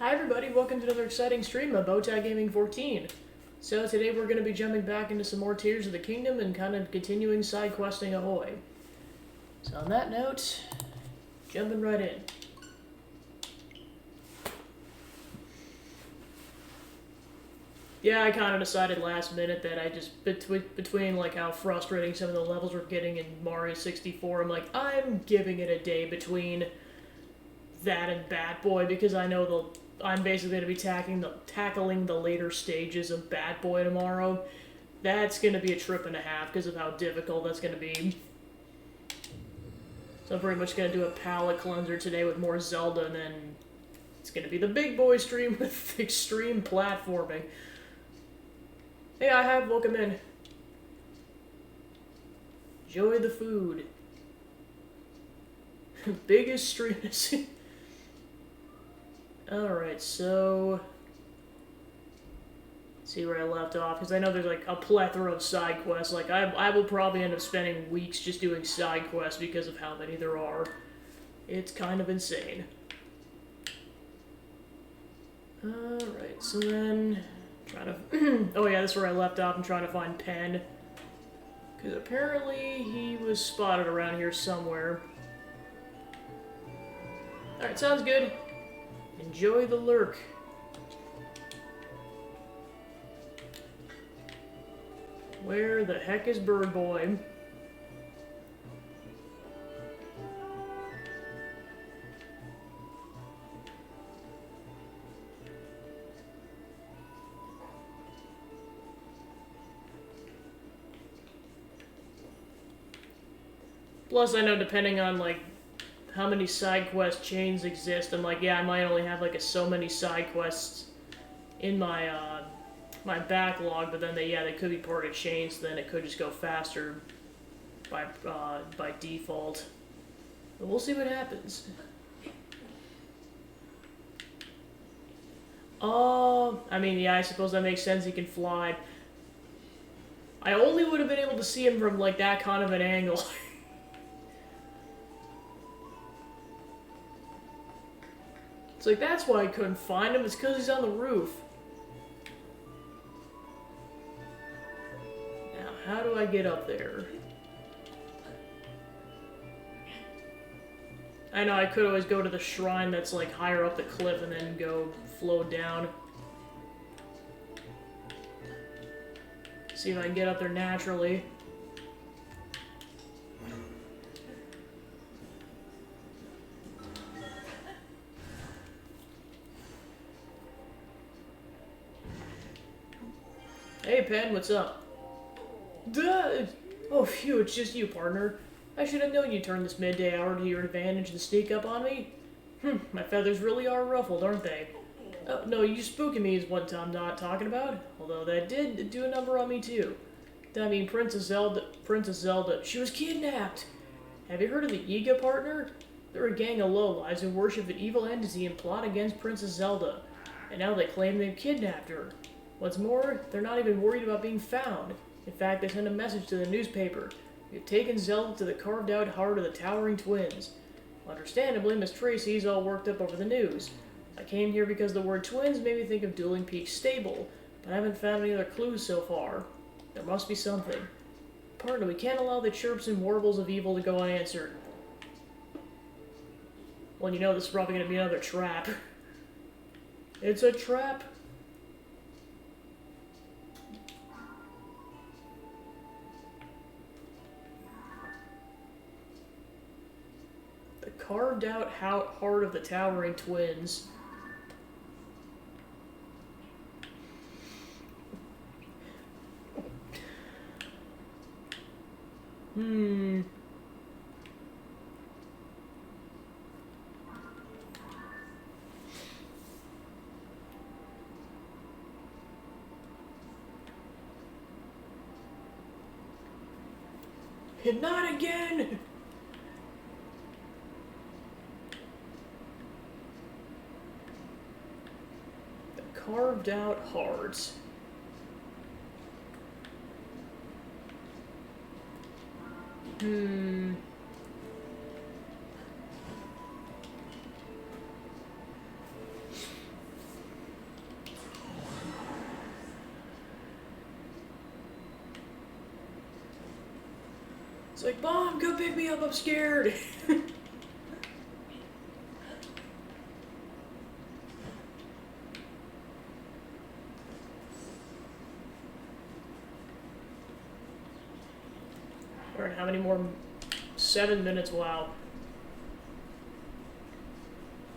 Hi everybody, welcome to another exciting stream of Bowtie Gaming 14. So today we're going to be jumping back into some more Tears of the Kingdom and kind of continuing side questing ahoy. So on that note, jumping right in. Yeah, I kind of decided last minute that I just, between like how frustrating some of the levels were getting in Mario 64, I'm like, I'm giving it a day between that and Bat Boy because I know I'm basically going to be tackling the later stages of Bat Boy tomorrow. That's going to be a trip and a half because of how difficult that's going to be. So I'm pretty much going to do a palate cleanser today with more Zelda, and then it's going to be the big boy stream with extreme platforming. Hey, welcome in. Enjoy the food. Biggest stream. Alright, so let's see where I left off, because I know there's like a plethora of side quests. Like, I will probably end up spending weeks just doing side quests because of how many there are. It's kind of insane. Alright, so then, trying to, oh yeah, this is where I left off. I'm trying to find Pen, because apparently he was spotted around here somewhere. Alright, sounds good. Enjoy the lurk. Where the heck is Bird Boy? Plus, I know depending on, like, how many side quest chains exist, I'm like, yeah, I might only have, like, so many side quests in my, my backlog, but then they could be part of chains, so then it could just go faster by default. But we'll see what happens. I mean, yeah, I suppose that makes sense, he can fly. I only would have been able to see him from, like, that kind of an angle. It's like, that's why I couldn't find him, it's because he's on the roof. Now, how do I get up there? I know I could always go to the shrine that's like higher up the cliff and then go flow down. See if I can get up there naturally. Hey, Pen, what's up? Duh! Oh, phew, it's just you, partner. I should have known you'd turn this midday hour to your advantage and sneak up on me. My feathers really are ruffled, aren't they? Oh, no, you spooking me is what I'm not talking about. Although that did do a number on me, too. I mean, Princess Zelda, she was kidnapped! Have you heard of the Yiga, partner? They're a gang of lowlives who worship an evil entity and plot against Princess Zelda. And now they claim they've kidnapped her. What's more, they're not even worried about being found. In fact, they sent a message to the newspaper. We've taken Zelda to the carved-out heart of the Towering Twins. Understandably, Miss Tracy's all worked up over the news. I came here because the word twins made me think of Dueling Peak Stable, but I haven't found any other clues so far. There must be something. Partner, we can't allow the chirps and warbles of evil to go unanswered. Well, you know this is probably going to be another trap. It's a trap. Carved out heart of the Towering Twins. Not again! Carved out hearts. It's like, Mom, come pick me up, I'm scared. Alright, how many more? 7 minutes, wow.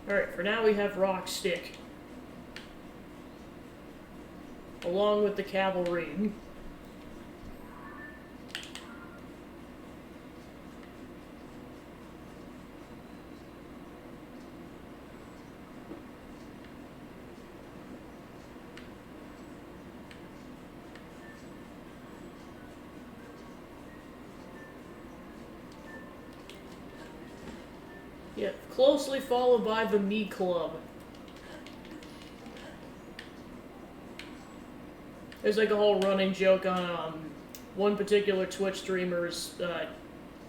Alright, for now we have Rock Stick. Along with the cavalry. Yeah, closely followed by the Me Club. There's like a whole running joke on one particular Twitch streamer's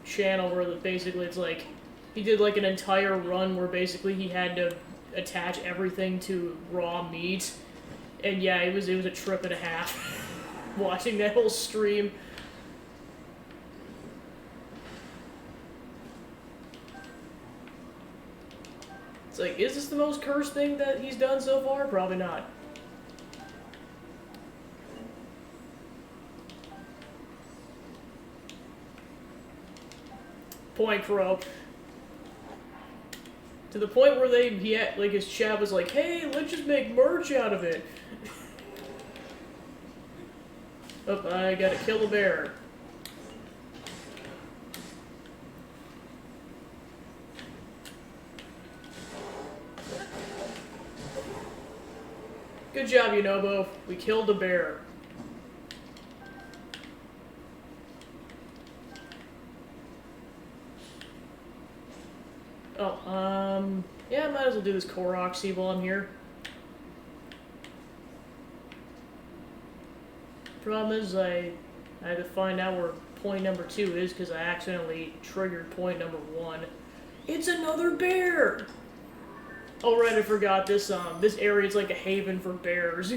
channel where basically it's like he did like an entire run where basically he had to attach everything to raw meat, and yeah, it was a trip and a half watching that whole stream. It's like, is this the most cursed thing that he's done so far? Probably not. Point Crow. To the point where like his chat was like, hey, let's just make merch out of it. Oh, I gotta kill the bear. Good job, Yunobo. We killed the bear. Oh, yeah, I might as well do this Korok seed while I'm here. Problem is, I had to find out where point number 2 is because I accidentally triggered point number 1. It's another bear! Oh right, I forgot this area is like a haven for bears.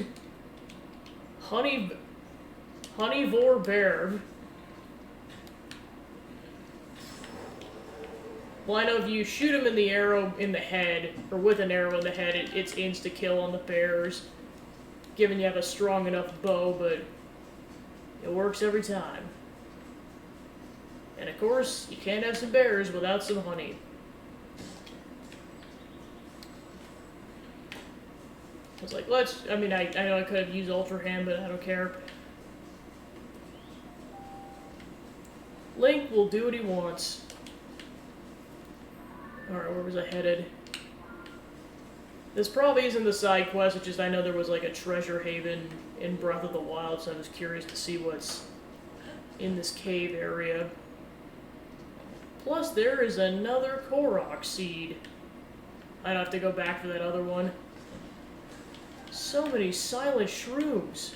Honeivore bear. Well, I know if you shoot him in the arrow in the head, or with an arrow in the head, it's insta-kill on the bears. Given you have a strong enough bow, but it works every time. And of course, you can't have some bears without some honey. I was like, I know I could have used Ultra Hand, but I don't care. Link will do what he wants. Alright, where was I headed? This probably isn't the side quest, it's just I know there was like a treasure haven in Breath of the Wild, so I was curious to see what's in this cave area. Plus, there is another Korok seed. I'd have to go back for that other one. So many silent shrooms.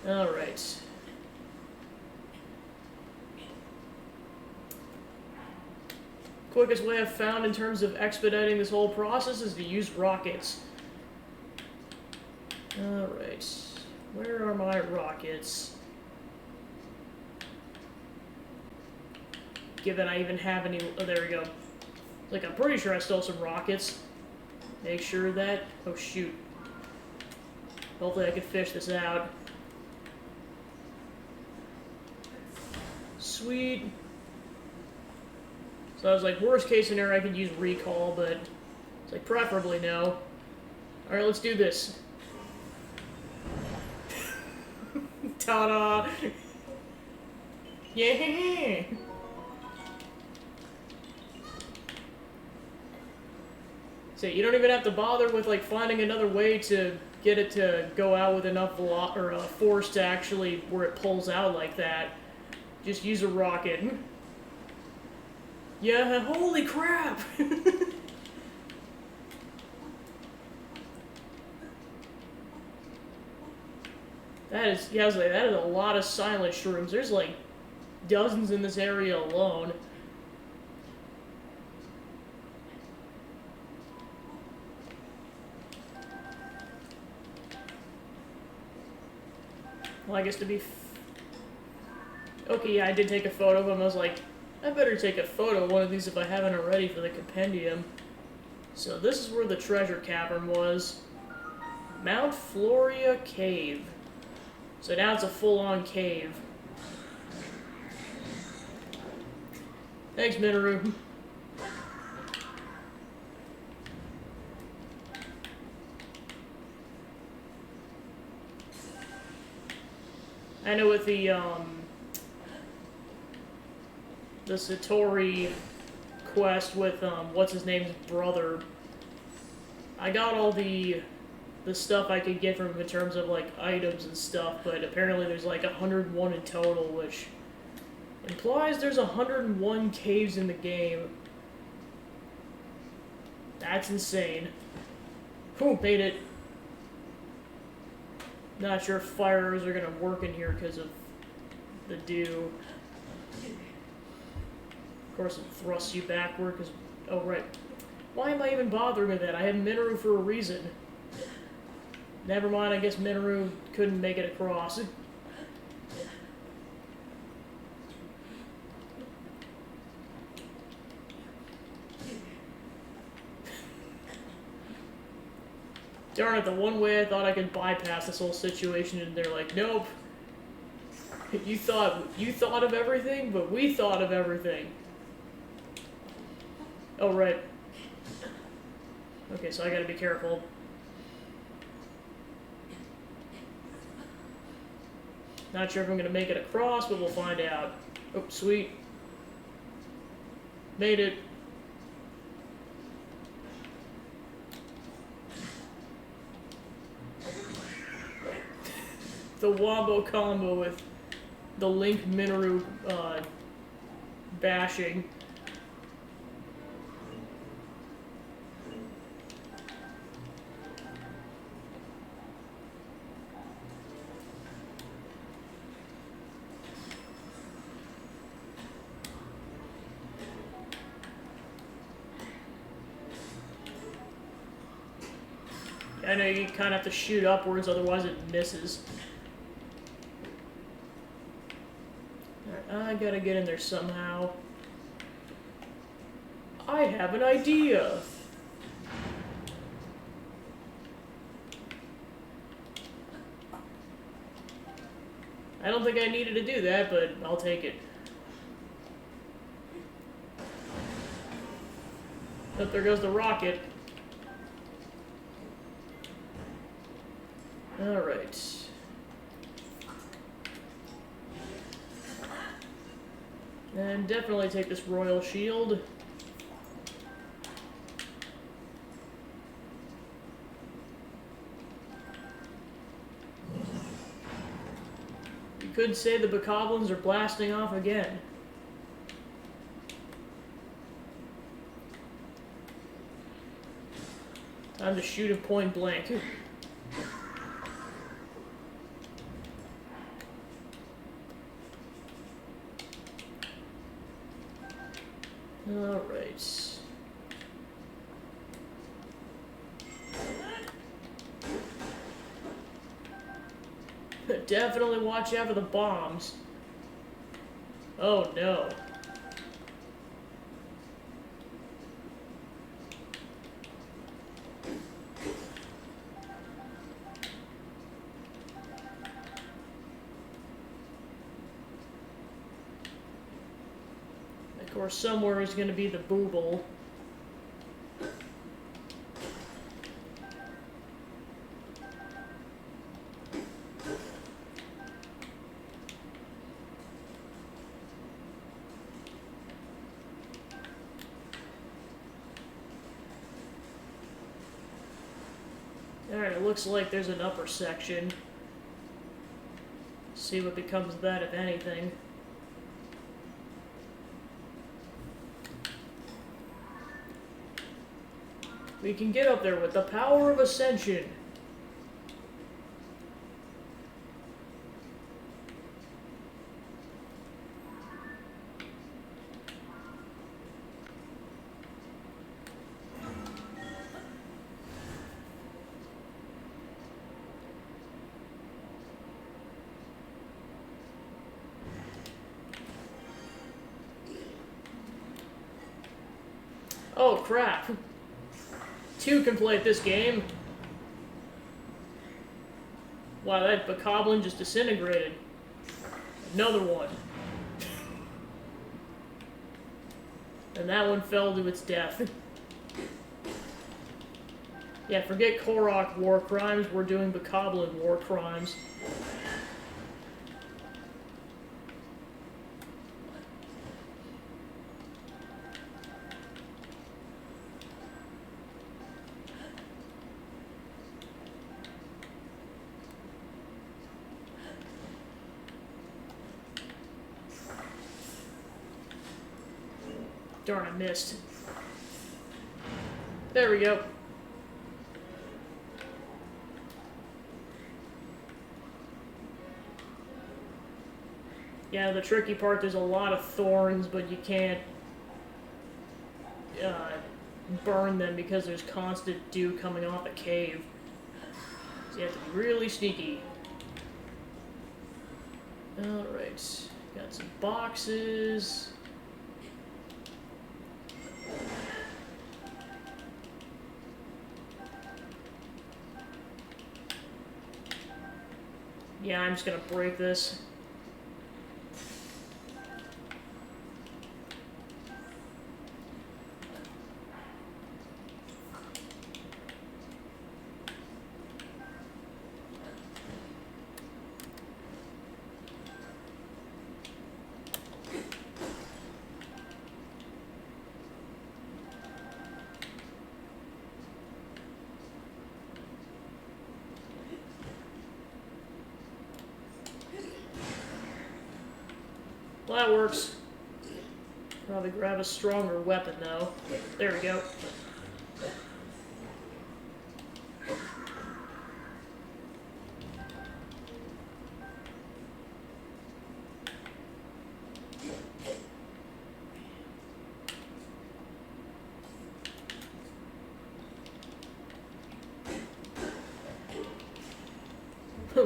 Alright. Quickest way I've found in terms of expediting this whole process is to use rockets. Alright. Where are my rockets? Given I even have any... Oh, there we go. Like, I'm pretty sure I stole some rockets. Make sure that... Oh, shoot. Hopefully I can fish this out. Sweet. So I was like, worst case scenario, I could use recall, but it's like, preferably no. Alright, let's do this. Ta-da! Yeah! So you don't even have to bother with like finding another way to get it to go out with enough force to actually where it pulls out like that. Just use a rocket. Yeah, holy crap! That is a lot of silent shrooms. There's like dozens in this area alone. Well, I guess to be... Okay, yeah, I did take a photo of him. I was like, I better take a photo of one of these if I haven't already for the compendium. So this is where the treasure cavern was. Mount Floria Cave. So now it's a full-on cave. Thanks, Minoru. I know with the Satori quest with, what's his name's brother, I got all the stuff I could get from him in terms of, like, items and stuff, but apparently there's, like, 101 in total, which implies there's 101 caves in the game. That's insane. Whew, made it. Not sure if fires are gonna work in here because of the dew. Of course, it thrusts you backward because... Oh, right. Why am I even bothering with that? I have Minoru for a reason. Never mind, I guess Minoru couldn't make it across. Darn it, the one way I thought I could bypass this whole situation, and they're like, nope. You thought of everything, but we thought of everything. Oh, right. Okay, so I gotta be careful. Not sure if I'm gonna make it across, but we'll find out. Oh, sweet. Made it. The wombo combo with the Link Minoru bashing. I know you kind of have to shoot upwards, otherwise it misses. Alright, I gotta get in there somehow. I have an idea! I don't think I needed to do that, but I'll take it. Oh, there goes the rocket. Alright. And definitely take this royal shield. You could say the bokoblins are blasting off again. Time to shoot him point blank. Alright. Definitely watch out for the bombs. Oh no. Of course, somewhere is going to be the booble. Alright, it looks like there's an upper section. See what becomes of that, if anything. We can get up there with the power of ascension. Oh, crap. Two can play at this game. Wow, that bokoblin just disintegrated. Another one. And that one fell to its death. Yeah, forget Korok war crimes, we're doing bokoblin war crimes. Darn, I missed. There we go. Yeah, the tricky part, there's a lot of thorns, but you can't burn them because there's constant dew coming off a cave. So you have to be really sneaky. Alright, got some boxes. Yeah, I'm just gonna break this. Well, that works. Probably grab a stronger weapon, though. There we go.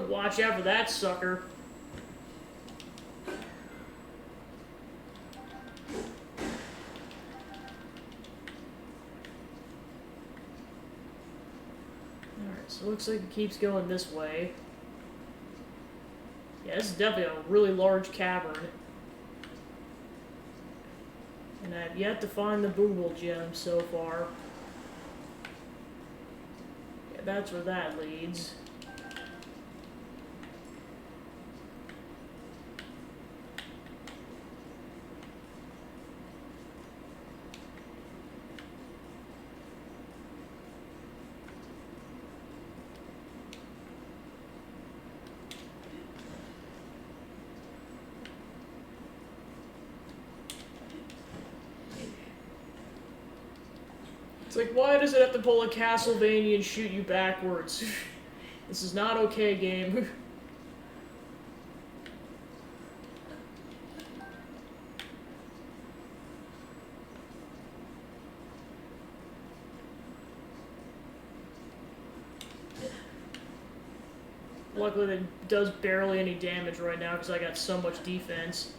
Watch out for that sucker. So it looks like it keeps going this way. Yeah, this is definitely a really large cavern. And I've yet to find the Booble gem so far. Yeah, that's where that leads. It's like, why does it have to pull a Castlevania and shoot you backwards? This is not okay, game. Luckily, it does barely any damage right now because I got so much defense.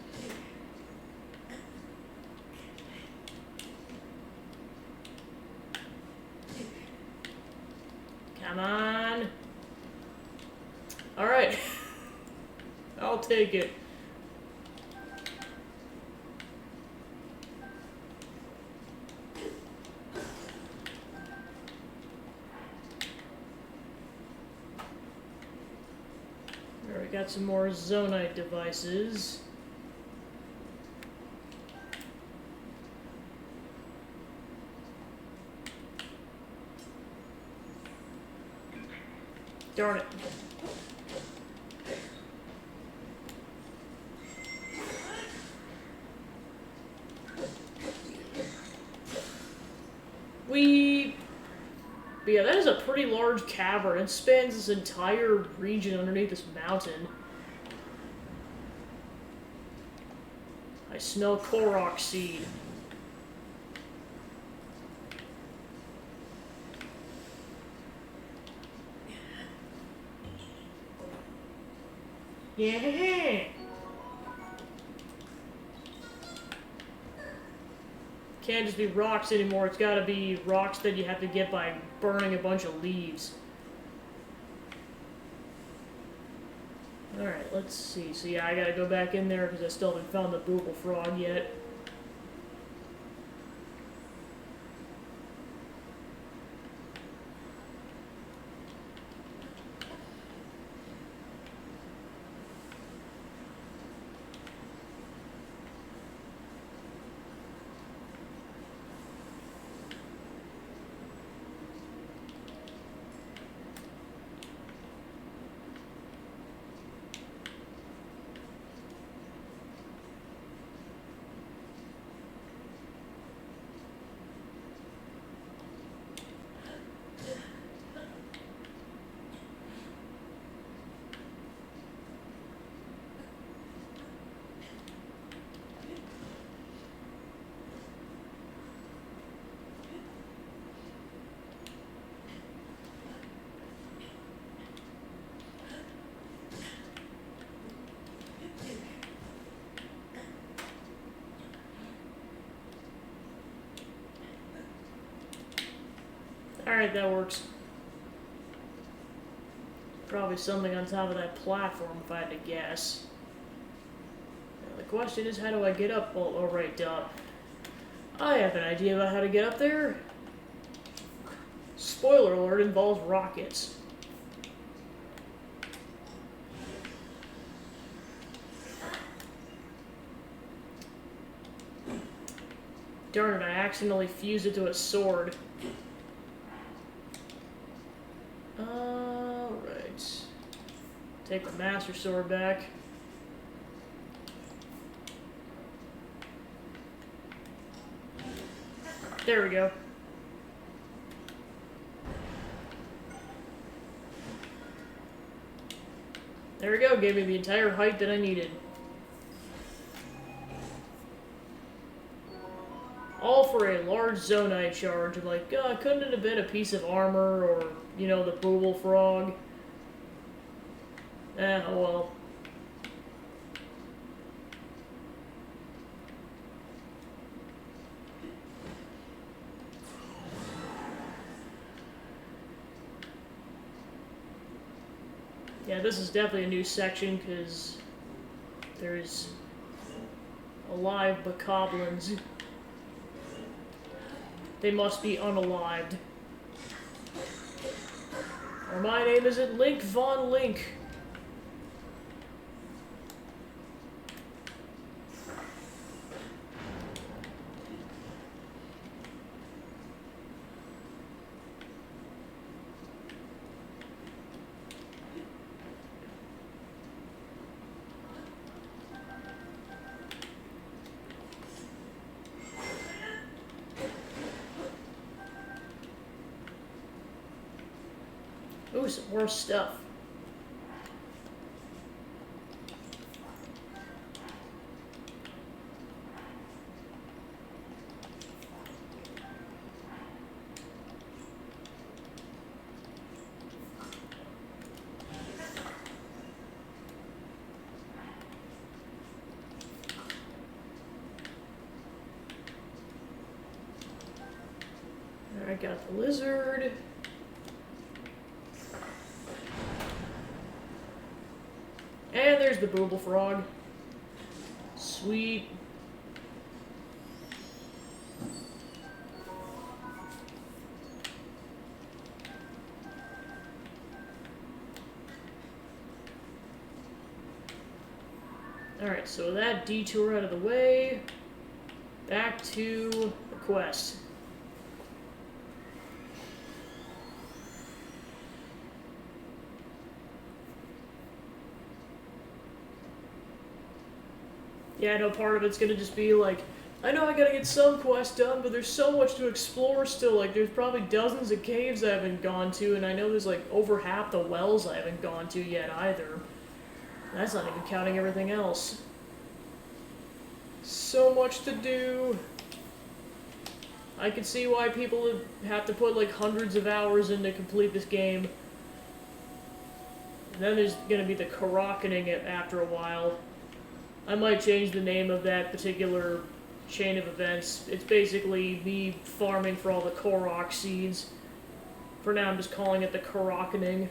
Come on. Alright. I'll take it. Alright, got some more Zonite devices. Darn it. But yeah, that is a pretty large cavern. It spans this entire region underneath this mountain. I smell Korok seed. Yeah. Can't just be rocks anymore. It's gotta be rocks that you have to get by burning a bunch of leaves. Alright, let's see. So yeah, I gotta go back in there because I still haven't found the Booble Frog yet. Alright, that works. Probably something on top of that platform if I had to guess. Now, the question is, how do I get up? Oh, right, duh. I have an idea about how to get up there. Spoiler alert, involves rockets. Darn it, I accidentally fused it to a sword. Alright. Take the Master Sword back. There we go. There we go, gave me the entire height that I needed. All for a large Zonite charge. Like, couldn't it have been a piece of armor or, you know, the Booble Frog? Oh well. Yeah, this is definitely a new section because there's alive bokoblins. They must be unalived. Or my name isn't Link Von Link. Ooh, some more stuff. Alright, got the lizard. And there's the Booble Frog. Sweet. Alright, so that detour out of the way. Back to the quest. Yeah, I know part of it's gonna just be like, I know I gotta get some quests done, but there's so much to explore still. Like, there's probably dozens of caves I haven't gone to, and I know there's like over half the wells I haven't gone to yet either. That's not even counting everything else. So much to do. I can see why people have to put like hundreds of hours in to complete this game. And then there's gonna be the Karakaning it after a while. I might change the name of that particular chain of events. It's basically me farming for all the Korok seeds. For now, I'm just calling it the Korokening.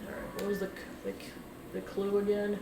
Alright, what was the clue again?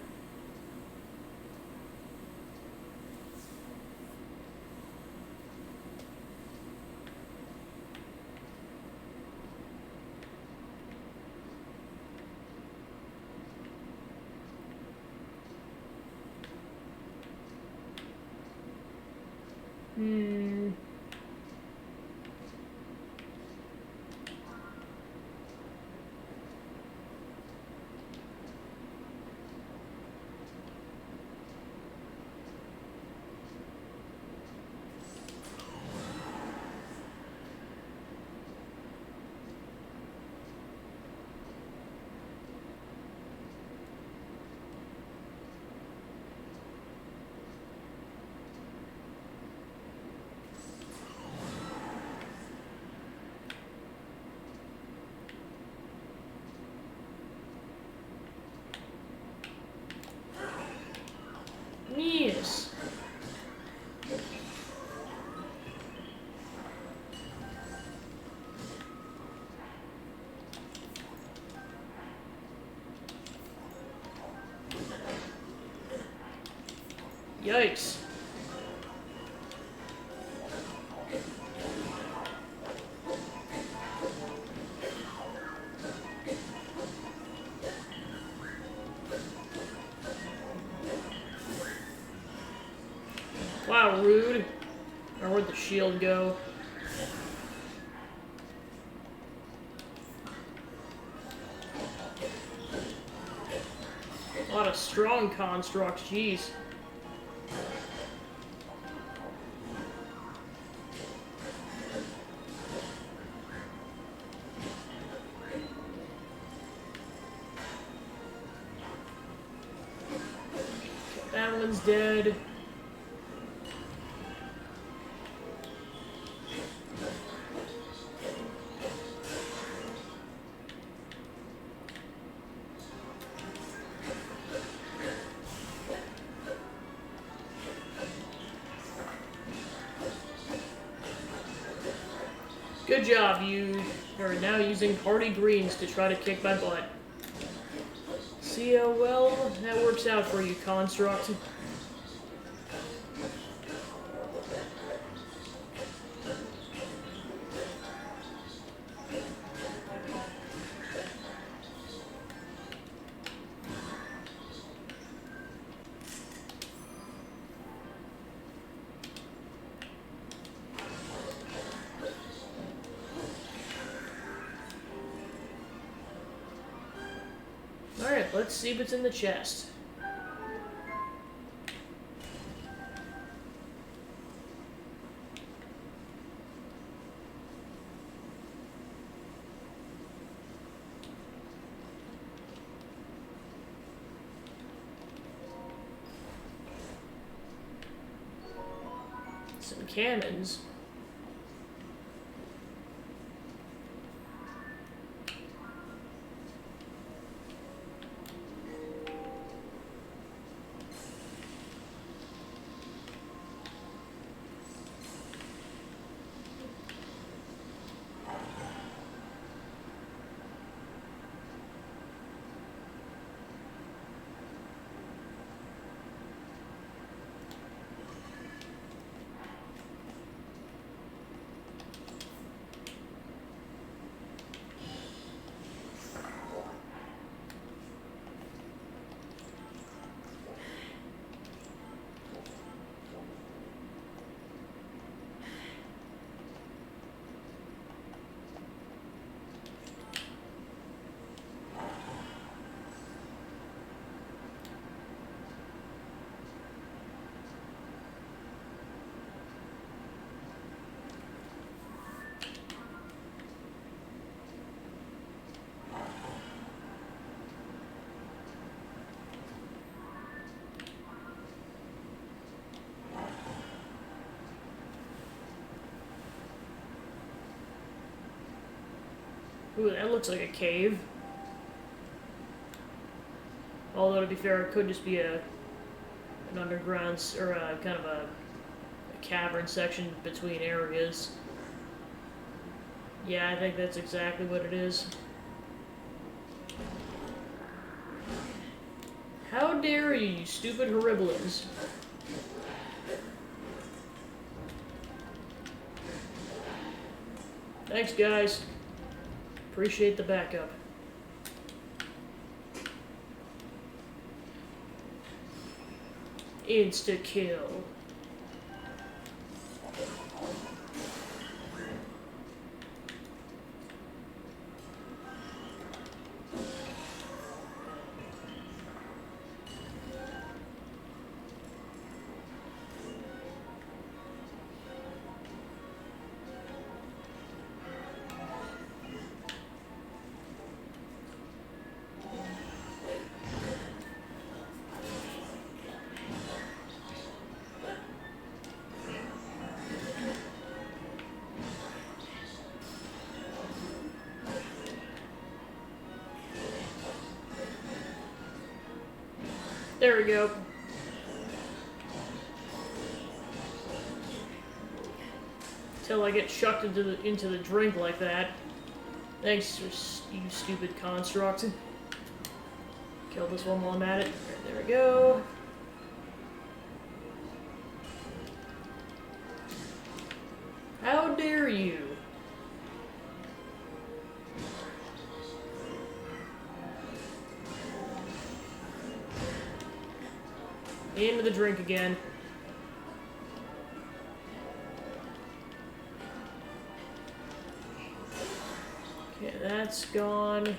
Yes. Yikes. Wow, rude. Or where'd the shield go? A lot of strong constructs, jeez. That one's dead. Good job, you are now using party greens to try to kick my butt. See how well that works out for you, Construct. Alright, let's see what's in the chest. Some cannons. Ooh, that looks like a cave. Although to be fair, it could just be an underground or a kind of a cavern section between areas. Yeah, I think that's exactly what it is. How dare you, you stupid horriblins. Thanks, guys. Appreciate the backup. Insta-kill. There we go. Till I get chucked into the drink like that. Thanks, you stupid construct. Kill this one while I'm at it. There we go. How dare you? Into the drink again. Okay, that's gone.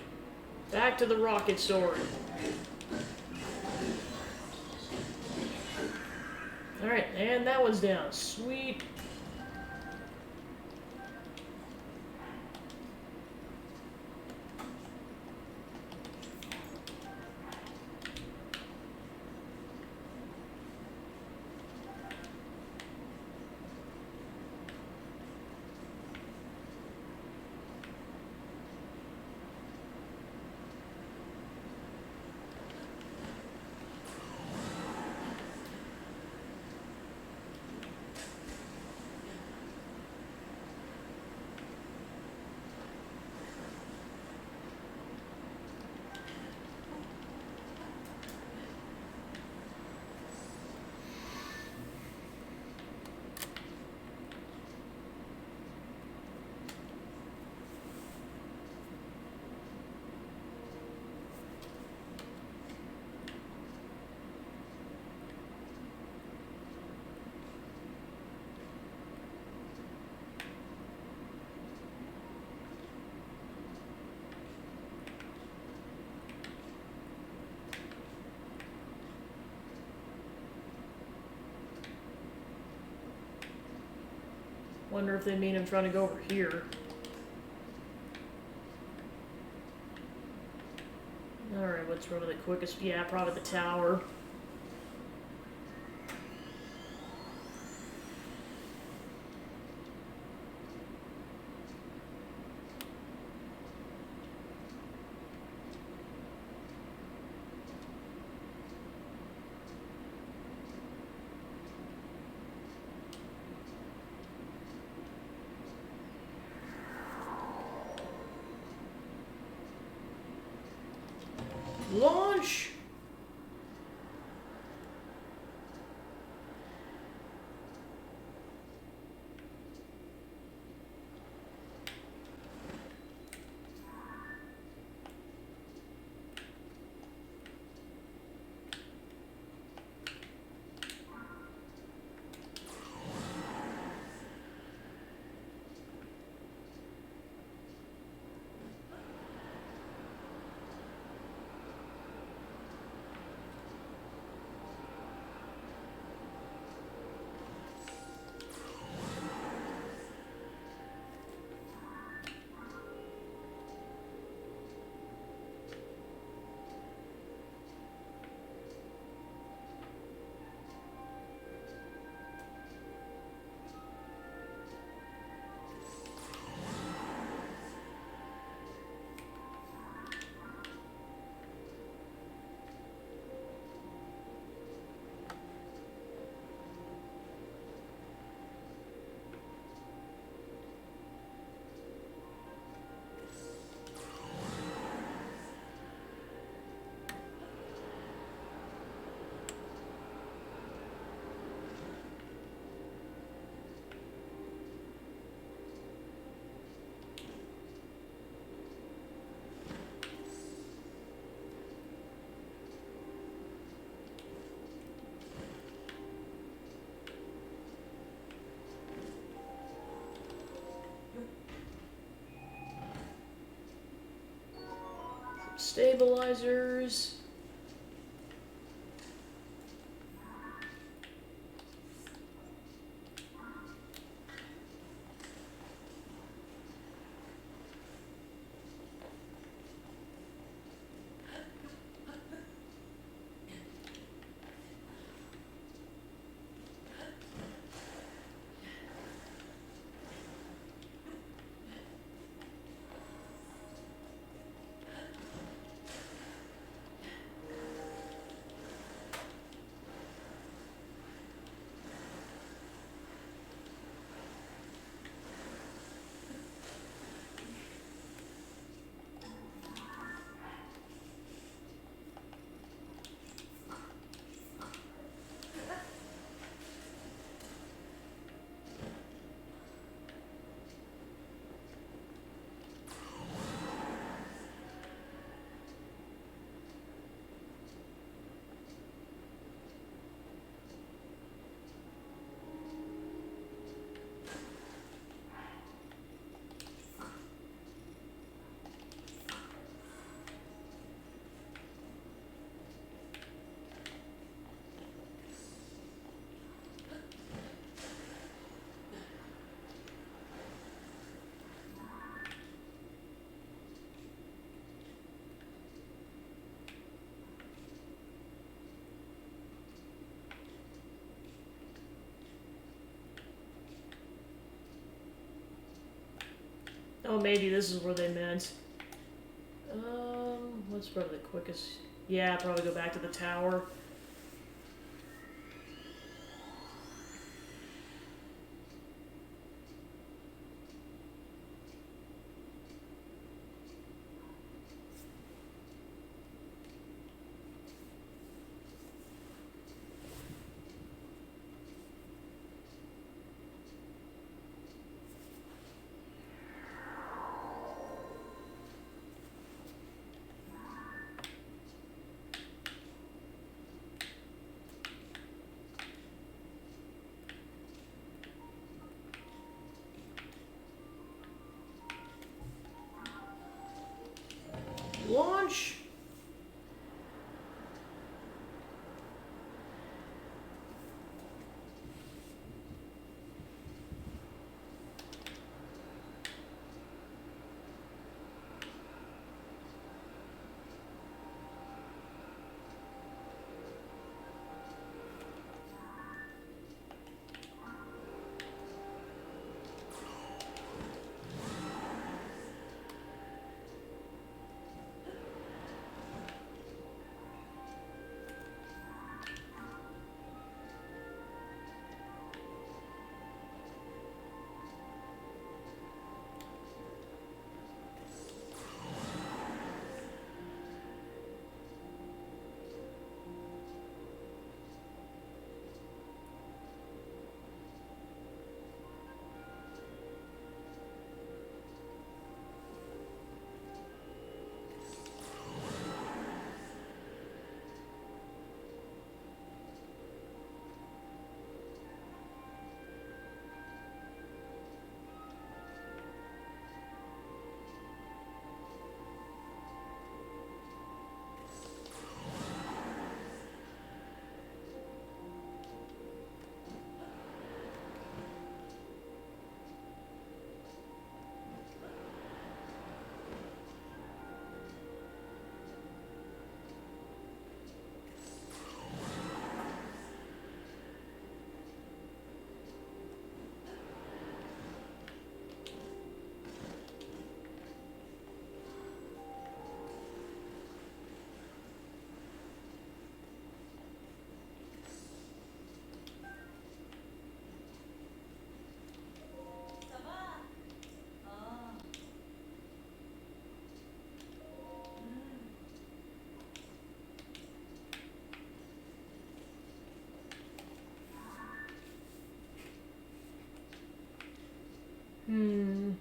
Back to the rocket sword. Alright, and that one's down. Sweet. Wonder if they mean I'm trying to go over here. Alright, what's really the quickest? Yeah, probably the tower. Launch! Stabilizers. Oh, maybe this is where they meant. What's probably the quickest? Yeah, probably go back to the tower. Launch! Hmm.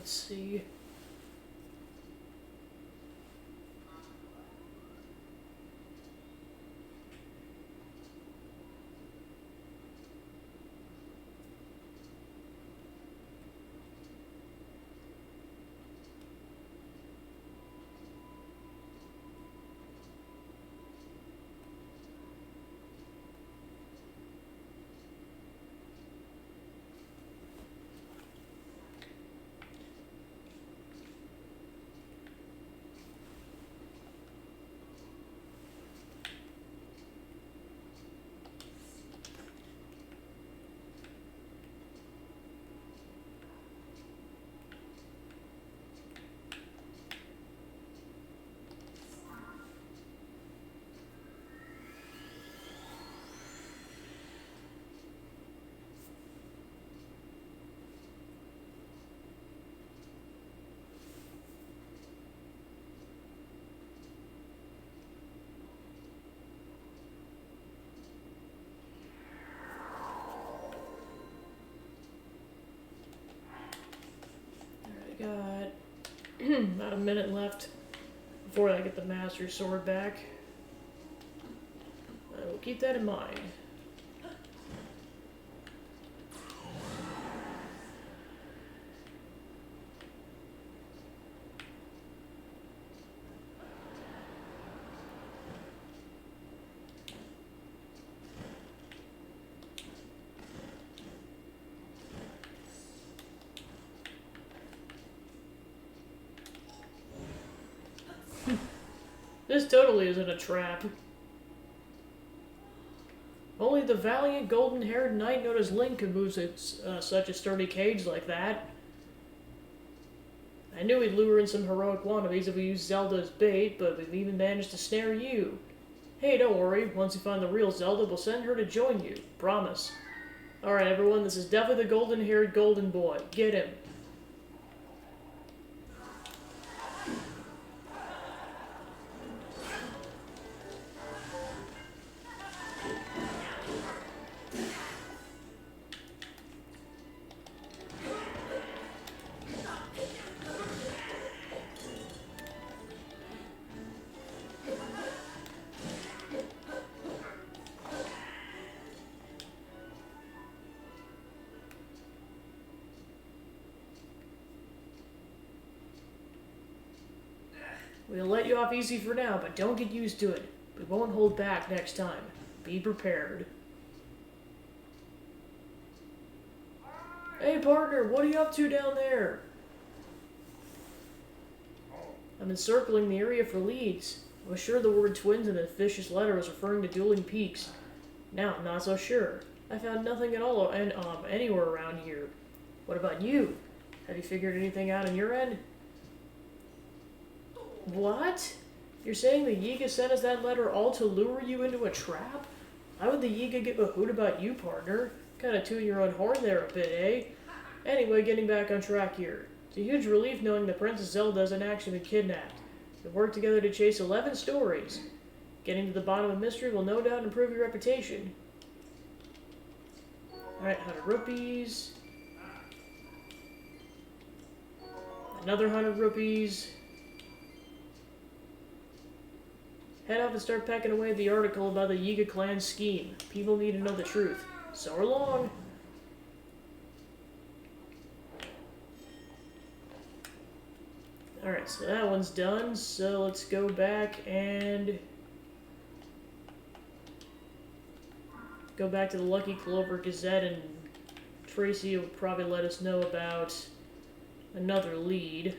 let's see. Got about a minute left before I get the Master Sword back. I will keep that in mind. This totally isn't a trap. Only the valiant golden-haired knight known as Link could move such a sturdy cage like that. I knew we'd lure in some heroic wannabes if we used Zelda as bait, but we've even managed to snare you. Hey, don't worry. Once we find the real Zelda, we'll send her to join you. Promise. Alright, everyone, this is definitely the golden-haired golden boy. Get him. We'll let you off easy for now, but don't get used to it. We won't hold back next time. Be prepared. Hey partner, what are you up to down there? I'm encircling the area for leads. I was sure the word twins in the vicious letter was referring to dueling peaks. Now I'm not so sure. I found nothing at all anywhere around here. What about you? Have you figured anything out on your end? What? You're saying the Yiga sent us that letter all to lure you into a trap? Why would the Yiga give a hoot about you, partner? Kinda toot your own horn there a bit, eh? Anyway, getting back on track here. It's a huge relief knowing that Princess Zelda hasn't actually been kidnapped. We've worked together to chase 11 stories. Getting to the bottom of the mystery will no doubt improve your reputation. Alright, 100 rupees. Another 100 rupees. Head off and start packing away the article about the Yiga clan's scheme. People need to know the truth. So long. Alright, so that one's done. So let's go back and go back to the Lucky Clover Gazette, and Tracy will probably let us know about another lead.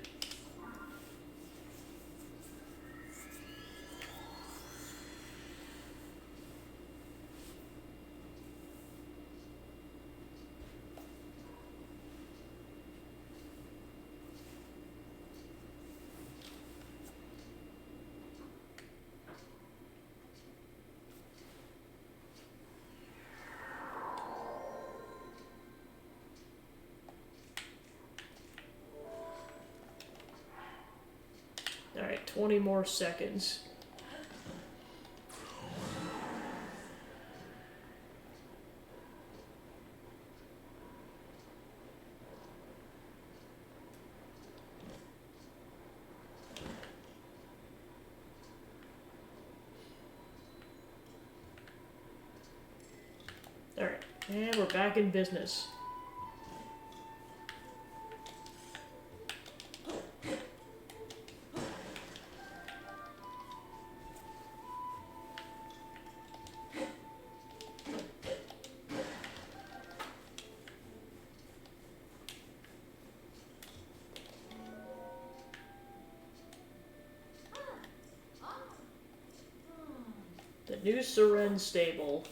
Alright, 20 more seconds. And we're back in business. The new Seren stable.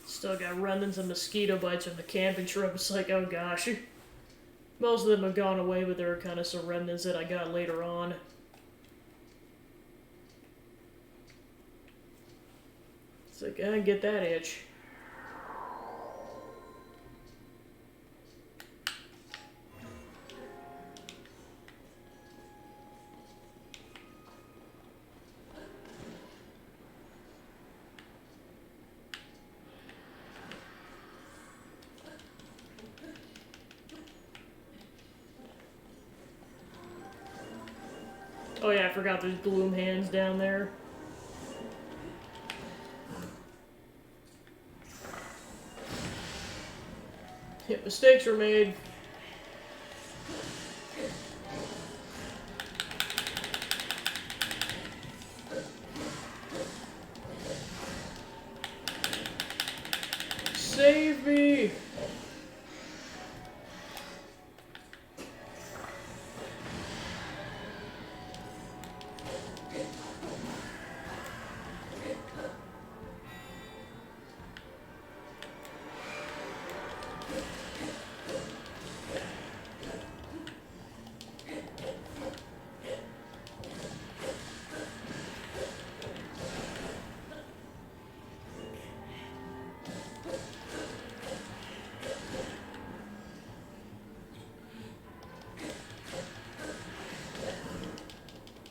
Still got remnants of mosquito bites from the camping trip. It's like, oh gosh. Most of them have gone away, but there are kind of some remnants that I got later on. It's like, I get that itch. Oh yeah, I forgot there's gloom hands down there. Yeah, mistakes were made. Save me!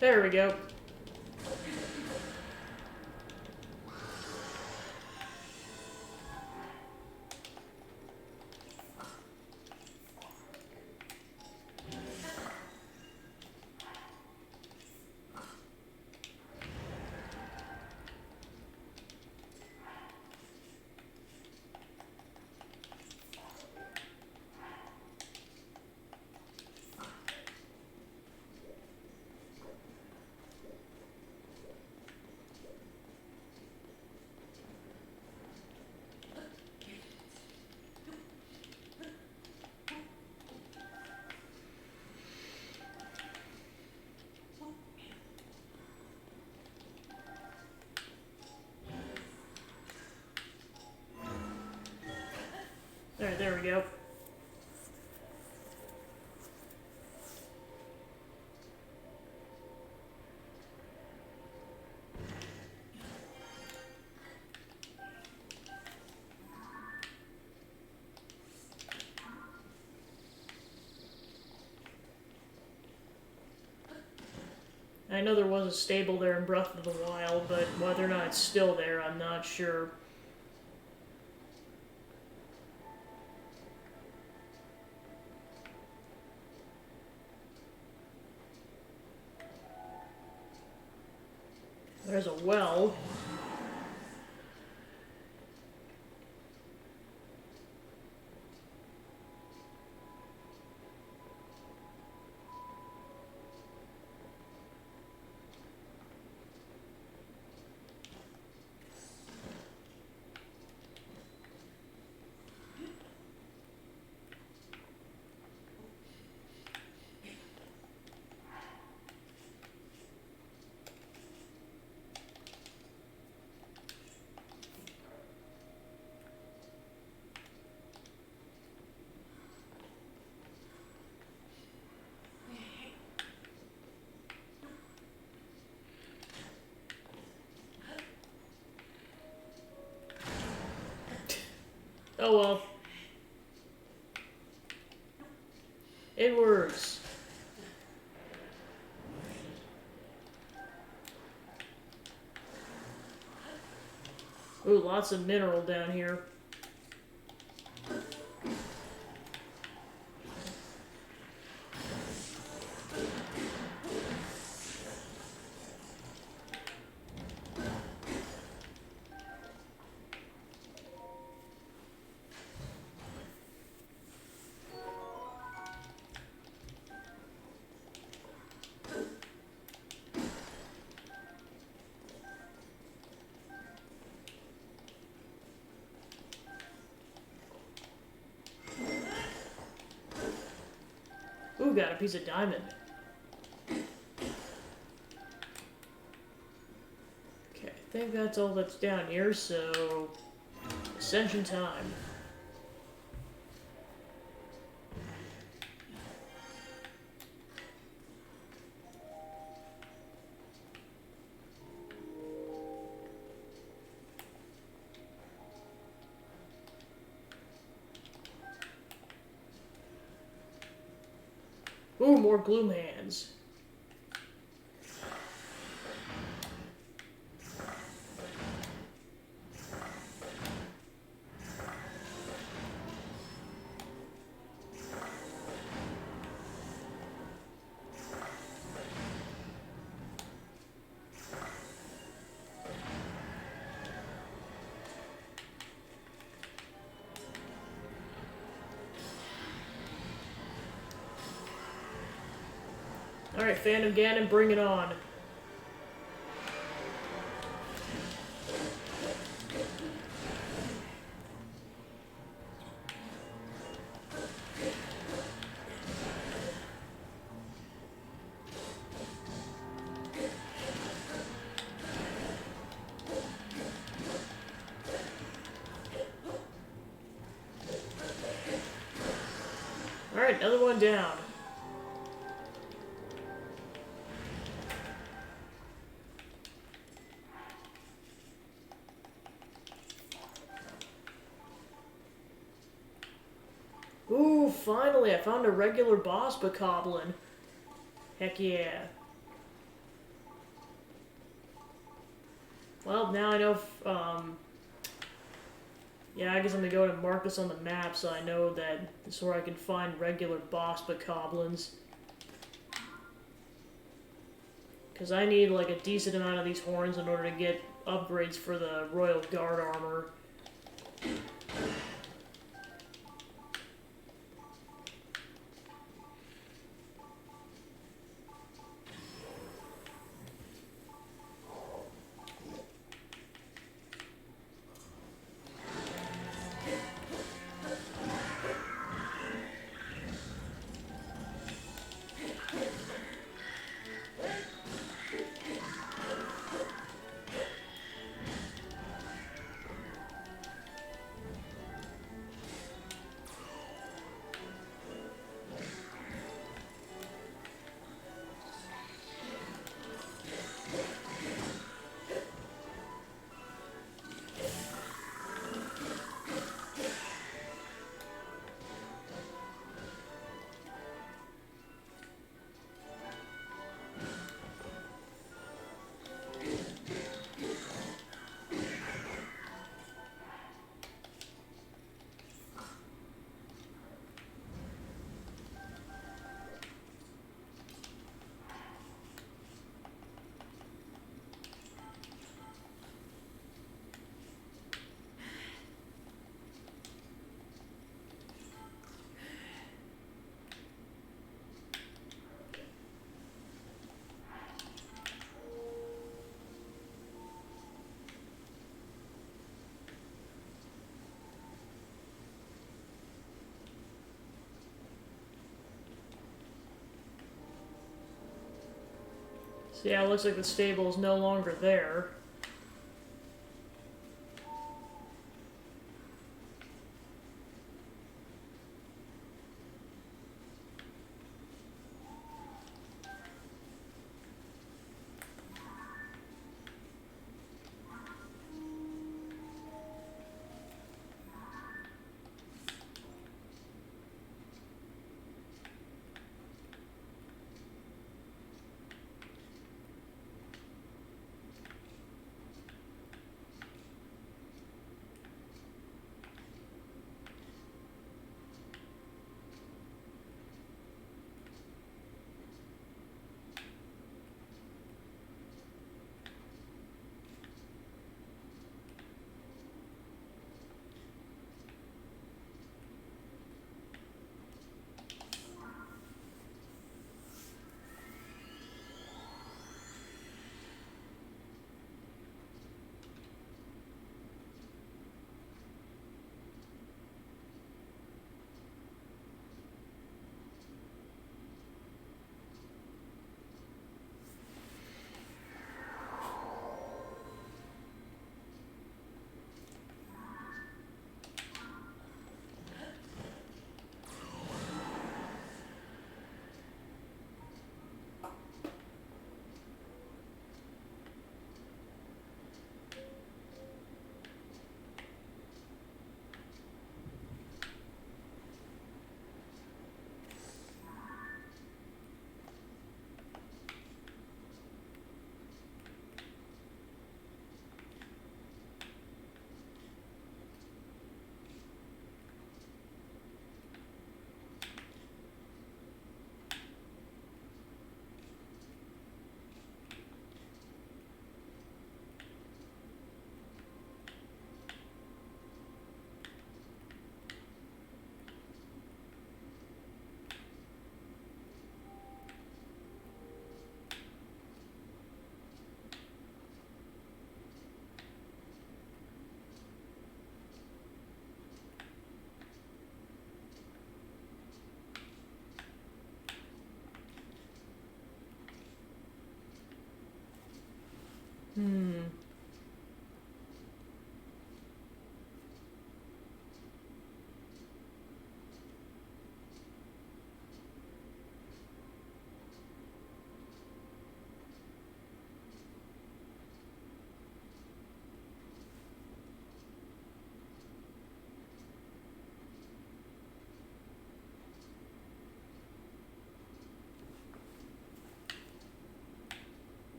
There we go. Alright, there we go. I know there was a stable there in Breath of the Wild, but whether or not it's still there, I'm not sure. There's a well. Oh well. It works. Ooh, lots of mineral down here. Ooh, got a piece of diamond. Okay, I think that's all that's down here, so... Ascension time. Ooh, more gloom hands. Alright, Phantom Ganon, bring it on. Alright, another one down. Ooh, finally, I found a regular boss bokoblin. Heck yeah. Well, now I know if, yeah, I guess I'm gonna go ahead and mark this on the map so I know that this is where I can find regular boss bokoblins. Because I need, like, a decent amount of these horns in order to get upgrades for the Royal Guard armor. So yeah, it looks like the stable is no longer there.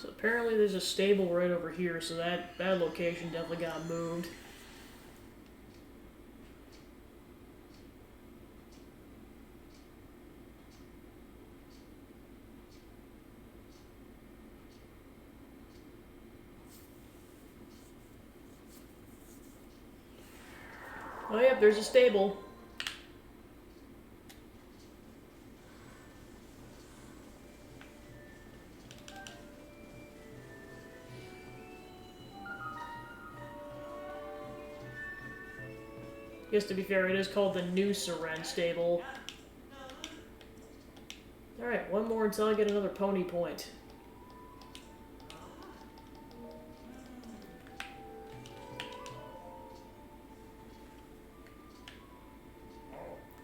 So apparently there's a stable right over here, so that location definitely got moved. Oh yep, there's a stable. Guess to be fair, it is called the New Seren Stable. Alright, one more until I get another pony point.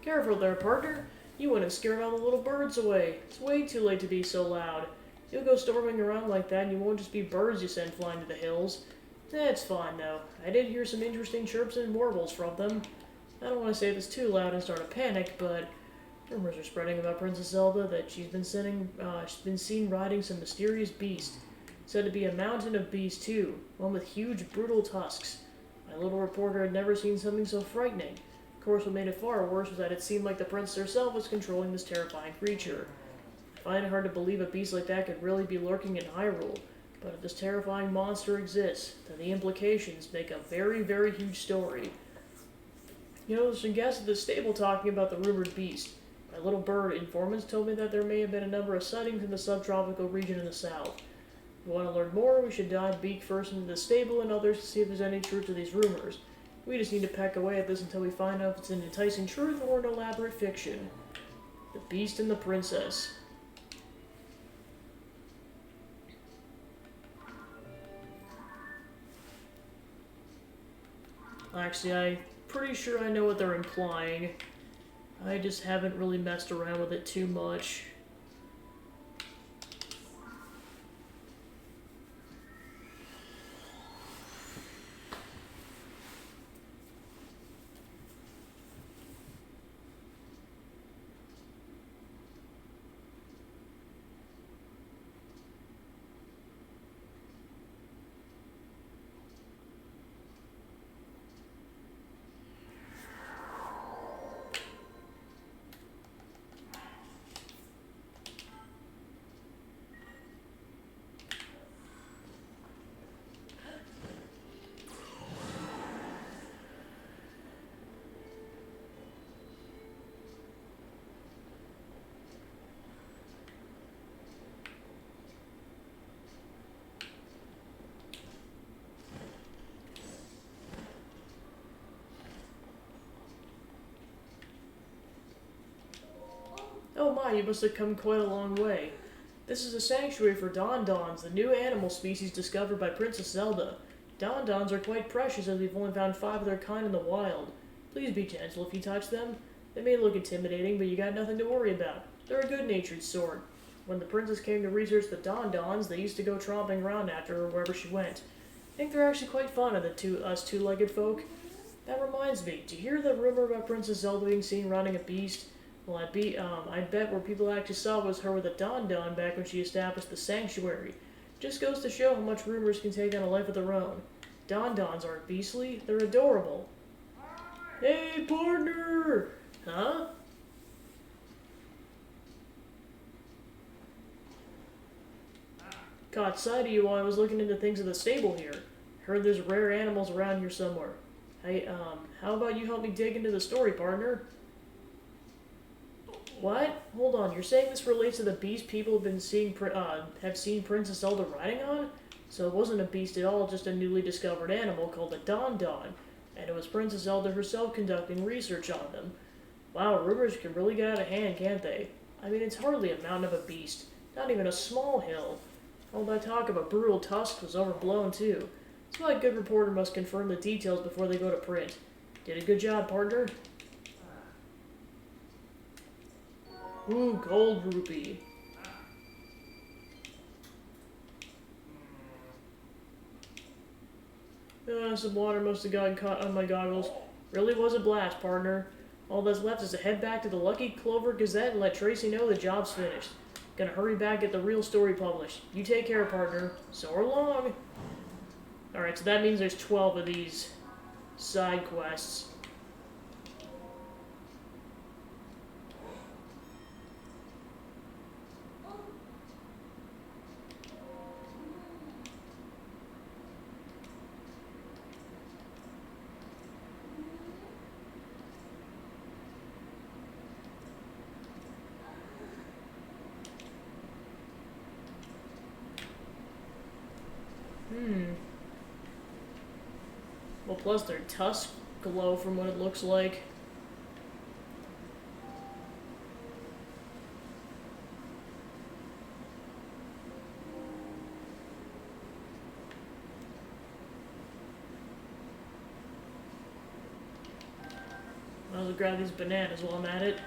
Careful there, partner. You wouldn't scare all the little birds away. It's way too late to be so loud. You'll go storming around like that and you won't just be birds you send flying to the hills. That's fine, though. I did hear some interesting chirps and warbles from them. I don't want to say this too loud and start a panic, but rumors are spreading about Princess Zelda that she's been seen riding some mysterious beast. Said to be a mountain of beasts, too. One with huge, brutal tusks. My little reporter had never seen something so frightening. Of course, what made it far worse was that it seemed like the princess herself was controlling this terrifying creature. I find it hard to believe a beast like that could really be lurking in Hyrule, but if this terrifying monster exists, then the implications make a very, very huge story. You know, there's some guests at the stable talking about the rumored beast. My little bird informants told me that there may have been a number of sightings in the subtropical region in the south. If you want to learn more, we should dive beak first into the stable and others to see if there's any truth to these rumors. We just need to peck away at this until we find out if it's an enticing truth or an elaborate fiction. The Beast and the Princess. Actually, I'm pretty sure I know what they're implying. I just haven't really messed around with it too much. Oh my, you must have come quite a long way. This is a sanctuary for Dondons, the new animal species discovered by Princess Zelda. Dondons are quite precious as we've only found 5 of their kind in the wild. Please be gentle if you touch them. They may look intimidating, but you got nothing to worry about. They're a good-natured sort. When the princess came to research the Dondons, they used to go tromping around after her wherever she went. I think they're actually quite fond of us two-legged folk. That reminds me, did you hear the rumor about Princess Zelda being seen riding a beast? Well, I bet where people actually saw was her with a Don back when she established the sanctuary. Just goes to show how much rumors can take on a life of their own. Dons aren't beastly, they're adorable. Hey, partner! Huh? Caught sight of you while I was looking into things at the stable here. Heard there's rare animals around here somewhere. Hey, how about you help me dig into the story, partner? What? Hold on, you're saying this relates to the beast people have seen Princess Zelda riding on? So it wasn't a beast at all, just a newly discovered animal called a Don, and it was Princess Zelda herself conducting research on them. Wow, rumors can really get out of hand, can't they? I mean, it's hardly a mountain of a beast, not even a small hill. All that talk of a brutal tusk was overblown, too. That's why a good reporter must confirm the details before they go to print. Did a good job, partner. Ooh, gold rupee. Some water must have gotten caught on my goggles. Really was a blast, partner. All that's left is to head back to the Lucky Clover Gazette and let Tracy know the job's finished. Gonna hurry back, get the real story published. You take care, partner. So long. Alright, so that means there's 12 of these side quests. Well, plus their tusks glow from what it looks like. Might as well grab these bananas while I'm at it.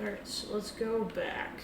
Alright, so let's go back.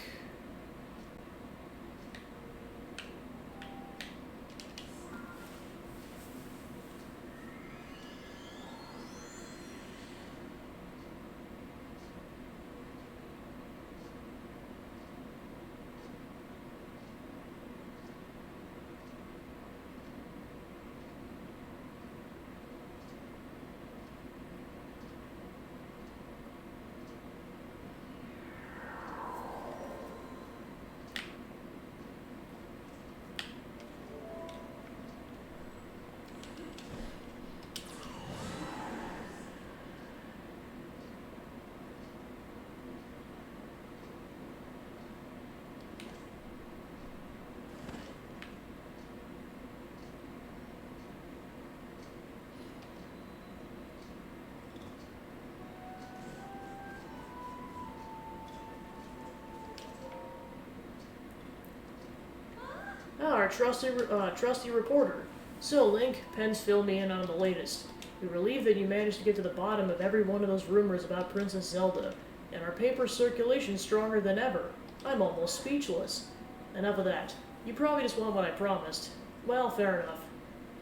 Ah, our trusty reporter. So, Link, Penn's filled me in on the latest. We're relieved that you managed to get to the bottom of every one of those rumors about Princess Zelda, and our paper circulation's stronger than ever. I'm almost speechless. Enough of that. You probably just want what I promised. Well, fair enough.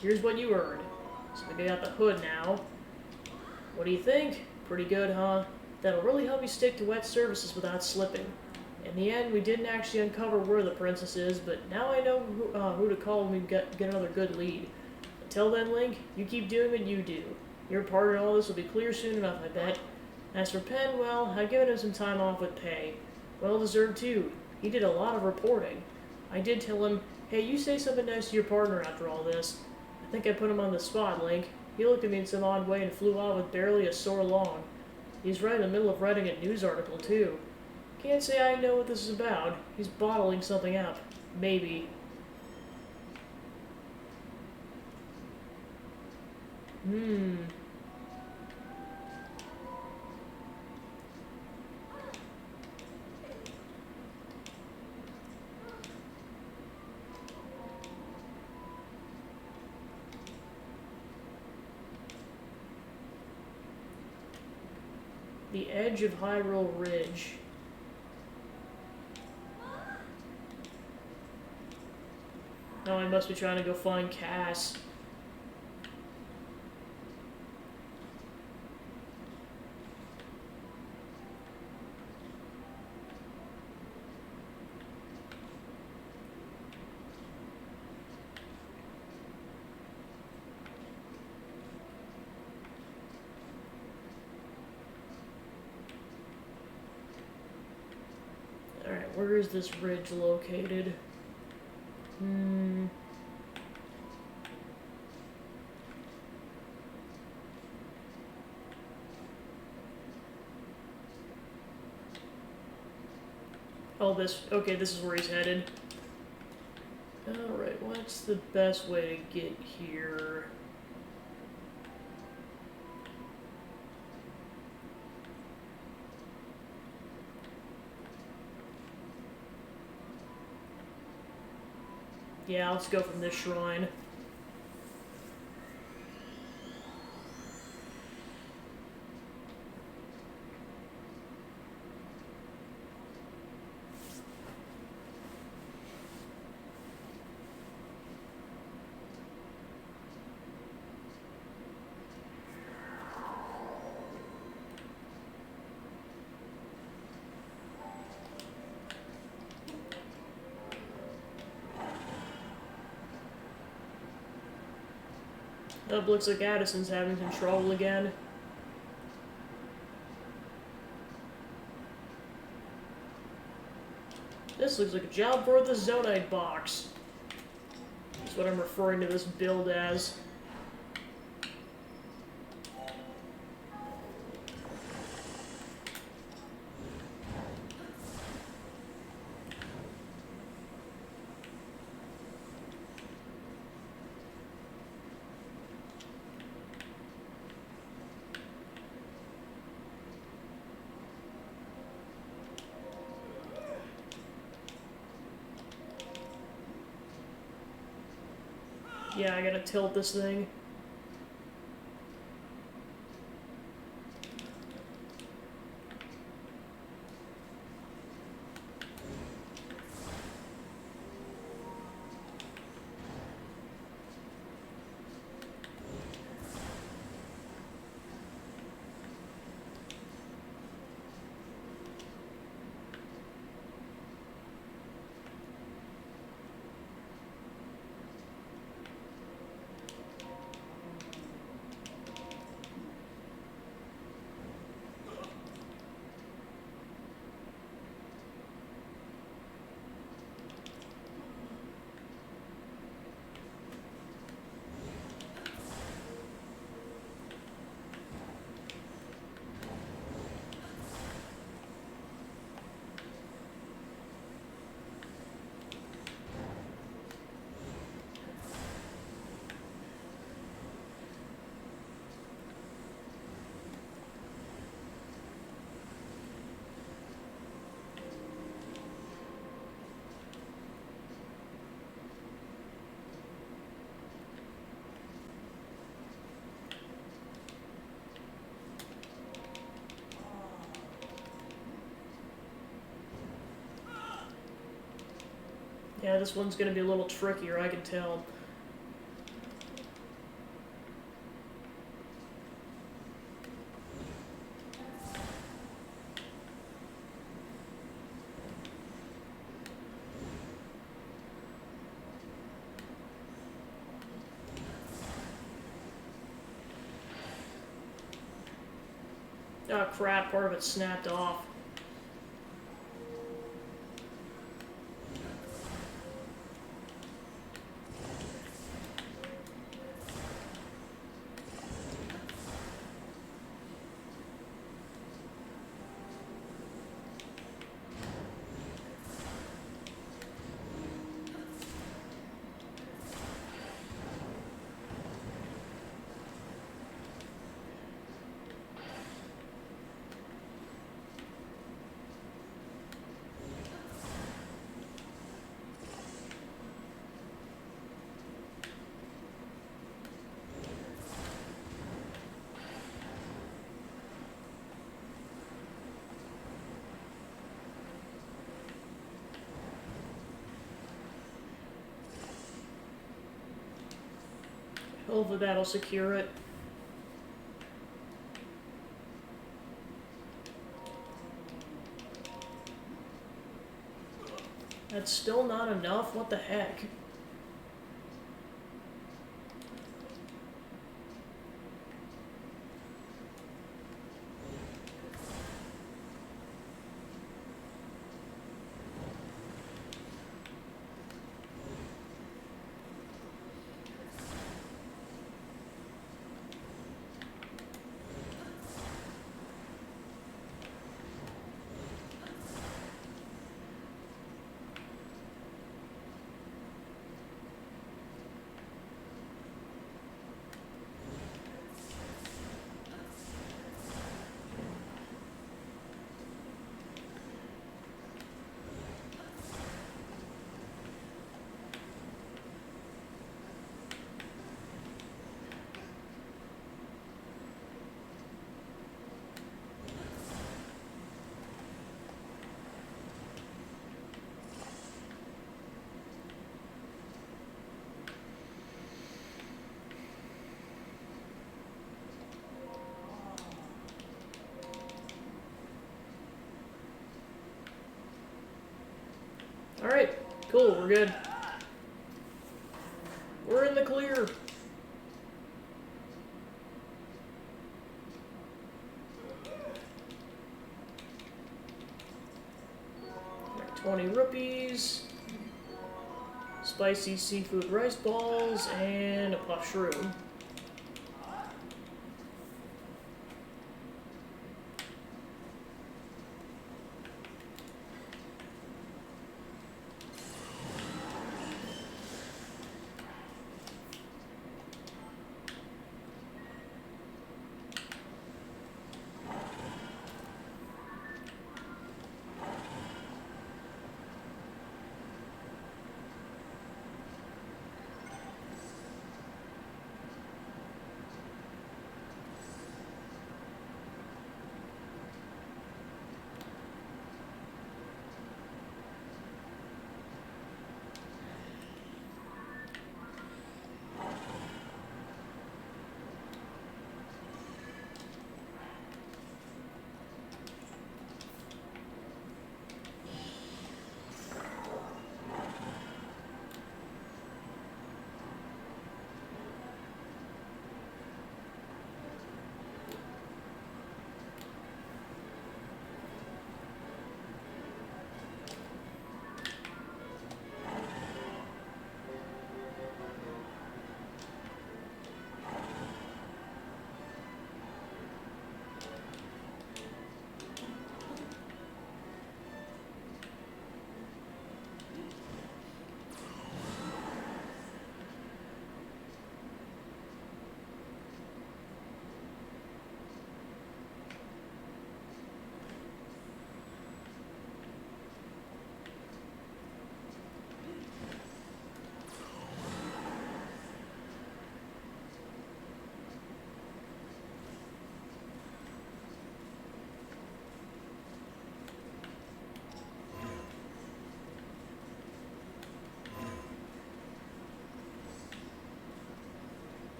Here's what you earned. So we got the hood now. What do you think? Pretty good, huh? That'll really help you stick to wet surfaces without slipping. In the end, we didn't actually uncover where the princess is, but now I know who to call when we get another good lead. Until then, Link, you keep doing what you do. Your part in all this will be clear soon enough, I bet. As for Penn, well, I've given him some time off with pay. Well deserved, too. He did a lot of reporting. I did tell him, hey, you say something nice to your partner after all this. I think I put him on the spot, Link. He looked at me in some odd way and flew off with barely a sore long. He's right in the middle of writing a news article, too. Can't say I know what this is about. He's bottling something up. Maybe. The edge of Hyrule Ridge. Oh, I must be trying to go find Cass. where is this ridge located? Oh, okay, this is where he's headed. Alright, what's the best way to get here? Yeah, let's go from this shrine. Oh, looks like Addison's having control again. This looks like a job for the Zonite box. That's what I'm referring to this build as. Yeah, I gotta tilt this thing. Yeah, this one's gonna be a little trickier, I can tell. Oh crap, part of it snapped off. Hopefully that'll secure it. That's still not enough? What the heck? Cool, we're good. We're in the clear. Like 20 rupees. Spicy seafood rice balls, and a puff shroom.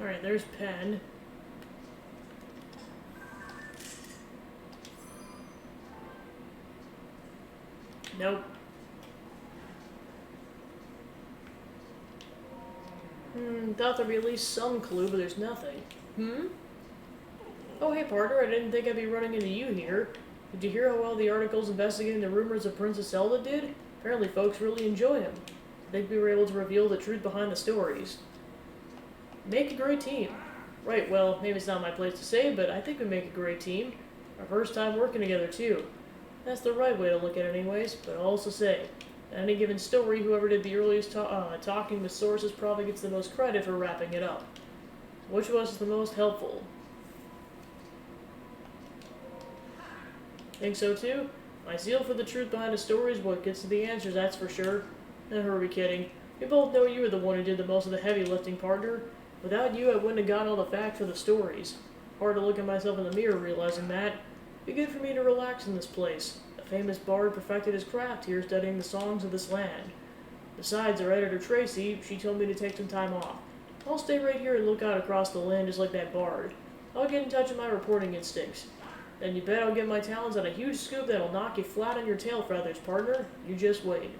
Alright, there's Pen. Nope. Thought there'd be at least some clue, but there's nothing. Oh, hey, partner, I didn't think I'd be running into you here. Did you hear how well the articles investigating the rumors of Princess Zelda did? Apparently folks really enjoy them. I think we were able to reveal the truth behind the stories. Make a great team. Right, well, maybe it's not my place to say, but I think we make a great team. Our first time working together, too. That's the right way to look at it anyways, but I'll also say, in any given story, whoever did the earliest talking with sources probably gets the most credit for wrapping it up. Which of us is the most helpful? Think so too? My zeal for the truth behind the story is what gets to the answers, that's for sure. Who are we kidding? We both know you were the one who did the most of the heavy lifting, partner. Without you, I wouldn't have gotten all the facts for the stories. Hard to look at myself in the mirror realizing that. Be good for me to relax in this place. A famous bard perfected his craft here studying the songs of this land. Besides, our editor Tracy, she told me to take some time off. I'll stay right here and look out across the land just like that bard. I'll get in touch with my reporting instincts. And you bet I'll get my talons on a huge scoop that'll knock you flat on your tail feathers, partner. You just wait.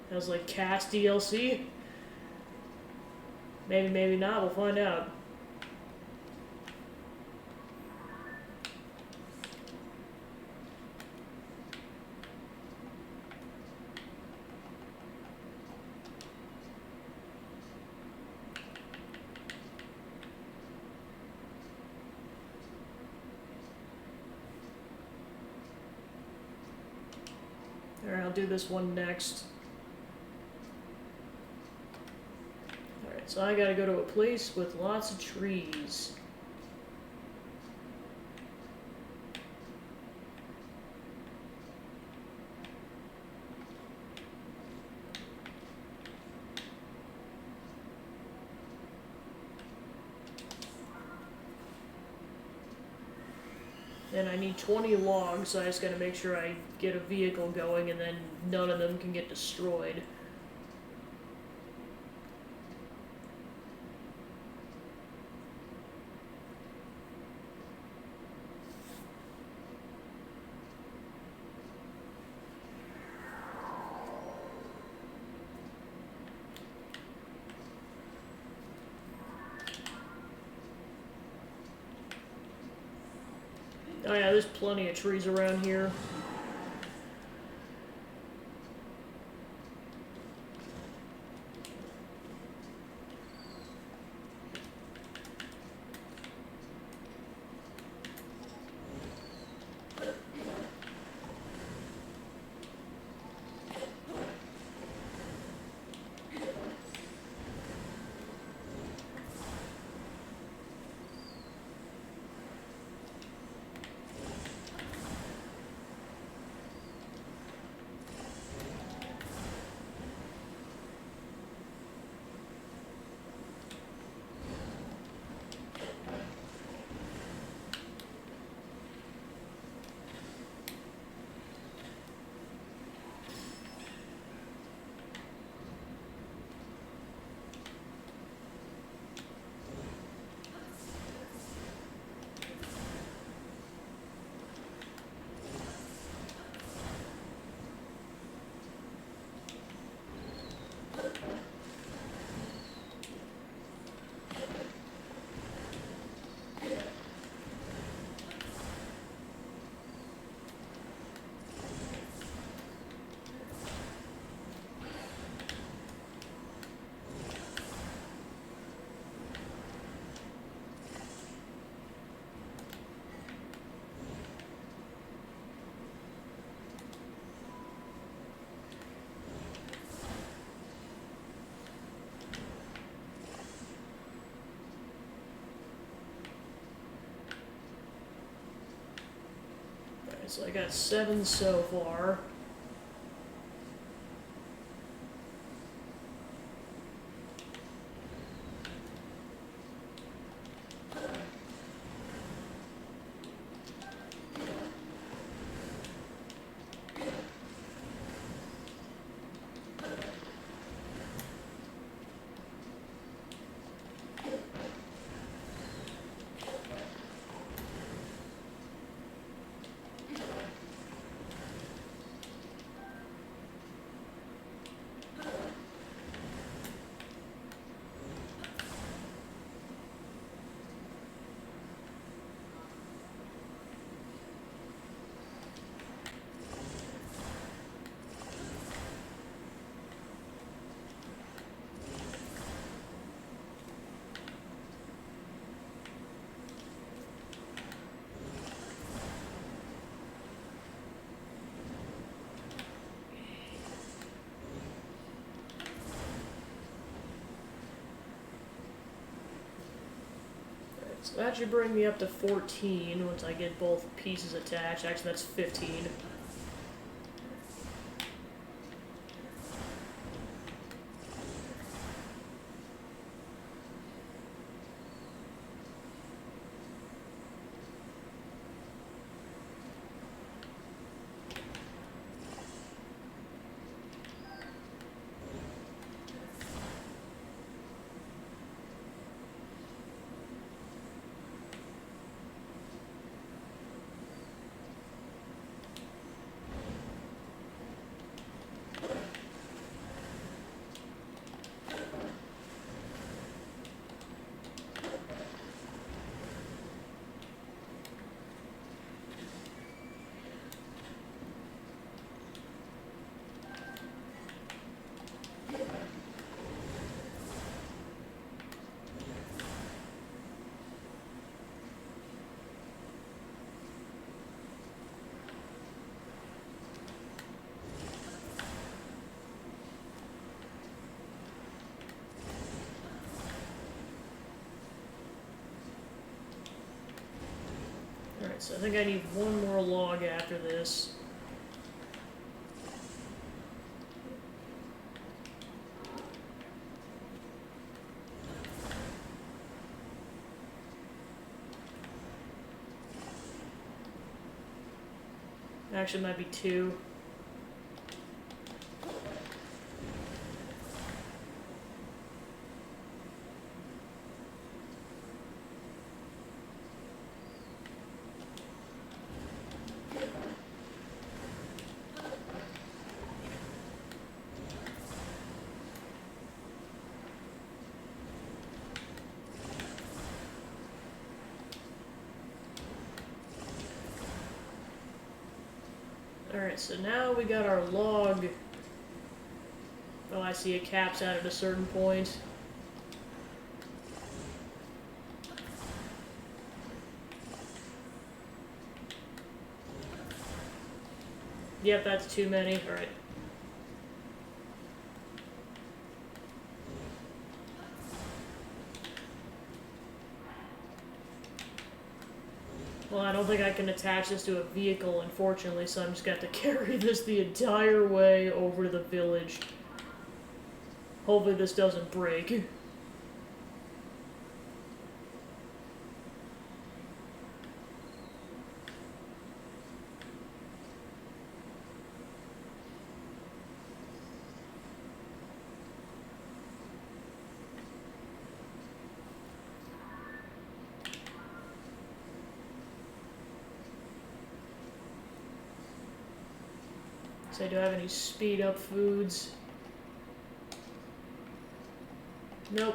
That was like cast DLC? Maybe, maybe not. We'll find out. Alright, I'll do this one next. Alright, so I gotta go to a place with lots of trees. And I need 20 logs, so I just gotta make sure I get a vehicle going and then none of them can get destroyed. Oh yeah, there's plenty of trees around here. So I got 7 so far. So that should bring me up to 14 once I get both pieces attached. Actually, that's 15. Alright, so I think I need one more log after this. Actually, it might be 2. Alright, so now we got our log. Oh, I see it caps out at a certain point. Yep, that's too many. Alright. Well, I don't think I can attach this to a vehicle, unfortunately, so I'm just going to have to carry this the entire way over to the village. Hopefully this doesn't break. So do I have any speed up foods? Nope.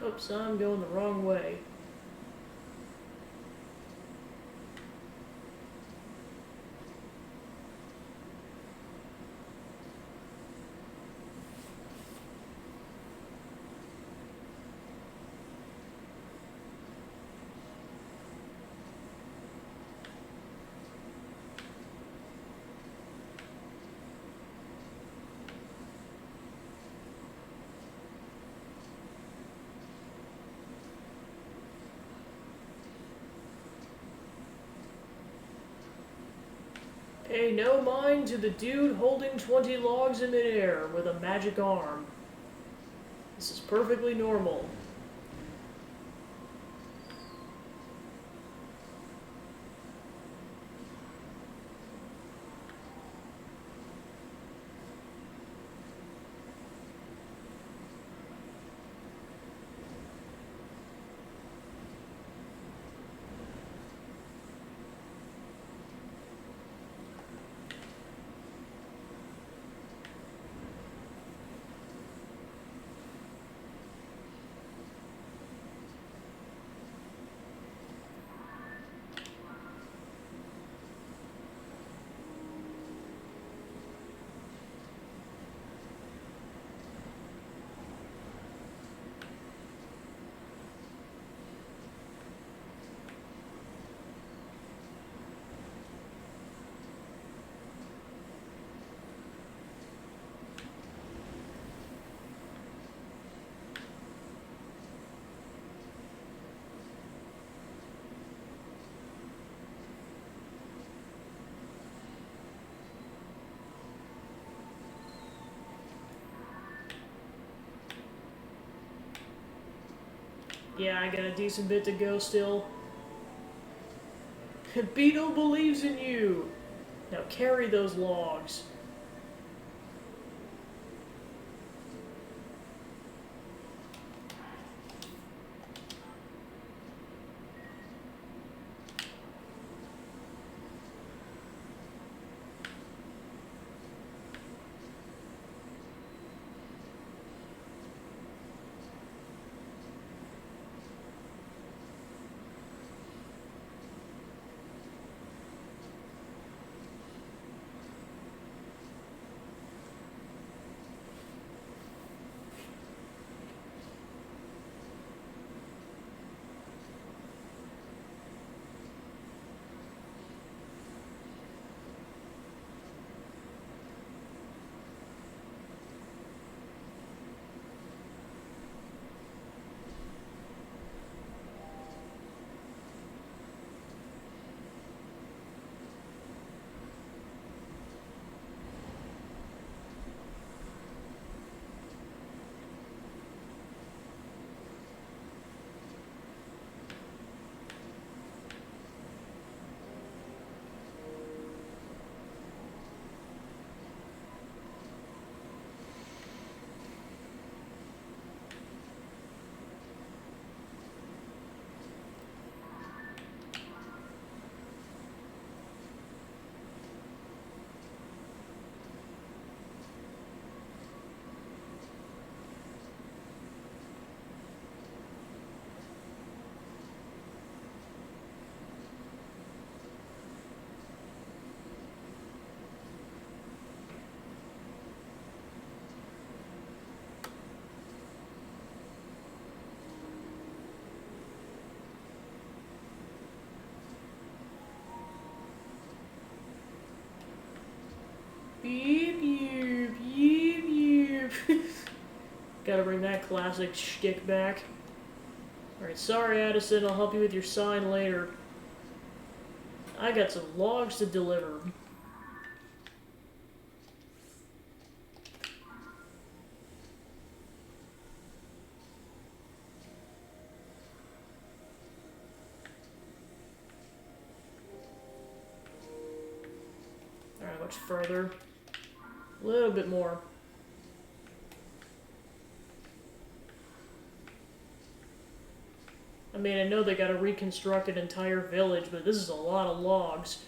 Oops, I'm going the wrong way. Pay no mind to the dude holding 20 logs in midair with a magic arm. This is perfectly normal. Yeah, I got a decent bit to go still. Beetle believes in you! Now carry those logs. Beep, beep, beep, beep. Gotta bring that classic shtick back. Alright, sorry Addison, I'll help you with your sign later. I got some logs to deliver. Alright, much further. A little bit more. I mean, I know they gotta reconstruct an entire village, but this is a lot of logs.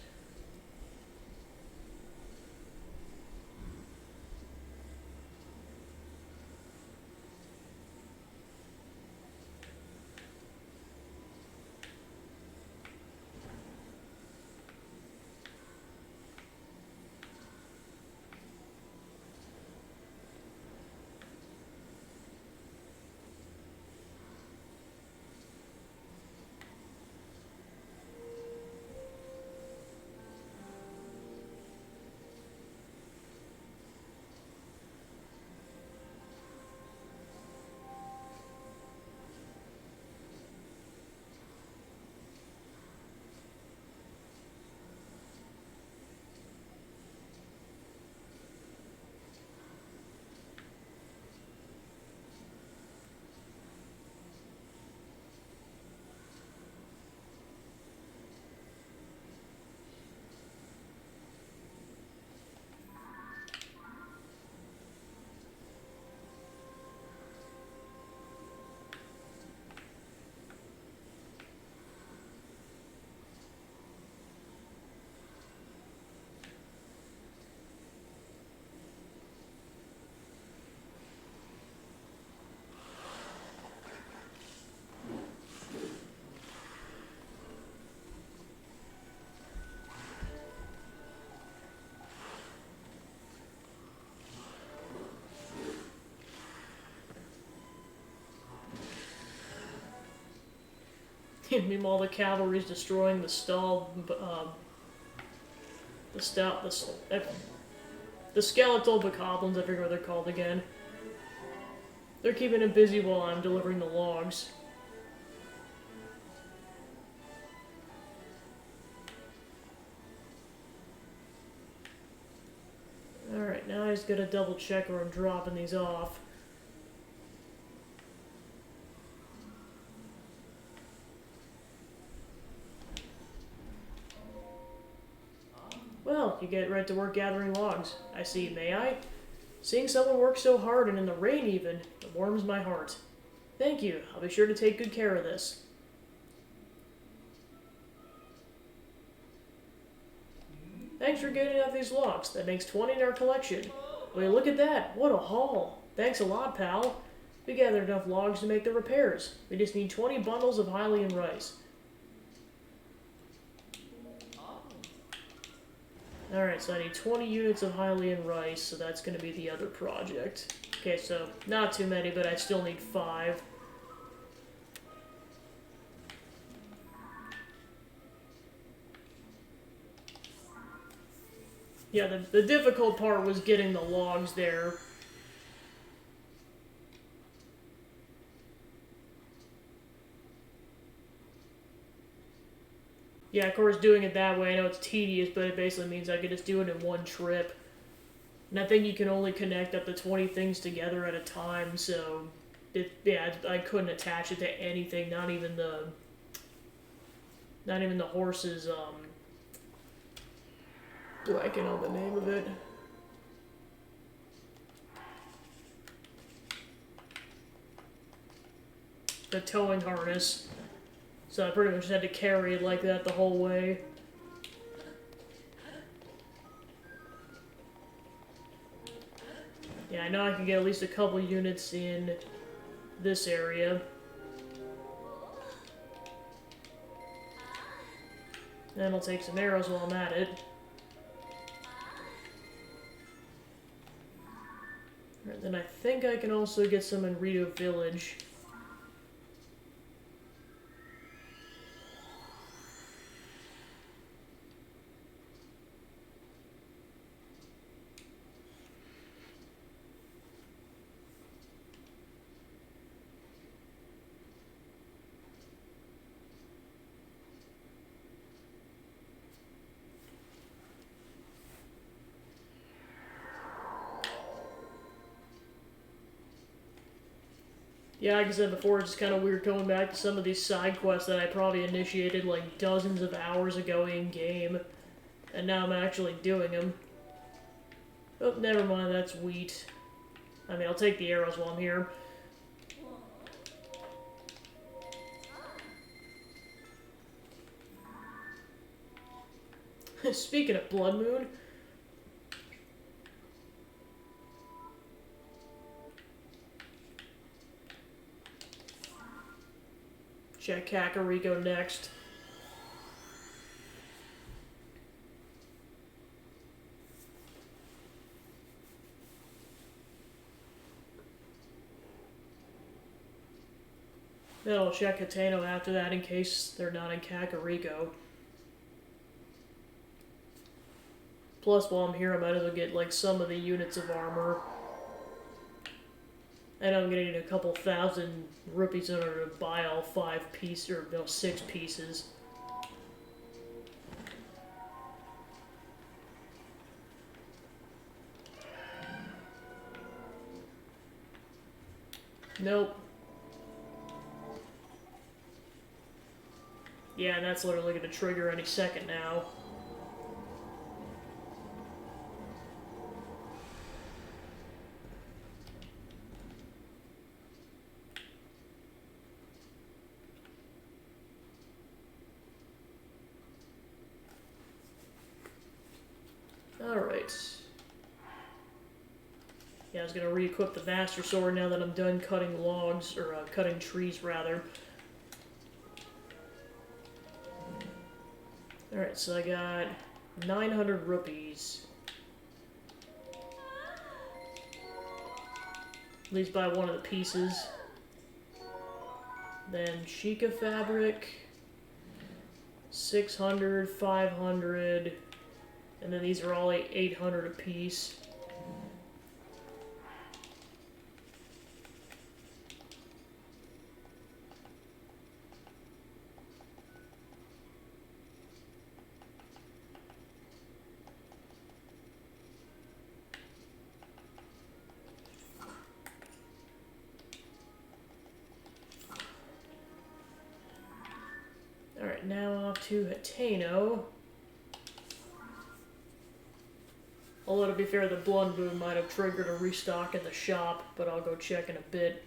Meanwhile, the cavalry's destroying the skeletal bokoblins, I forget what they're called again. They're keeping him busy while I'm delivering the logs. Alright, now I just gotta double check where I'm dropping these off. Well, you get right to work gathering logs. I see, may I? Seeing someone work so hard and in the rain even, it warms my heart. Thank you. I'll be sure to take good care of this. Thanks for getting out these logs. That makes 20 in our collection. Wait, look at that. What a haul. Thanks a lot, pal. We gathered enough logs to make the repairs. We just need 20 bundles of Hylian rice. Alright, so I need 20 units of Hylian rice, so that's going to be the other project. Okay, so not too many, but I still need 5. Yeah, the difficult part was getting the logs there. Yeah, of course, doing it that way, I know it's tedious, but it basically means I could just do it in one trip. And I think you can only connect up to 20 things together at a time, so... I couldn't attach it to anything, not even the horse's, blanking on the name of it. The towing harness. So I pretty much had to carry it like that the whole way. Yeah, I know I can get at least a couple units in this area. Then I'll take some arrows while I'm at it. Right, then I think I can also get some in Rito Village. Yeah, like I said before, it's kind of weird going back to some of these side quests that I probably initiated like dozens of hours ago in-game. And now I'm actually doing them. Oh, never mind, that's wheat. I mean, I'll take the arrows while I'm here. Speaking of Blood Moon... check Kakariko next. Then I'll check Hateno after that in case they're not in Kakariko. Plus, while I'm here, I might as well get like some of the units of armor. And I'm gonna need a couple thousand rupees in order to buy all 5 pieces, or no, 6 pieces. Nope. Yeah, and that's literally gonna trigger any second now. Alright. Yeah, I was gonna re-equip the Master Sword now that I'm done cutting logs, or cutting trees, rather. Alright, so I got 900 rupees. At least buy one of the pieces. Then Chica fabric, 600, 500, and then these are all 800 apiece. Alright, now off to Hateno. Although, to be fair, the Blood Moon might have triggered a restock in the shop, but I'll go check in a bit.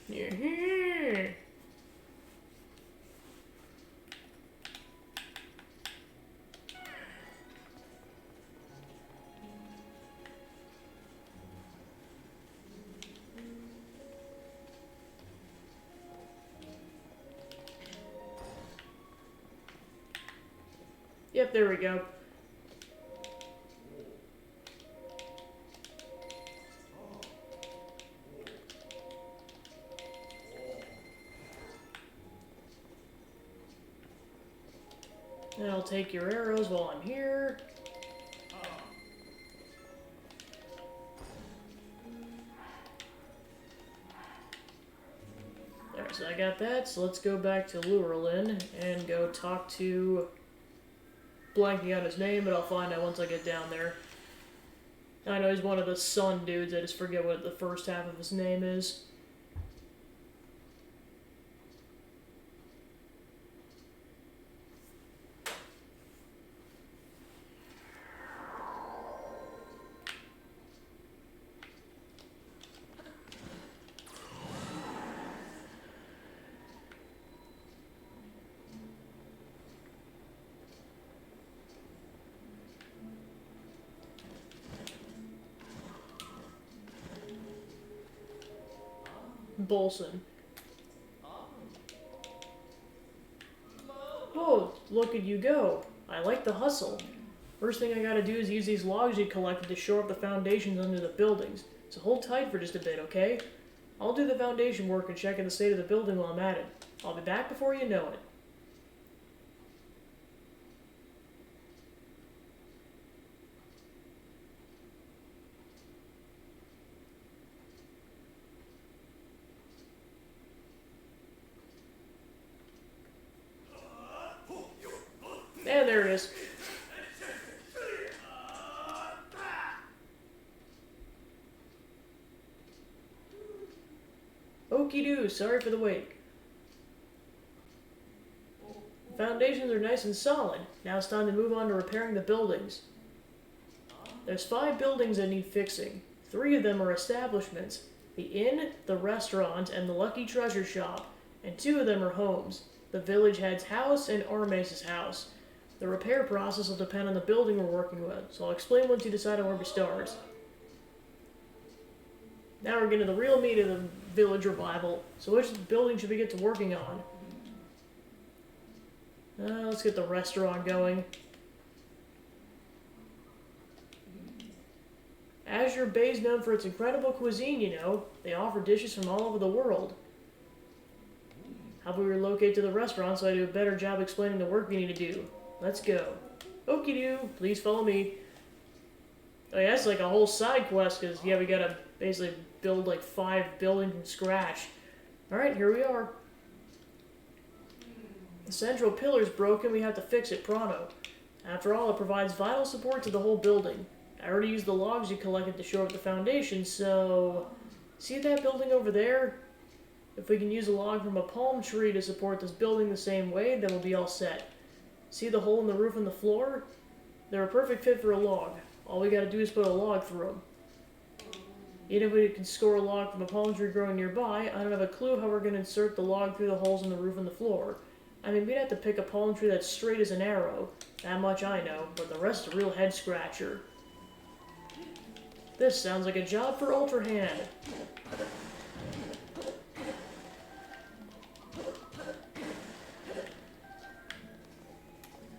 Yeah. Yep, there we go. And I'll take your arrows while I'm here. There, so I got that. So let's go back to Lurelin and go talk to... Blanking out his name, but I'll find out once I get down there. I know he's one of the sun dudes, I just forget what the first half of his name is. Bolson. Oh, look at you go. I like the hustle. First thing I gotta do is use these logs you collected to shore up the foundations under the buildings. So hold tight for just a bit, okay? I'll do the foundation work and check in the state of the building while I'm at it. I'll be back before you know it. Yeah, there it is. Okie doo, sorry for the wait. The foundations are nice and solid. Now it's time to move on to repairing the buildings. There's 5 buildings that need fixing. 3 of them are establishments. The inn, the restaurant, and the Lucky Treasure Shop. And 2 of them are homes. The village head's house and Armace's house. The repair process will depend on the building we're working with, so I'll explain once you decide on where we start. Now we're getting to the real meat of the village revival. So which building should we get to working on? Let's get the restaurant going. Azure Bay is known for its incredible cuisine, you know. They offer dishes from all over the world. How about we relocate to the restaurant so I do a better job explaining the work we need to do? Let's go. Okie doo, please follow me. Oh yeah, that's like a whole side quest, because yeah, we gotta basically build like 5 buildings from scratch. Alright, here we are. The central pillar's broken, we have to fix it pronto. After all, it provides vital support to the whole building. I already used the logs you collected to shore up the foundation, so... See that building over there? If we can use a log from a palm tree to support this building the same way, then we'll be all set. See the hole in the roof and the floor? They're a perfect fit for a log. All we gotta do is put a log through them. Even if we can score a log from a palm tree growing nearby, I don't have a clue how we're gonna insert the log through the holes in the roof and the floor. I mean, we'd have to pick a palm tree that's straight as an arrow. That much I know, but the rest is a real head scratcher. This sounds like a job for Ultra Hand.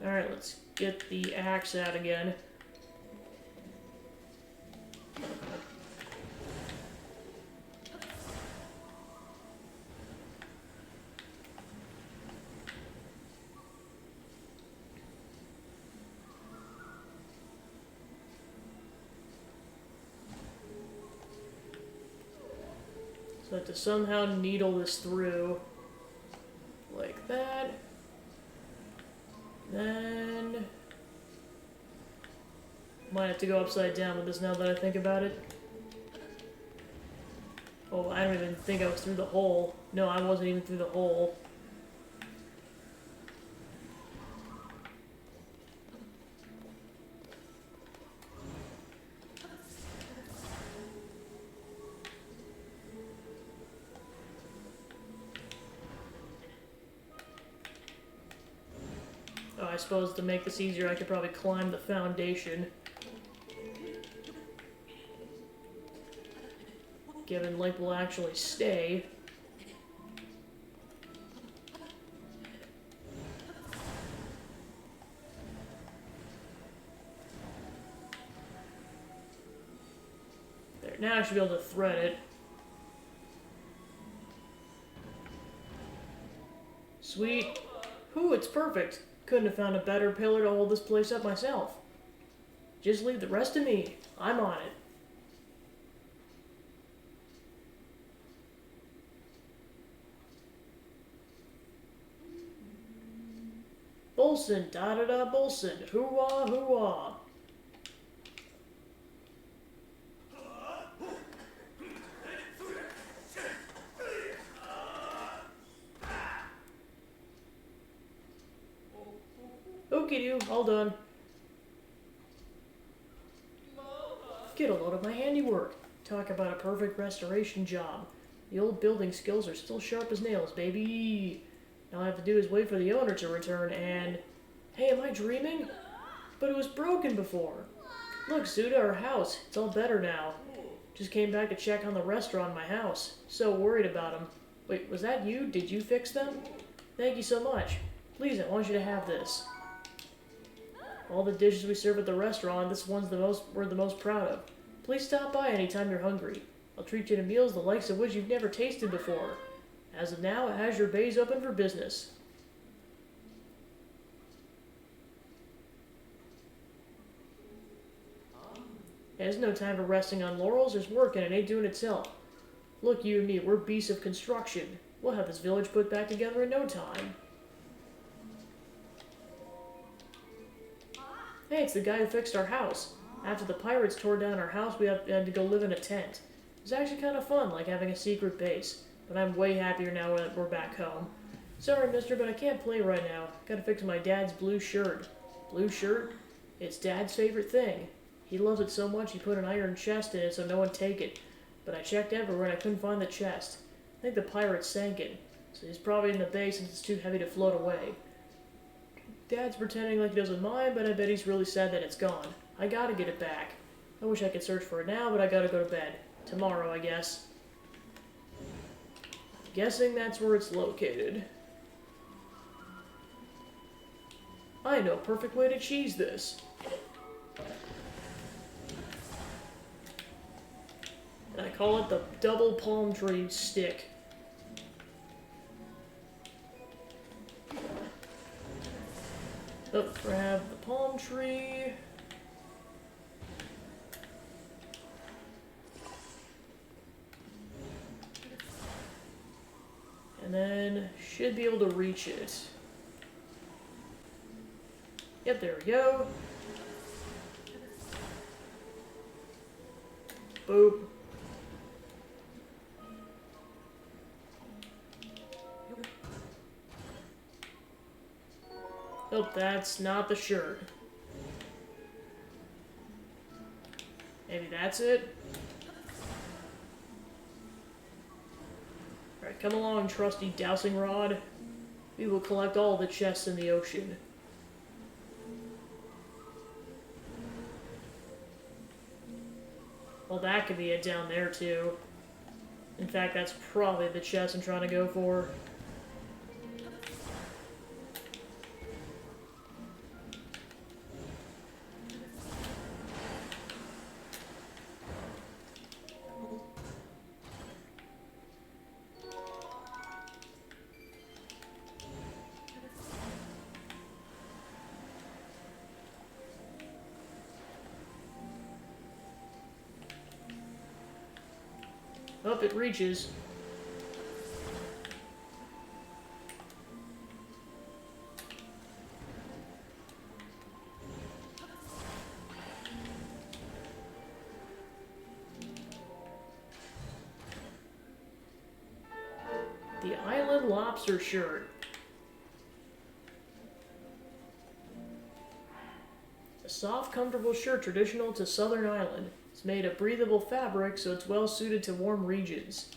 Alright, let's get the axe out again. So I have to somehow needle this through. Like that. Then... might have to go upside down with this now that I think about it. Oh, I don't even think I was through the hole. No, I wasn't even through the hole. Oh, I suppose to make this easier, I could probably climb the foundation. Given Link will actually stay. There, now I should be able to thread it. Sweet. Whew, it's perfect. Couldn't have found a better pillar to hold this place up myself. Just leave the rest to me. I'm on it. Bolson, da-da-da, Bolson. Hoo-wah, hoo-wah. Okie-doo, all done. Get a load of my handiwork. Talk about a perfect restoration job. The old building skills are still sharp as nails, baby. All I have to do is wait for the owner to return and... Hey, am I dreaming? But it was broken before. Look, Zuda, our house. It's all better now. Just came back to check on the restaurant in my house. So worried about them. Wait, was that you? Did you fix them? Thank you so much. Please, I want you to have this. All the dishes we serve at the restaurant, this one's we're the most proud of. Please stop by anytime you're hungry. I'll treat you to meals the likes of which you've never tasted before. As of now, Azure Bay's open for business. There's no time for resting on laurels. There's work and it ain't doing itself. Look, you and me, we're beasts of construction. We'll have this village put back together in no time. Hey, it's the guy who fixed our house. After the pirates tore down our house, we had to go live in a tent. It was actually kind of fun, like having a secret base. But I'm way happier now that we're back home. Sorry, mister, but I can't play right now. Gotta fix my dad's blue shirt. Blue shirt? It's Dad's favorite thing. He loves it so much he put an iron chest in it so no one take it. But I checked everywhere and I couldn't find the chest. I think the pirates sank it. So he's probably in the bay since it's too heavy to float away. Dad's pretending like he doesn't mind, but I bet he's really sad that it's gone. I gotta get it back. I wish I could search for it now, but I gotta go to bed. Tomorrow, I guess. Guessing that's where it's located. I know a perfect way to cheese this. And I call it the double palm tree stick. Oh, grab the palm tree. And then should be able to reach it. Yep, there we go. Boop. Oh, that's not the shirt. Maybe that's it? Alright, come along, trusty dowsing rod. We will collect all the chests in the ocean. Well, that could be it down there, too. In fact, that's probably the chest I'm trying to go for. Up it reaches. The Island Lobster Shirt. A soft, comfortable shirt traditional to Southern Ireland. It's made of breathable fabric, so it's well suited to warm regions.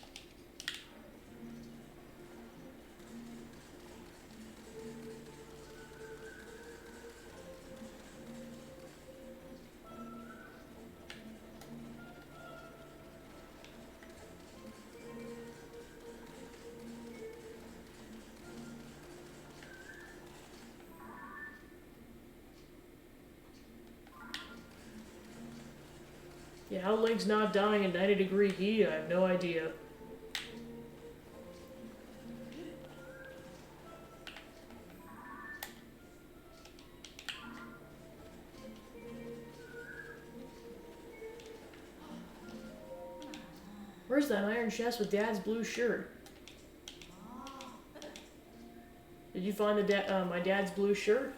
Yeah, how Link's not dying in 90-degree heat, I have no idea. Where's that iron chest with Dad's blue shirt? Did you find my dad's blue shirt?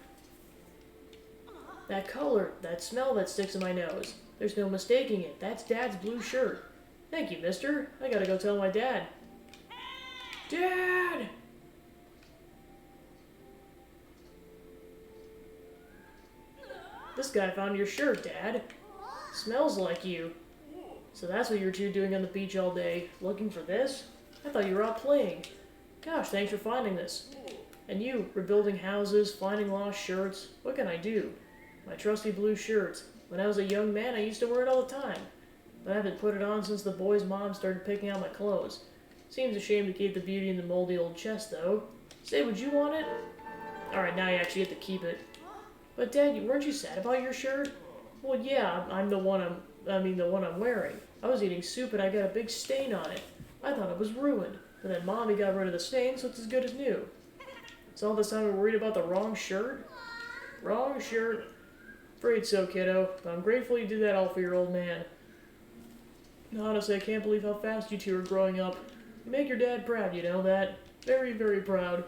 That color, that smell that sticks in my nose. There's no mistaking it. That's Dad's blue shirt. Thank you, mister. I gotta go tell my dad. Dad! This guy found your shirt, Dad. Smells like you. So that's what you two doing on the beach all day, looking for this? I thought you were out playing. Gosh, thanks for finding this. And you, rebuilding houses, finding lost shirts. What can I do? My trusty blue shirt. When I was a young man, I used to wear it all the time. But I haven't put it on since the boy's mom started picking out my clothes. Seems a shame to keep the beauty in the moldy old chest, though. Say, would you want it? Alright, now you actually get to keep it. But Dad, weren't you sad about your shirt? Well, yeah, I'm the one I'm wearing. I was eating soup and I got a big stain on it. I thought it was ruined. But then Mommy got rid of the stain, so it's as good as new. So all this time we're worried about the wrong shirt? Wrong shirt. Afraid so, kiddo. But I'm grateful you did that all for your old man. Honestly, I can't believe how fast you two are growing up. You make your dad proud, you know that? Very, very proud.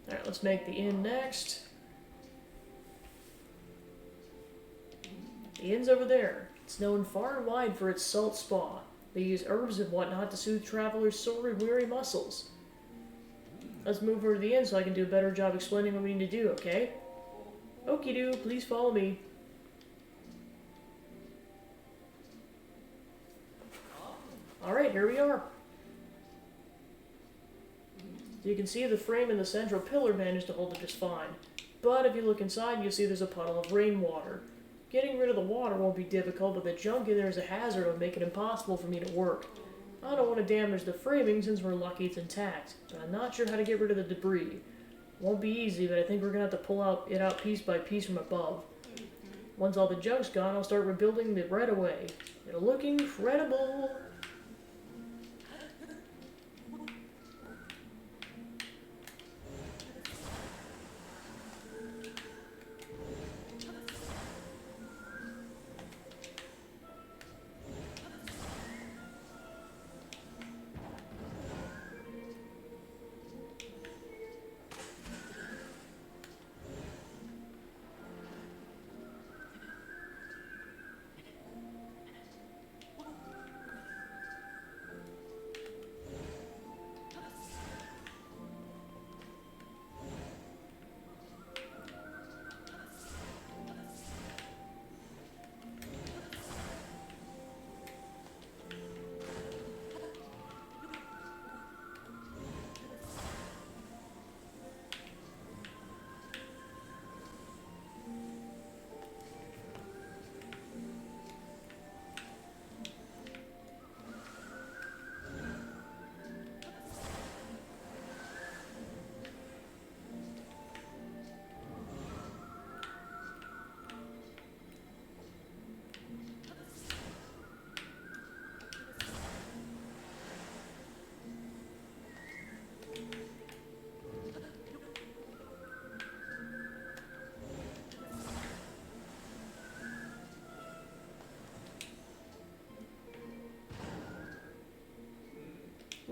Alright, let's make the inn next. The inn's over there. It's known far and wide for its salt spa. They use herbs and whatnot to soothe travelers' sore and weary muscles. Let's move over to the inn so I can do a better job explaining what we need to do, okay? Okie doo, please follow me. Alright, here we are. You can see the frame and the central pillar managed to hold it just fine. But if you look inside, you'll see there's a puddle of rainwater. Getting rid of the water won't be difficult, but the junk in there is a hazard that would make it impossible for me to work. I don't want to damage the framing since we're lucky it's intact, but I'm not sure how to get rid of the debris. Won't be easy, but I think we're going to have to pull it out piece by piece from above. Once all the junk's gone, I'll start rebuilding the right away. It'll look incredible!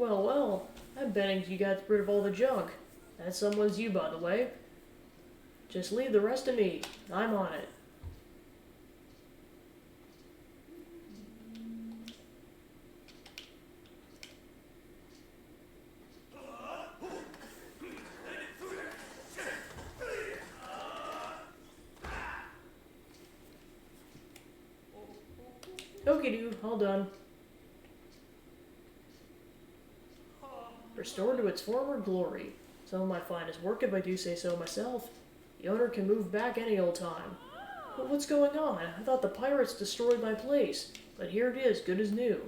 Well, well, I'm betting you got rid of all the junk. That someone's you, by the way. Just leave the rest to me. I'm on it. Okie doo, all done. Restored to its former glory. Some of my finest work if I do say so myself. The owner can move back any old time. But what's going on? I thought the pirates destroyed my place. But here it is, good as new.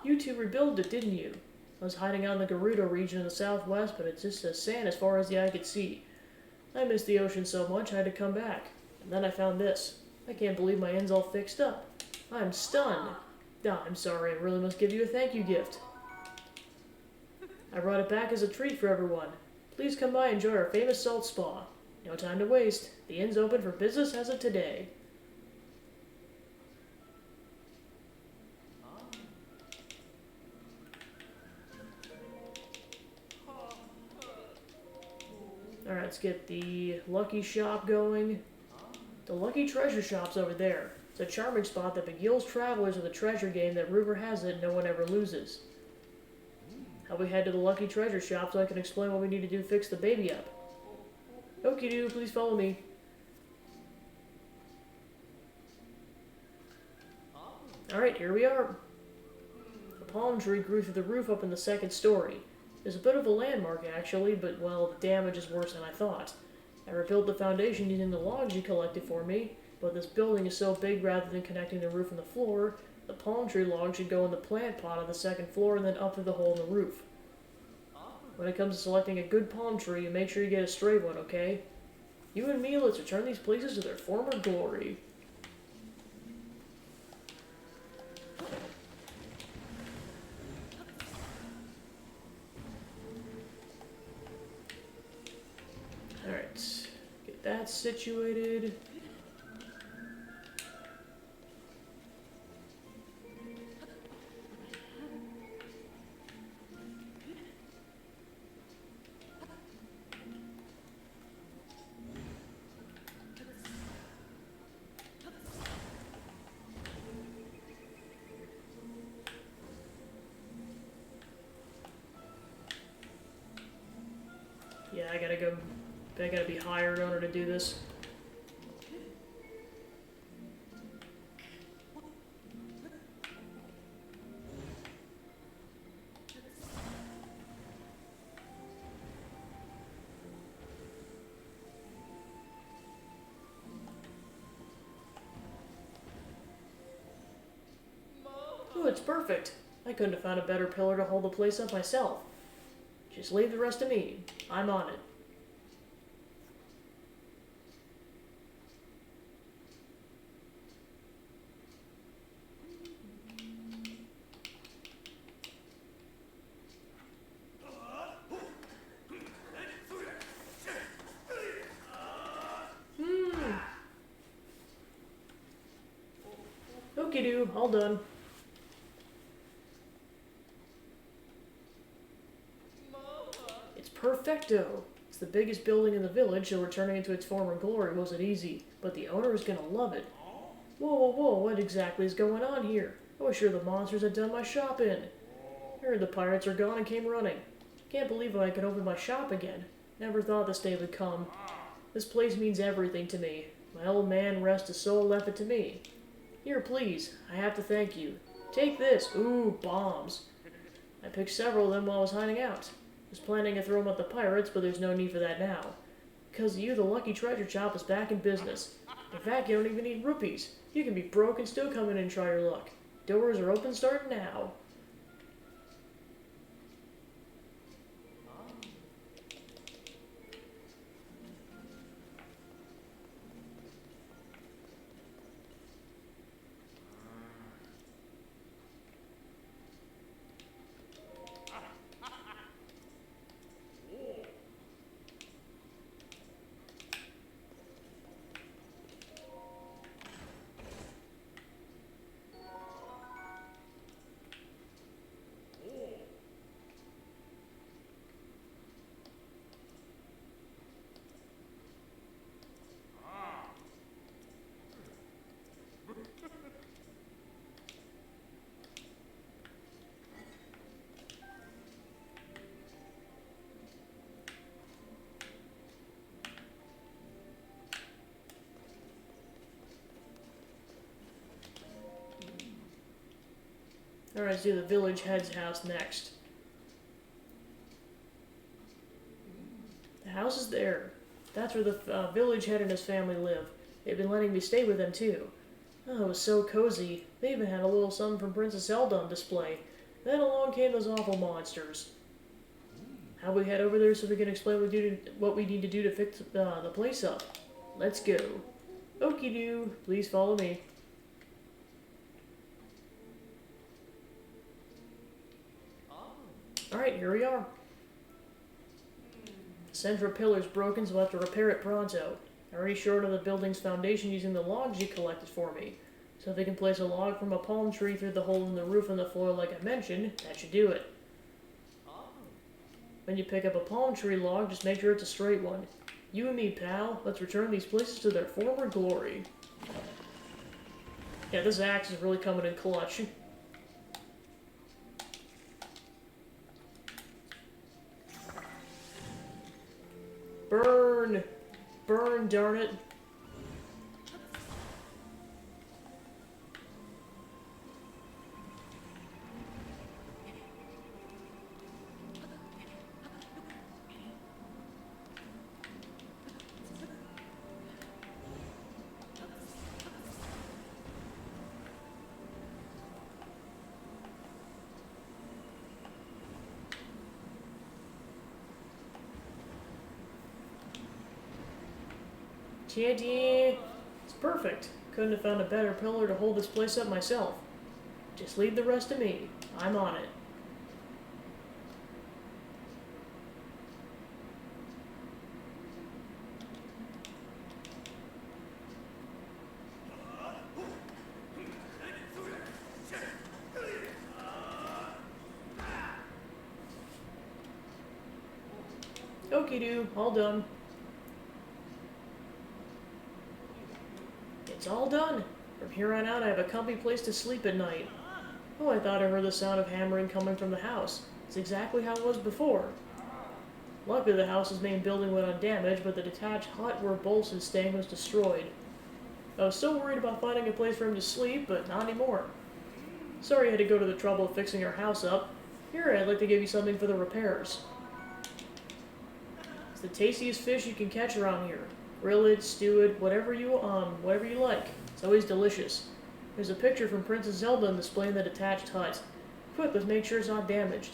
You two rebuilt it, didn't you? I was hiding out in the Gerudo region in the southwest, but it's just as sand as far as the eye could see. I missed the ocean so much I had to come back. And then I found this. I can't believe my end's all fixed up. I'm stunned. Ah, I'm sorry, I really must give you a thank you gift. I brought it back as a treat for everyone. Please come by and enjoy our famous salt spa. No time to waste. The inn's open for business as of today. Alright, let's get the Lucky Shop going. The Lucky Treasure Shop's over there. It's a charming spot that beguiles travelers with a treasure game that rumor has it no one ever loses. How we head to the Lucky Treasure Shop so I can explain what we need to do to fix the baby up. Okie doo, please follow me. Alright, here we are. A palm tree grew through the roof up in the second story. It's a bit of a landmark actually, but well, the damage is worse than I thought. I rebuilt the foundation using the logs you collected for me, but this building is so big rather than connecting the roof and the floor, the palm tree log should go in the plant pot on the second floor and then up through the hole in the roof. When it comes to selecting a good palm tree, you make sure you get a stray one, okay? You and me, let's return these places to their former glory. Alright, get that situated. Yeah, I gotta be higher in order to do this. Oh, it's perfect. I couldn't have found a better pillar to hold the place up myself. Just leave the rest to me. I'm on it. Okie doo, all done. It's perfecto. It's the biggest building in the village, so returning it to its former glory wasn't easy, but the owner is gonna love it. Whoa, whoa, whoa, what exactly is going on here? I was sure the monsters had done my shop in. I heard the pirates are gone and came running. Can't believe I could open my shop again. Never thought this day would come. This place means everything to me. My old man, rest his soul, left it to me. Here, please. I have to thank you. Take this. Ooh, bombs. I picked several of them while I was hiding out. I was planning to throw them at the pirates, but there's no need for that now. Because of you, the Lucky Treasure Shop is back in business. In fact, you don't even need rupees. You can be broke and still come in and try your luck. Doors are open starting now. Alright, let's do the village head's house next. The house is there. That's where the village head and his family live. They've been letting me stay with them too. Oh, it was so cozy. They even had a little something from Princess Zelda on display. Then along came those awful monsters. How we head over there so we can explain what we need to do to fix the place up. Let's go. Okie doo. Please follow me. Alright, here we are. The central pillar's broken, so I'll have to repair it pronto. I already shored up the building's foundation using the logs you collected for me. So if they can place a log from a palm tree through the hole in the roof and the floor like I mentioned, that should do it. When you pick up a palm tree log, just make sure it's a straight one. You and me, pal, let's return these places to their former glory. Yeah, this axe is really coming in clutch. Burn! Burn, darn it. It's perfect. Couldn't have found a better pillar to hold this place up myself. Just leave the rest to me. I'm on it. Okie doo, all done. It's all done. From here on out, I have a comfy place to sleep at night. Oh, I thought I heard the sound of hammering coming from the house. It's exactly how it was before. Luckily, the house's main building went undamaged, but the detached hut where Bolts is staying was destroyed. I was so worried about finding a place for him to sleep, but not anymore. Sorry I had to go to the trouble of fixing our house up. Here, I'd like to give you something for the repairs. It's the tastiest fish you can catch around here. Grill it, stew it, whatever you like. It's always delicious. There's a picture from Princess Zelda on display in the detached hut. Quick, let's make sure it's not damaged.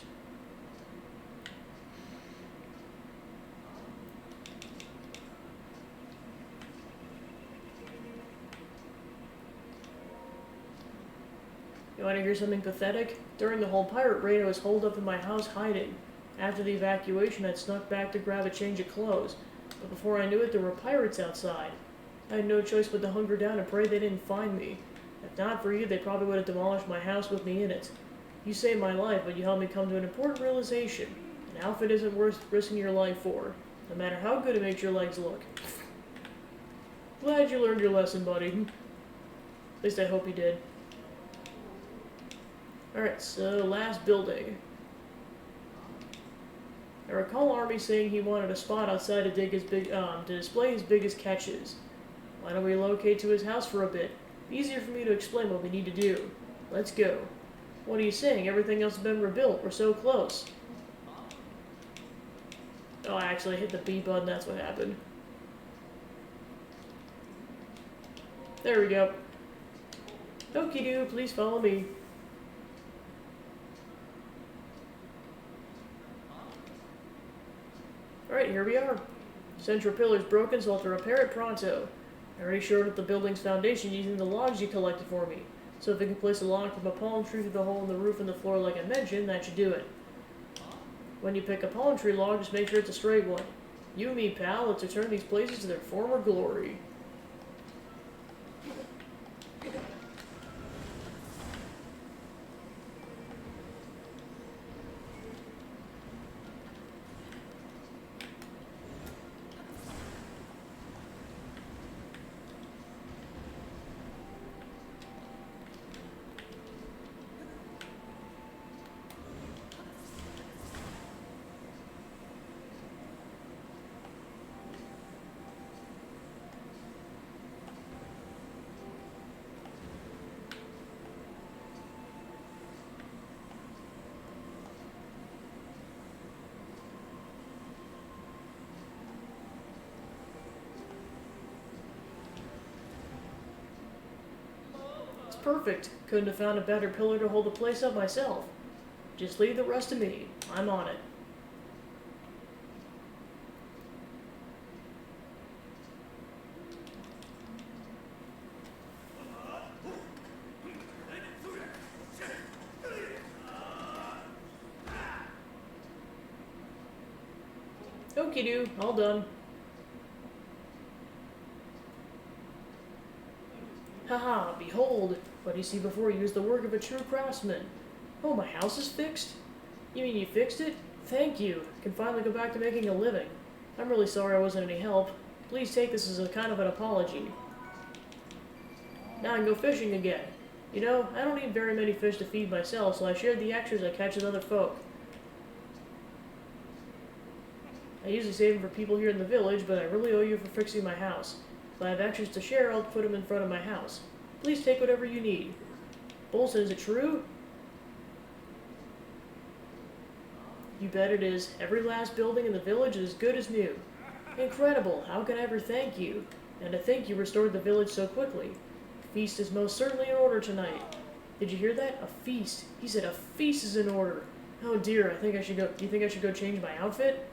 You want to hear something pathetic? During the whole pirate raid, I was holed up in my house hiding. After the evacuation, I'd snuck back to grab a change of clothes. But before I knew it, there were pirates outside. I had no choice but to hunker down and pray they didn't find me. If not for you, they probably would have demolished my house with me in it. You saved my life, but you helped me come to an important realization. An outfit isn't worth risking your life for, no matter how good it makes your legs look. Glad you learned your lesson, buddy. At least I hope you did. Alright, so last building. I recall Army saying he wanted a spot outside to display his biggest catches. Why don't we relocate to his house for a bit? Easier for me to explain what we need to do. Let's go. What are you saying? Everything else has been rebuilt. We're so close. Oh, I actually hit the B button. That's what happened. There we go. Okie doo, please follow me. Alright, here we are. Central pillar's broken, so I'll have to repair it pronto. I already shored up the building's foundation using the logs you collected for me. So if I can place a log from a palm tree through the hole in the roof and the floor like I mentioned, that should do it. When you pick a palm tree log, just make sure it's a straight one. You and me, pal, let's return these places to their former glory. perfect. Couldn't have found a better pillar to hold the place up myself. Just leave the rest to me. I'm on it. Okie doo, all done. Haha, behold! What you see before you is the work of a true craftsman. Oh, my house is fixed? You mean you fixed it? Thank you. I can finally go back to making a living. I'm really sorry I wasn't any help. Please take this as a kind of an apology. Now I can go fishing again. You know, I don't eat very many fish to feed myself, so I shared the extras I catch with other folk. I usually save them for people here in the village, but I really owe you for fixing my house. If I have extras to share, I'll put them in front of my house. Please take whatever you need. Bolson, is it true? You bet it is. Every last building in the village is as good as new. Incredible. How can I ever thank you? And to think you restored the village so quickly. A feast is most certainly in order tonight. Did you hear that? A feast. He said a feast is in order. Oh dear, I think I should go. Do you think I should go change my outfit?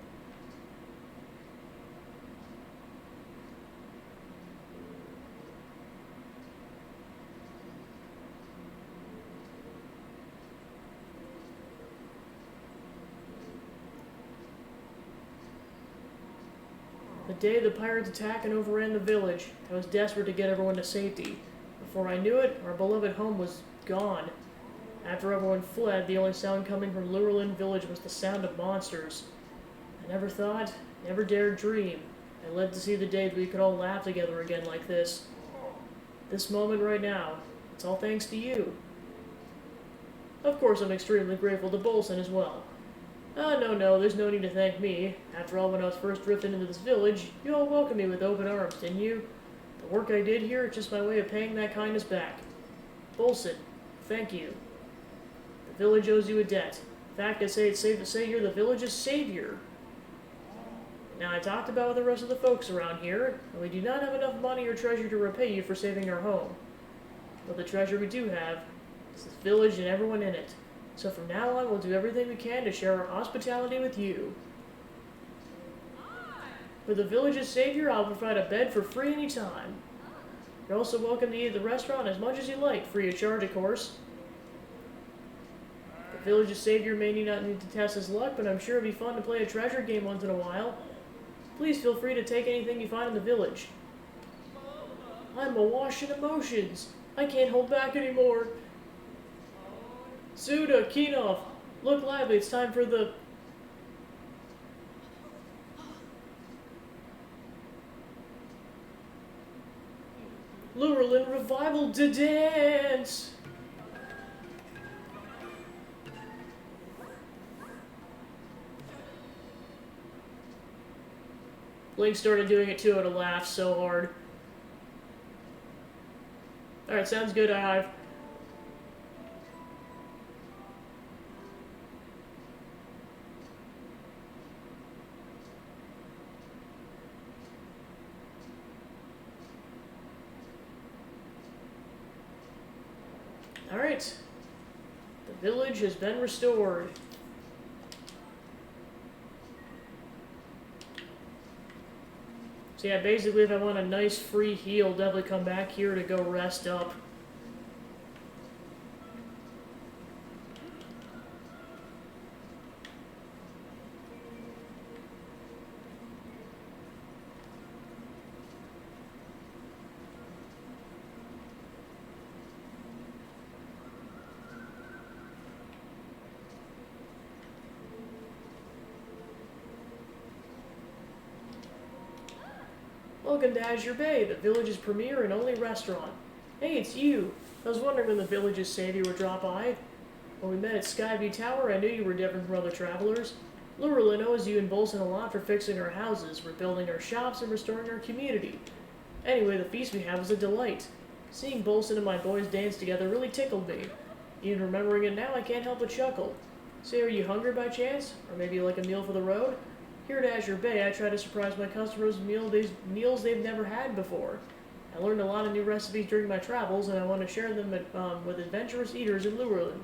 The day the pirates attacked and overran the village, I was desperate to get everyone to safety. Before I knew it, our beloved home was gone. After everyone fled, the only sound coming from Lurelin village was the sound of monsters. I never thought, never dared dream. I lived to see the day that we could all laugh together again like this. This moment right now, it's all thanks to you. Of course, I'm extremely grateful to Bolson as well. No, there's no need to thank me. After all, when I was first drifted into this village, you all welcomed me with open arms, didn't you? The work I did here is just my way of paying that kindness back. Bolson, thank you. The village owes you a debt. In fact, I say it's safe to say you're the village's savior. Now, I talked about with the rest of the folks around here, and we do not have enough money or treasure to repay you for saving our home. But the treasure we do have is this village and everyone in it. So from now on, we'll do everything we can to share our hospitality with you. For the village's savior, I'll provide a bed for free anytime. You're also welcome to eat at the restaurant as much as you like, free of charge, of course. The village's savior may not need to test his luck, but I'm sure it'd be fun to play a treasure game once in a while. Please feel free to take anything you find in the village. I'm awash in emotions. I can't hold back anymore. Suda, Kinov, look lively, it's time for the... Lurelin Revival to dance! Link started doing it too, and I laughed so hard. Alright, sounds good, I've... Alright. The village has been restored. So yeah, basically if I want a nice free heal, definitely come back here to go rest up. Welcome to Azure Bay, the village's premier and only restaurant. Hey, it's you. I was wondering when the village's savior would drop by. When we met at Skyview Tower, I knew you were different from other travelers. Lurelin owes you and Bolson a lot for fixing our houses, rebuilding our shops, and restoring our community. Anyway, the feast we had was a delight. Seeing Bolson and my boys dance together really tickled me. Even remembering it now, I can't help but chuckle. Say, are you hungry by chance? Or maybe you like a meal for the road? Here at Azure Bay, I try to surprise my customers with meals they've never had before. I learned a lot of new recipes during my travels, and I want to share them with adventurous eaters in Llewellyn.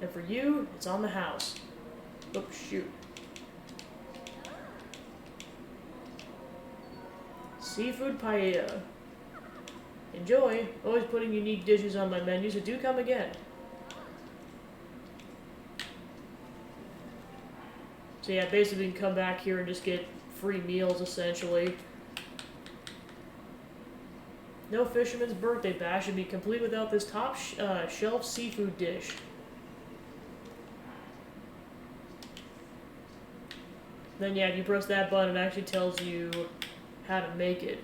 And for you, it's on the house. Oh, shoot. Seafood paella. Enjoy. Always putting unique dishes on my menu, so do come again. So yeah, basically you can come back here and just get free meals, essentially. No fisherman's birthday bash would be complete without this top shelf seafood dish. Then yeah, if you press that button, it actually tells you how to make it.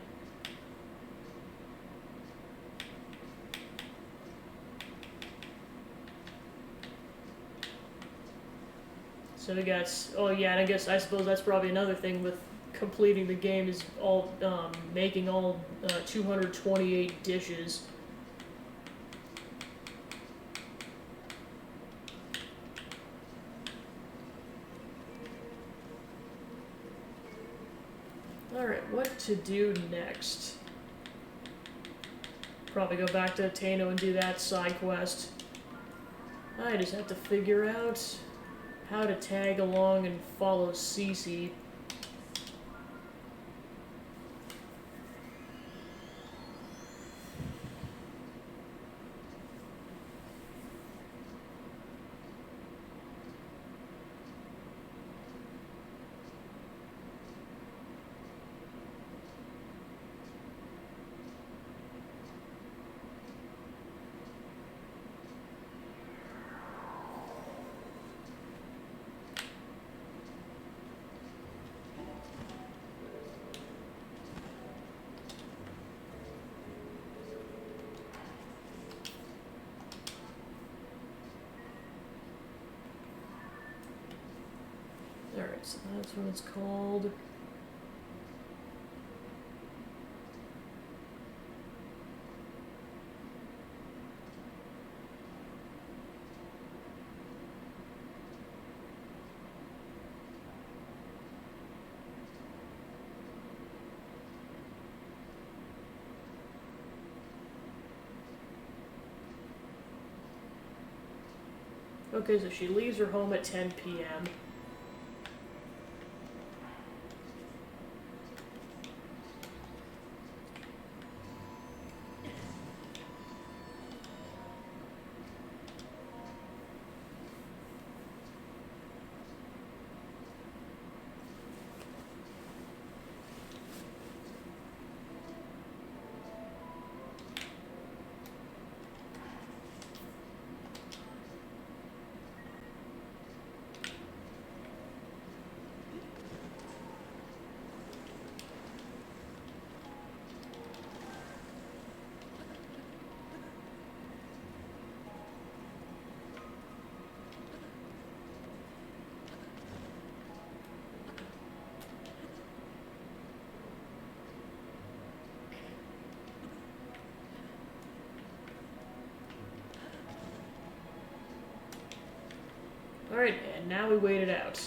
So we got, oh yeah, and I suppose that's probably another thing with completing the game is all making all 228 dishes. Alright, what to do next? Probably go back to Tano and do that side quest. I just have to figure out how to tag along and follow Cece. Alright, so that's what it's called. Okay, so she leaves her home at 10 p.m. Alright, and now we wait it out.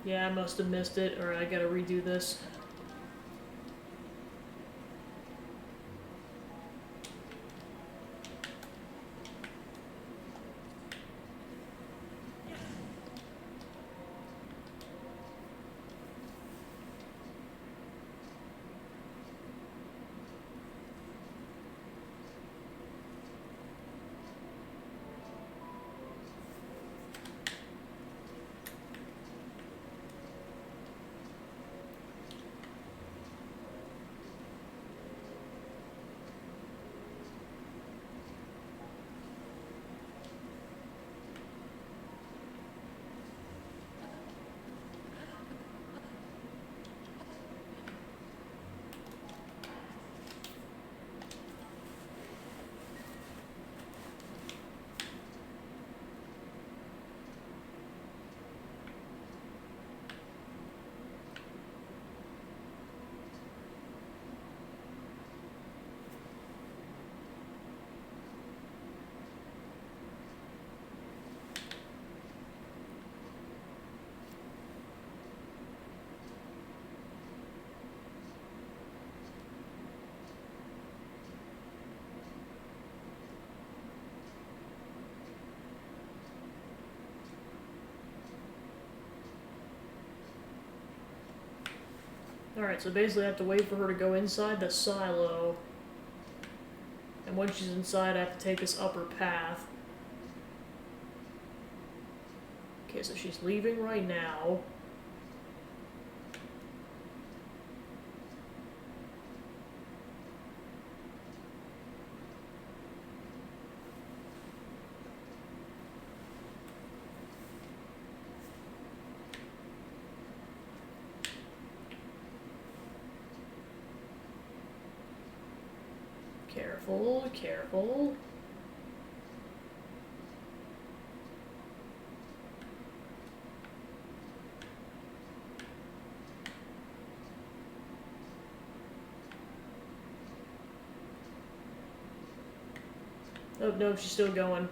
Yeah, I must have missed it. Alright, I gotta redo this. Alright, so basically I have to wait for her to go inside the silo. And once she's inside, I have to take this upper path. Okay, so she's leaving right now. Careful, careful. Oh, no, she's still going.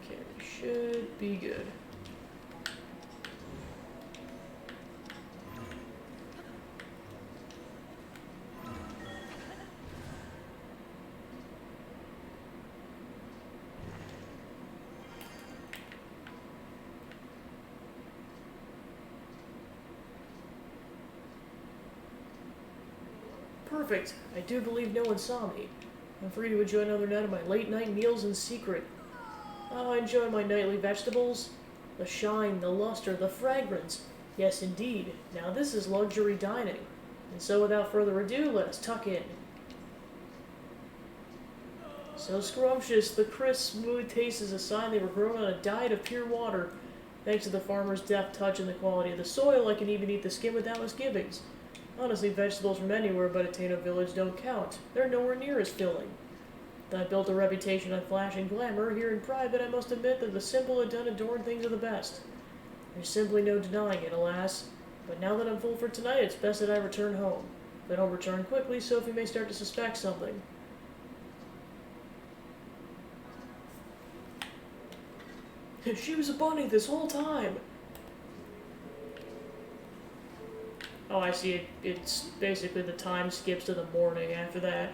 Okay, we should be good. Perfect. I do believe no one saw me. I'm free to enjoy another night of my late-night meals in secret. Oh, I enjoy my nightly vegetables. The shine, the luster, the fragrance. Yes, indeed. Now this is luxury dining. And so without further ado, let us tuck in. So scrumptious, the crisp, smooth taste is a sign they were grown on a diet of pure water. Thanks to the farmer's deft touch and the quality of the soil, I can even eat the skin without misgivings. Honestly, vegetables from anywhere but a Tano village don't count. They're nowhere near as filling. I built a reputation on flash and glamour. Here in private, I must admit that the simple and unadorned things are the best. There's simply no denying it, alas. But now that I'm full for tonight, it's best that I return home. If I don't return quickly, Sophie may start to suspect something. She was a bunny this whole time! Oh, I see. It's basically the time skips to the morning after that.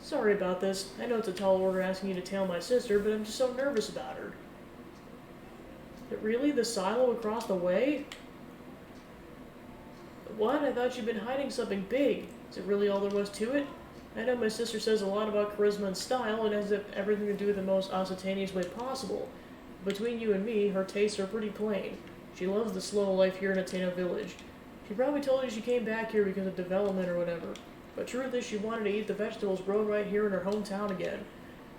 Sorry about this. I know it's a tall order asking you to tail my sister, but I'm just so nervous about her. Really? The silo across the way? What? I thought you'd been hiding something big. Is it really all there was to it? I know my sister says a lot about charisma and style, and has everything to do with the most ostentatious way possible. Between you and me, her tastes are pretty plain. She loves the slow life here in Ateno village. She probably told you she came back here because of development or whatever. But truth is she wanted to eat the vegetables grown right here in her hometown again.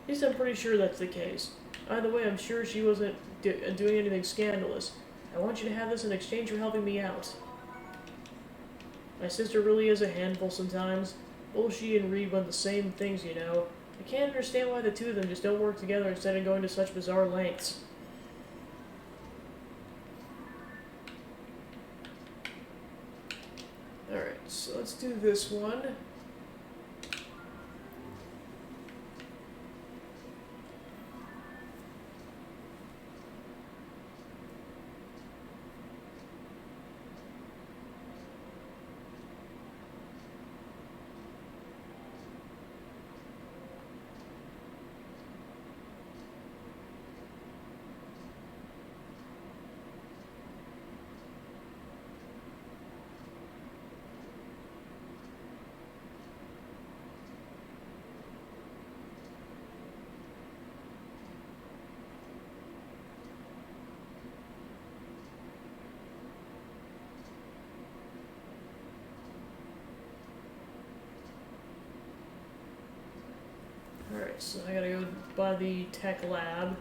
At least I'm pretty sure that's the case. Either way, I'm sure she wasn't doing anything scandalous. I want you to have this in exchange for helping me out. My sister really is a handful sometimes. Both she and Reed want the same things, you know. I can't understand why the two of them just don't work together instead of going to such bizarre lengths. Alright, so let's do this one. Alright, so I gotta go by the tech lab.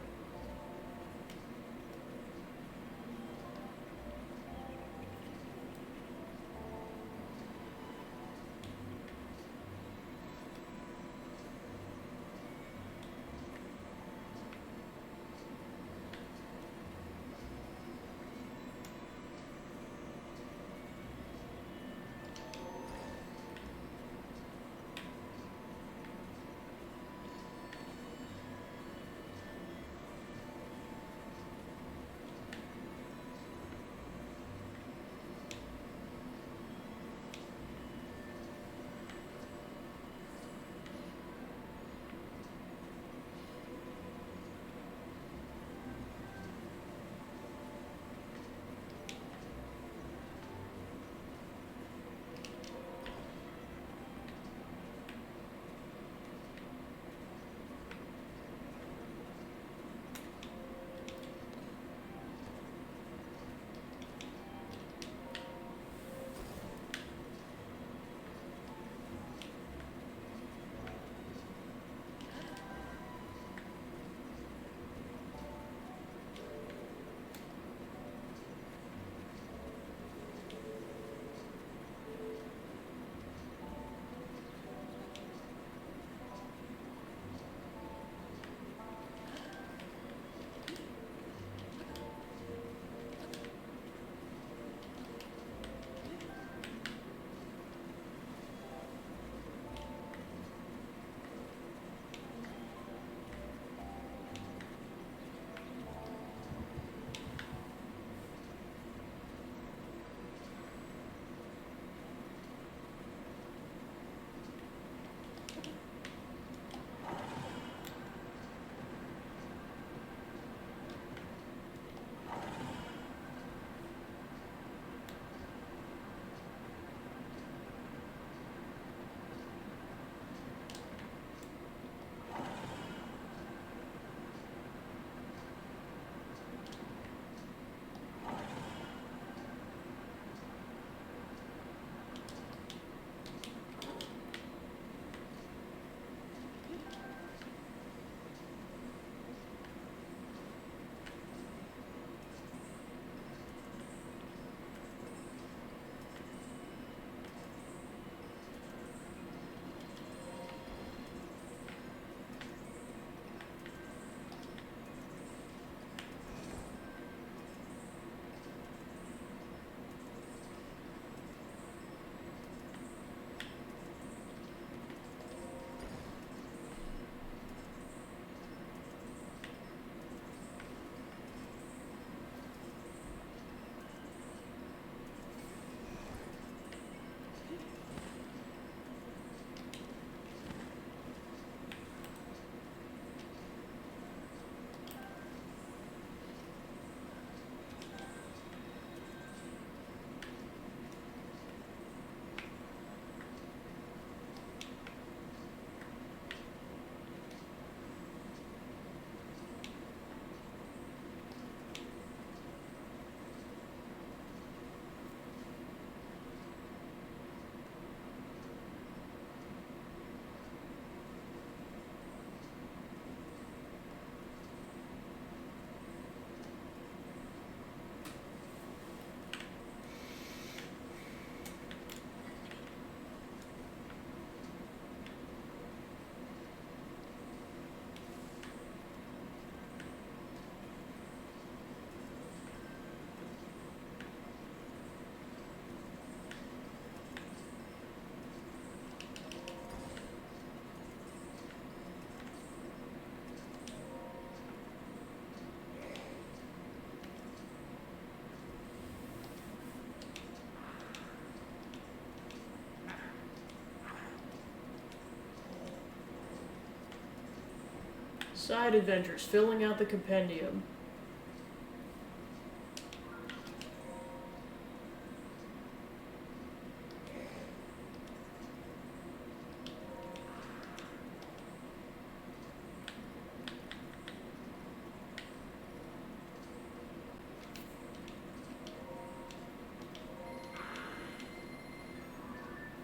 Side adventures, filling out the compendium.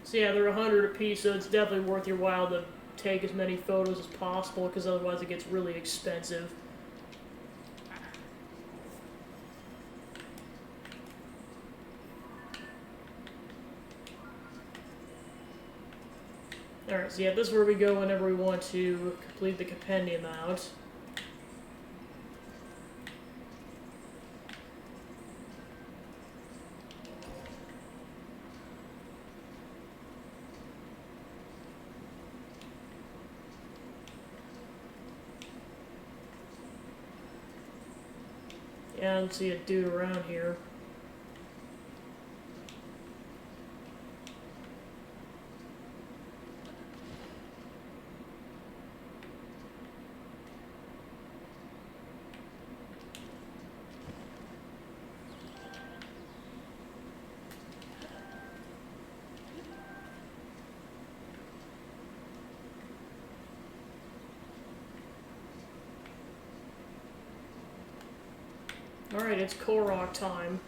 So yeah, they're 100 apiece, so it's definitely worth your while to take as many photos as possible, because otherwise it gets really expensive. Alright, so yeah, this is where we go whenever we want to complete the compendium out. Yeah, I don't see a dude around here. Alright, it's Korok time.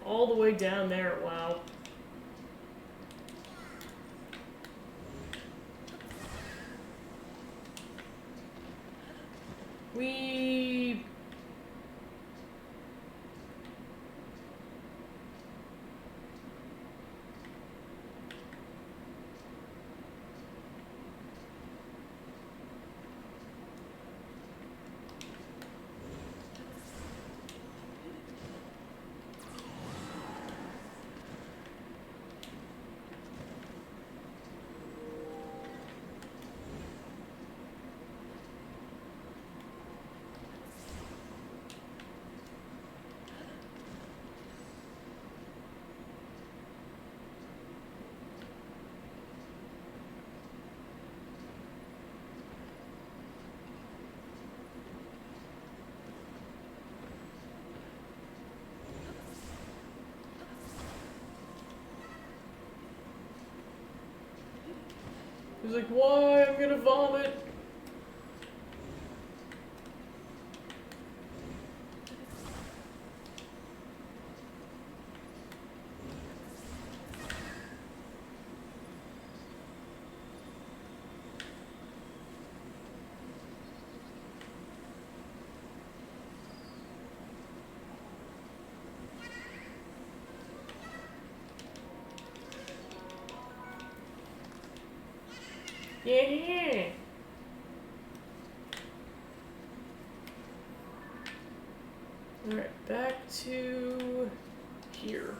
All the way down there, wow. We... He's like, why? I'm gonna vomit. Yeah. Alright, back to here.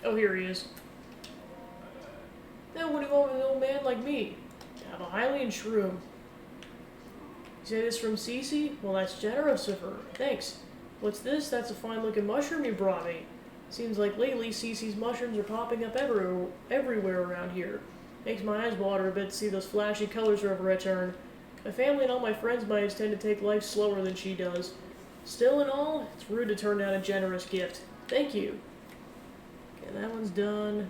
Oh, here he is. Now, what do you want with an old man like me? To have a Hylian shroom. You say this from Cece? Well, that's generous of her. Thanks. What's this? That's a fine-looking mushroom you brought me. Seems like lately Cece's mushrooms are popping up everywhere around here. Makes my eyes water a bit to see those flashy colors wherever I turn. My family and all my friends my age tend to take life slower than she does. Still in all, it's rude to turn down a generous gift. Thank you. Okay, that one's done.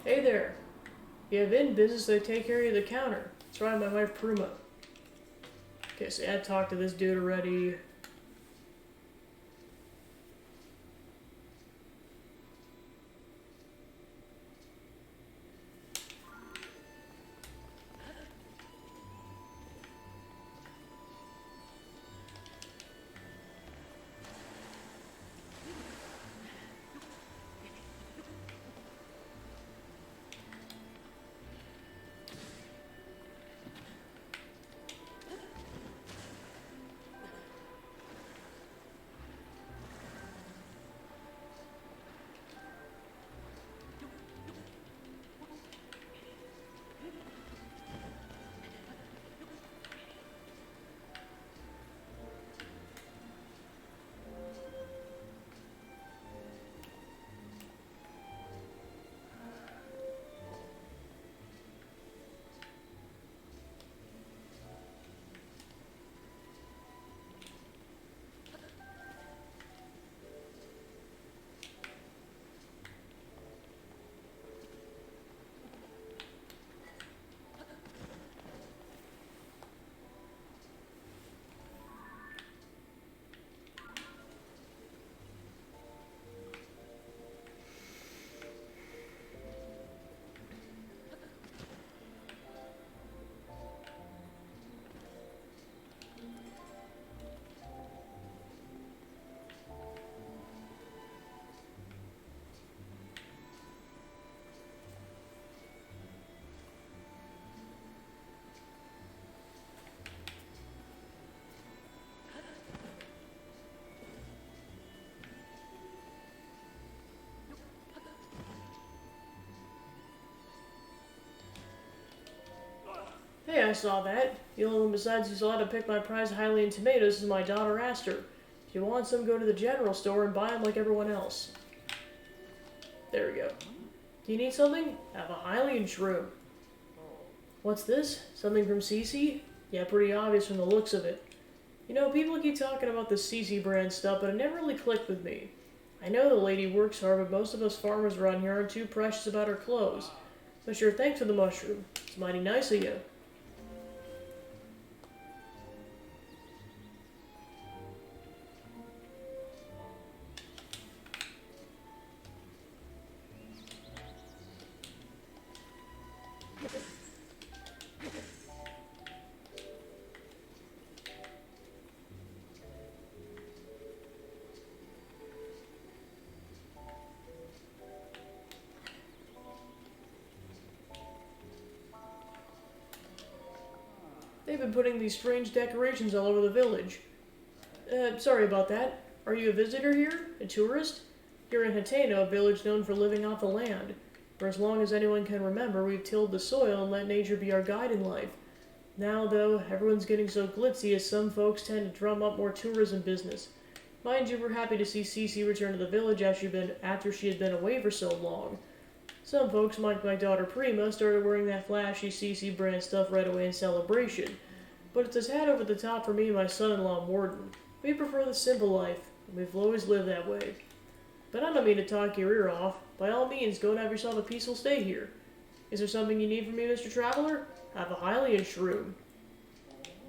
Hey there. You have in business, they take care of the counter. That's right, my wife Pruma. Okay, so I talked to this dude already. Hey, I saw that. The only one besides who's allowed to pick my prize Hylian tomatoes is my daughter Aster. If you want some, go to the general store and buy them like everyone else. There we go. Do you need something? Have a Hylian shroom. What's this? Something from Cece? Yeah, pretty obvious from the looks of it. You know, people keep talking about the Cece brand stuff, but it never really clicked with me. I know the lady works hard, but most of us farmers around here aren't too precious about our clothes. But sure, thanks for the mushroom. It's mighty nice of you. They've been putting these strange decorations all over the village. Sorry about that. Are you a visitor here? A tourist? Here in Hateno, a village known for living off the land. For as long as anyone can remember, we've tilled the soil and let nature be our guide in life. Now, though, everyone's getting so glitzy as some folks tend to drum up more tourism business. Mind you, we're happy to see Cece return to the village after she had been away for so long. Some folks, like my daughter Prima, started wearing that flashy Cece brand stuff right away in celebration. But it's a tad over the top for me and my son-in-law Morton. We prefer the simple life, and we've always lived that way. But I don't mean to talk your ear off. By all means, go and have yourself a peaceful stay here. Is there something you need from me, Mr. Traveler? Have a Hylian shroom.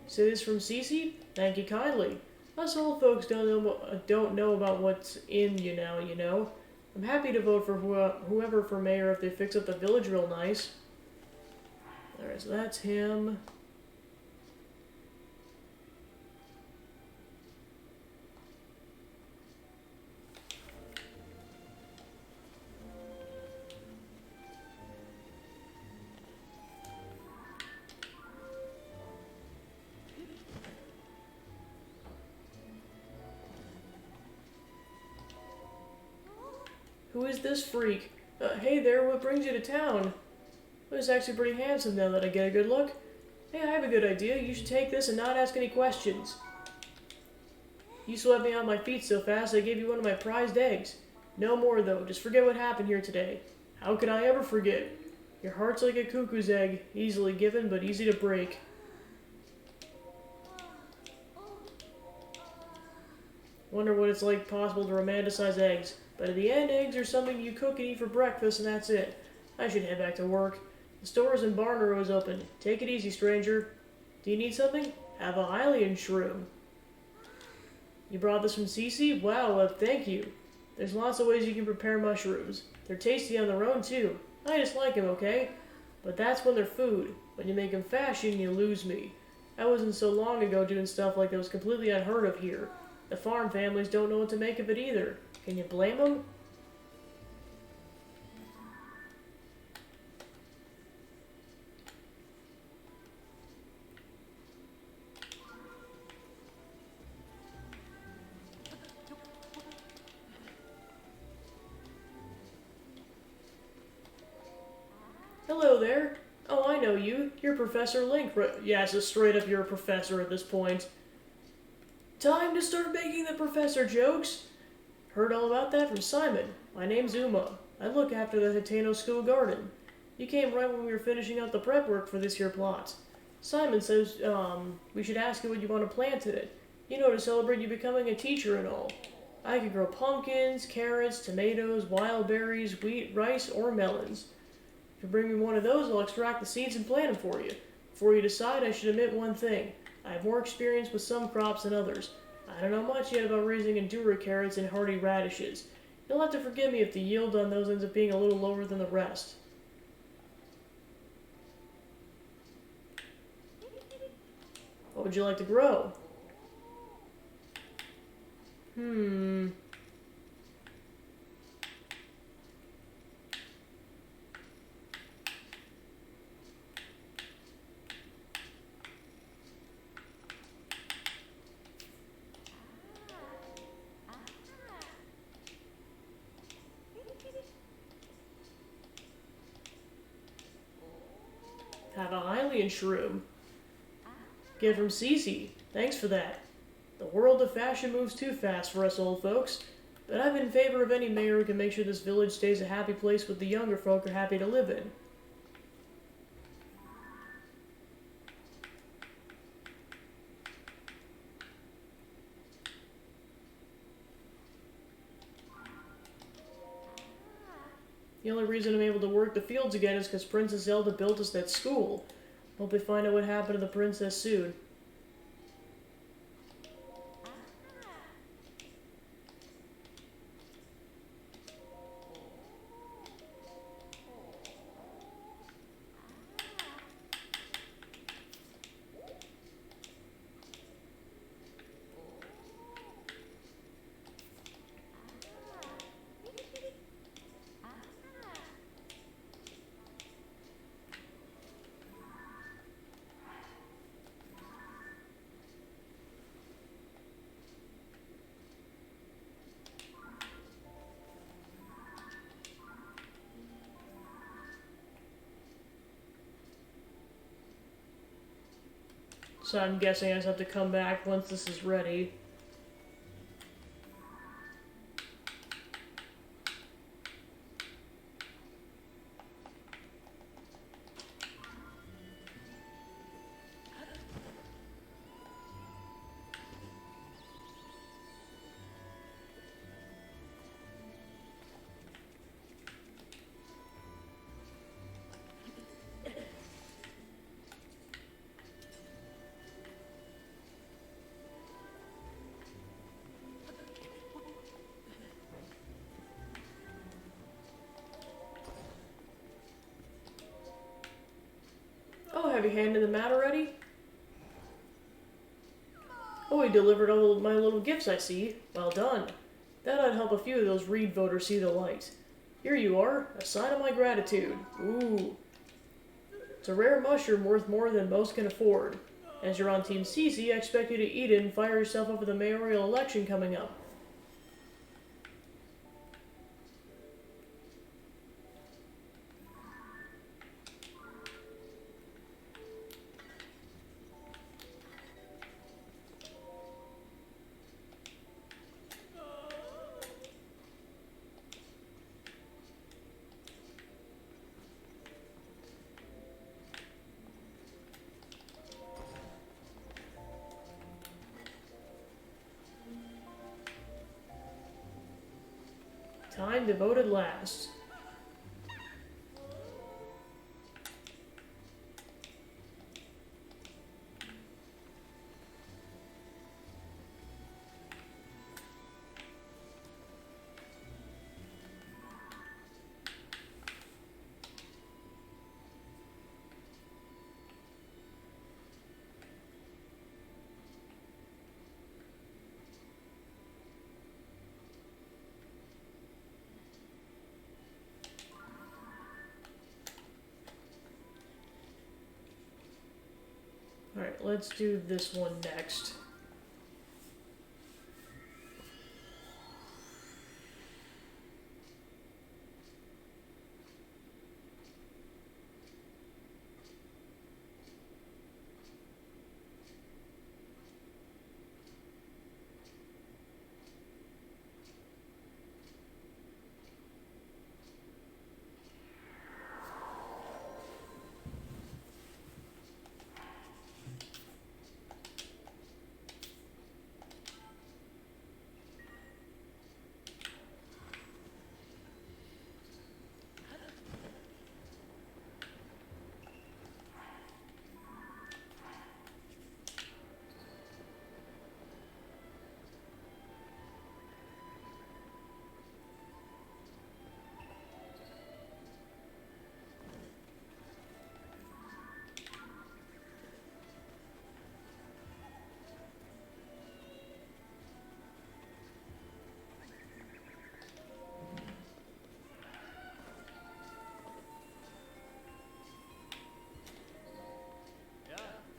Say this from Cece? Thank you kindly. Us old folks don't know about what's in you now, you know. I'm happy to vote for whoever for mayor if they fix up the village real nice. Alright, so that's him. Who is this freak? Hey there, what brings you to town? Well, he's actually pretty handsome now that I get a good look. Hey, I have a good idea. You should take this and not ask any questions. You swept me on my feet so fast I gave you one of my prized eggs. No more, though. Just forget what happened here today. How could I ever forget? Your heart's like a cuckoo's egg. Easily given, but easy to break. Wonder what it's like possible to romanticize eggs. But in the end, eggs are something you cook and eat for breakfast, and that's it. I should head back to work. The stores and barn are always open. Take it easy, stranger. Do you need something? Have a Hylian shroom. You brought this from Cece? Wow, thank you. There's lots of ways you can prepare mushrooms. They're tasty on their own, too. I just like them, okay? But that's when they're food. When you make them fashion, you lose me. I wasn't so long ago doing stuff like that was completely unheard of here. The farm families don't know what to make of it either. Can you blame them? Hello there. Oh, I know you. You're Professor Link. Yeah, so straight up you're a professor at this point. Time to start making the professor jokes. Heard all about that from Simon. My name's Uma. I look after the Hitano School Garden. You came right when we were finishing out the prep work for this here plot. Simon says, we should ask you what you want to plant in it. You know, to celebrate you becoming a teacher and all. I could grow pumpkins, carrots, tomatoes, wild berries, wheat, rice, or melons. If you bring me one of those, I'll extract the seeds and plant them for you. Before you decide, I should admit one thing. I have more experience with some crops than others. I don't know much yet about raising Endura carrots and hardy radishes. You'll have to forgive me if the yield on those ends up being a little lower than the rest. What would you like to grow? Have a Hylian shroom. Get from Cece. Thanks for that. The world of fashion moves too fast for us old folks, but I'm in favor of any mayor who can make sure this village stays a happy place with the younger folk are happy to live in. The only reason I'm able to work the fields again is because Princess Zelda built us that school. Hope they find out what happened to the princess soon. So I'm guessing I just have to come back once this is ready. Oh, have you handed them out already? Oh, he delivered all my little gifts, I see. Well done. That ought to help a few of those Reed voters see the light. Here you are, a sign of my gratitude. Ooh. It's a rare mushroom worth more than most can afford. As you're on Team Cece, I expect you to eat it and fire yourself up for the mayoral election coming up. Time to vote at last. Alright, let's do this one next.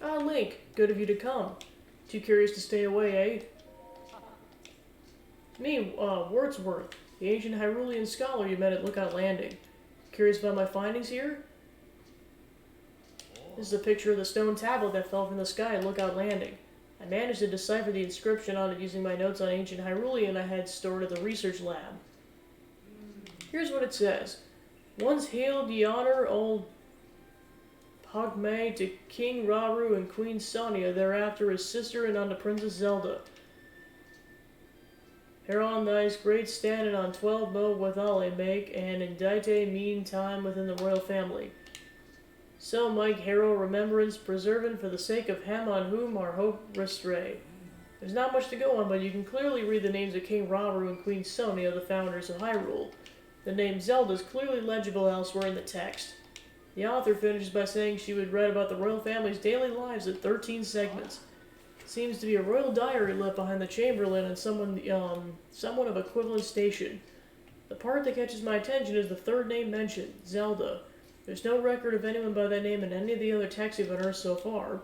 Ah, Link, good of you to come. Too curious to stay away, eh? Me, Wordsworth, the ancient Hyrulean scholar you met at Lookout Landing. Curious about my findings here? This is a picture of the stone tablet that fell from the sky at Lookout Landing. I managed to decipher the inscription on it using my notes on ancient Hyrulean I had stored at the research lab. Here's what it says. Once hailed ye honor old Pogmay to King Rauru and Queen Sonia, thereafter his sister and unto Princess Zelda. Hereon thys great standing on 12 mo withale make, and indite mean time within the royal family. So Mike Harrow remembrance preserving for the sake of him on whom our hope restray. There's not much to go on, but you can clearly read the names of King Rauru and Queen Sonia, the founders of Hyrule. The name Zelda is clearly legible elsewhere in the text. The author finishes by saying she would read about the royal family's daily lives in 13 segments. Seems to be a royal diary left behind the chamberlain and someone of equivalent station. The part that catches my attention is the third name mentioned, Zelda. There's no record of anyone by that name in any of the other texts we've unearthed so far,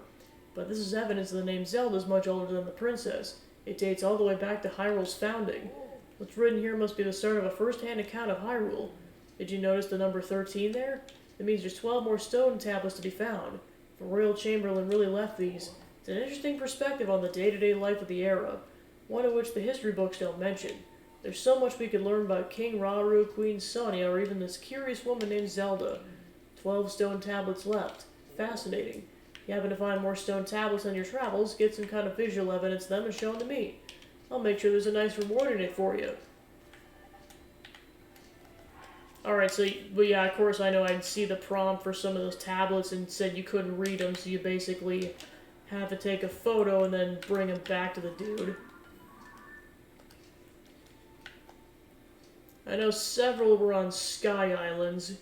but this is evidence that the name Zelda is much older than the princess. It dates all the way back to Hyrule's founding. What's written here must be the start of a first-hand account of Hyrule. Did you notice the number 13 there? It means there's 12 more stone tablets to be found. The royal chamberlain really left these. It's an interesting perspective on the day-to-day life of the era, one of which the history books don't mention. There's so much we could learn about King Rauru, Queen Sonia, or even this curious woman named Zelda. 12 stone tablets left. Fascinating. If you happen to find more stone tablets on your travels, get some kind of visual evidence of them and show them to me. I'll make sure there's a nice reward in it for you. Alright, so, but yeah, of course, I know I'd see the prompt for some of those tablets and said you couldn't read them, so you basically have to take a photo and then bring them back to the dude. I know several were on Sky Islands.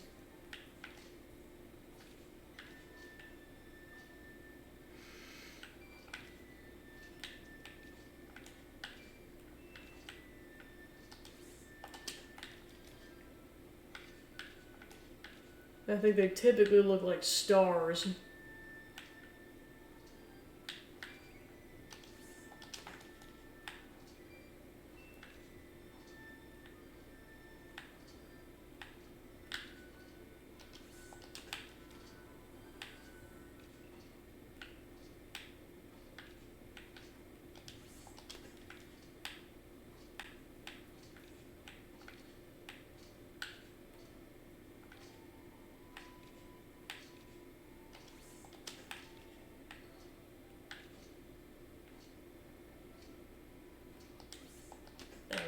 I think they typically look like stars.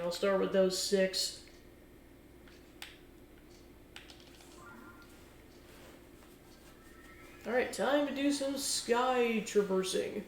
I'll start with those 6. Alright, time to do some sky traversing.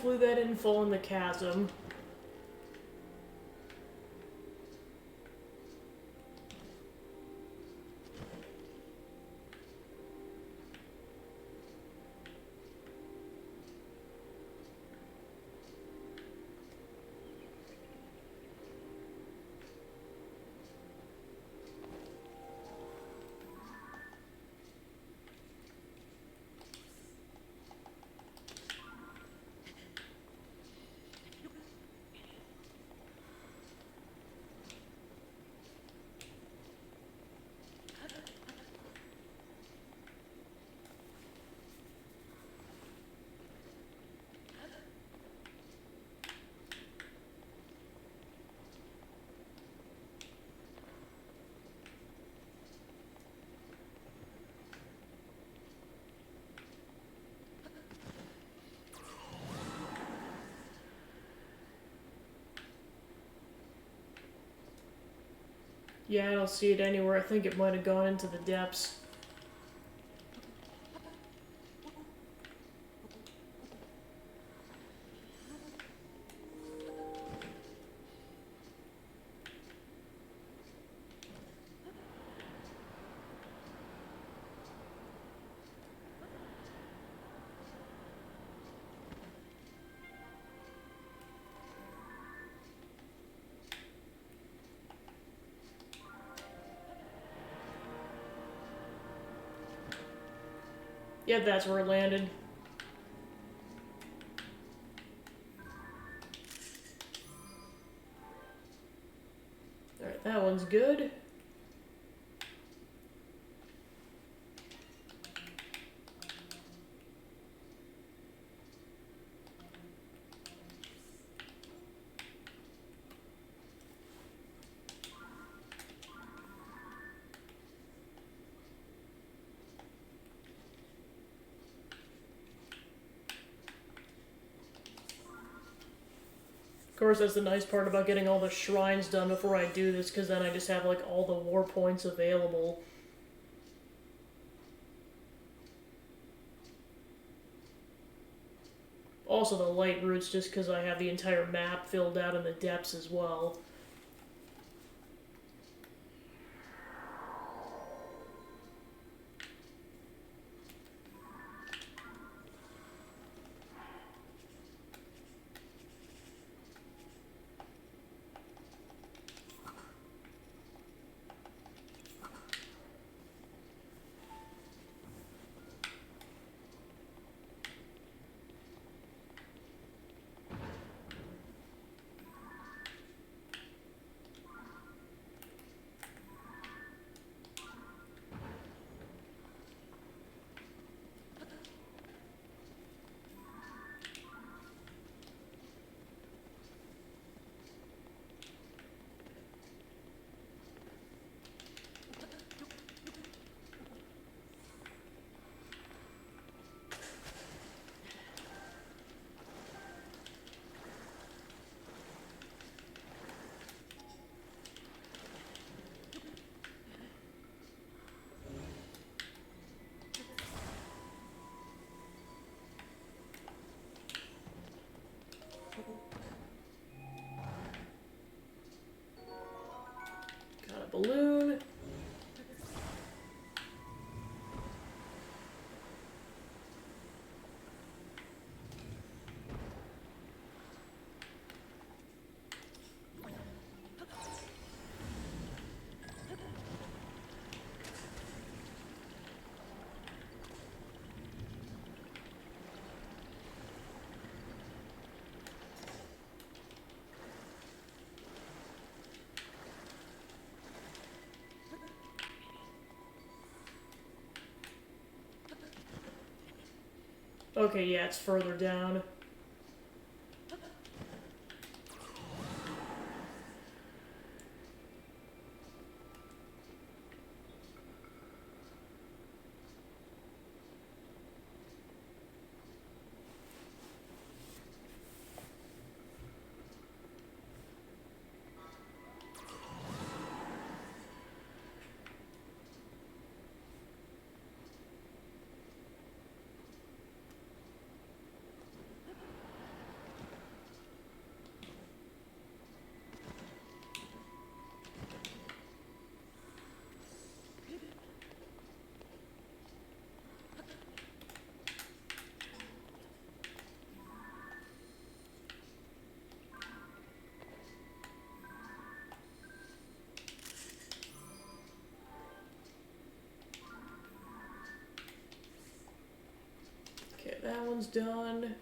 hopefully that didn't fall in the chasm. Yeah, I don't see it anywhere. I think it might have gone into the depths. Yeah, that's where it landed. Alright, that one's good. Of course, that's the nice part about getting all the shrines done before I do this, because then I just have, like, all the war points available. Also the light routes, just because I have the entire map filled out in the depths as well. Got a balloon. Okay, yeah, it's further down. one's done.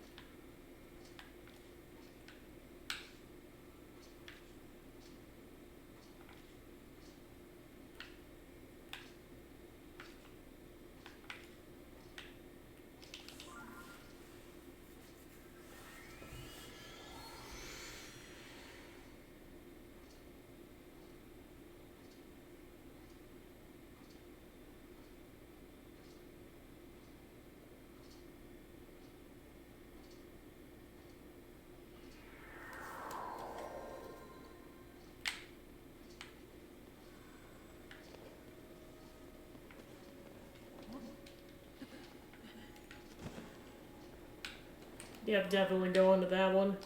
Yep, definitely going to that one.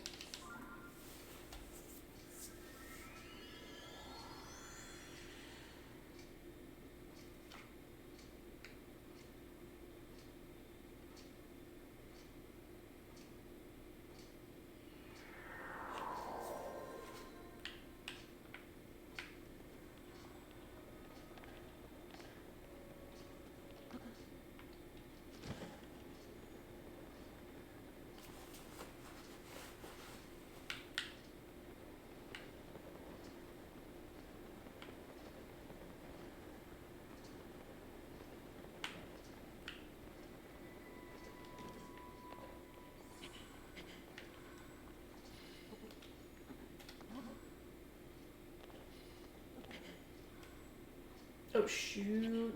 Oh, shoot.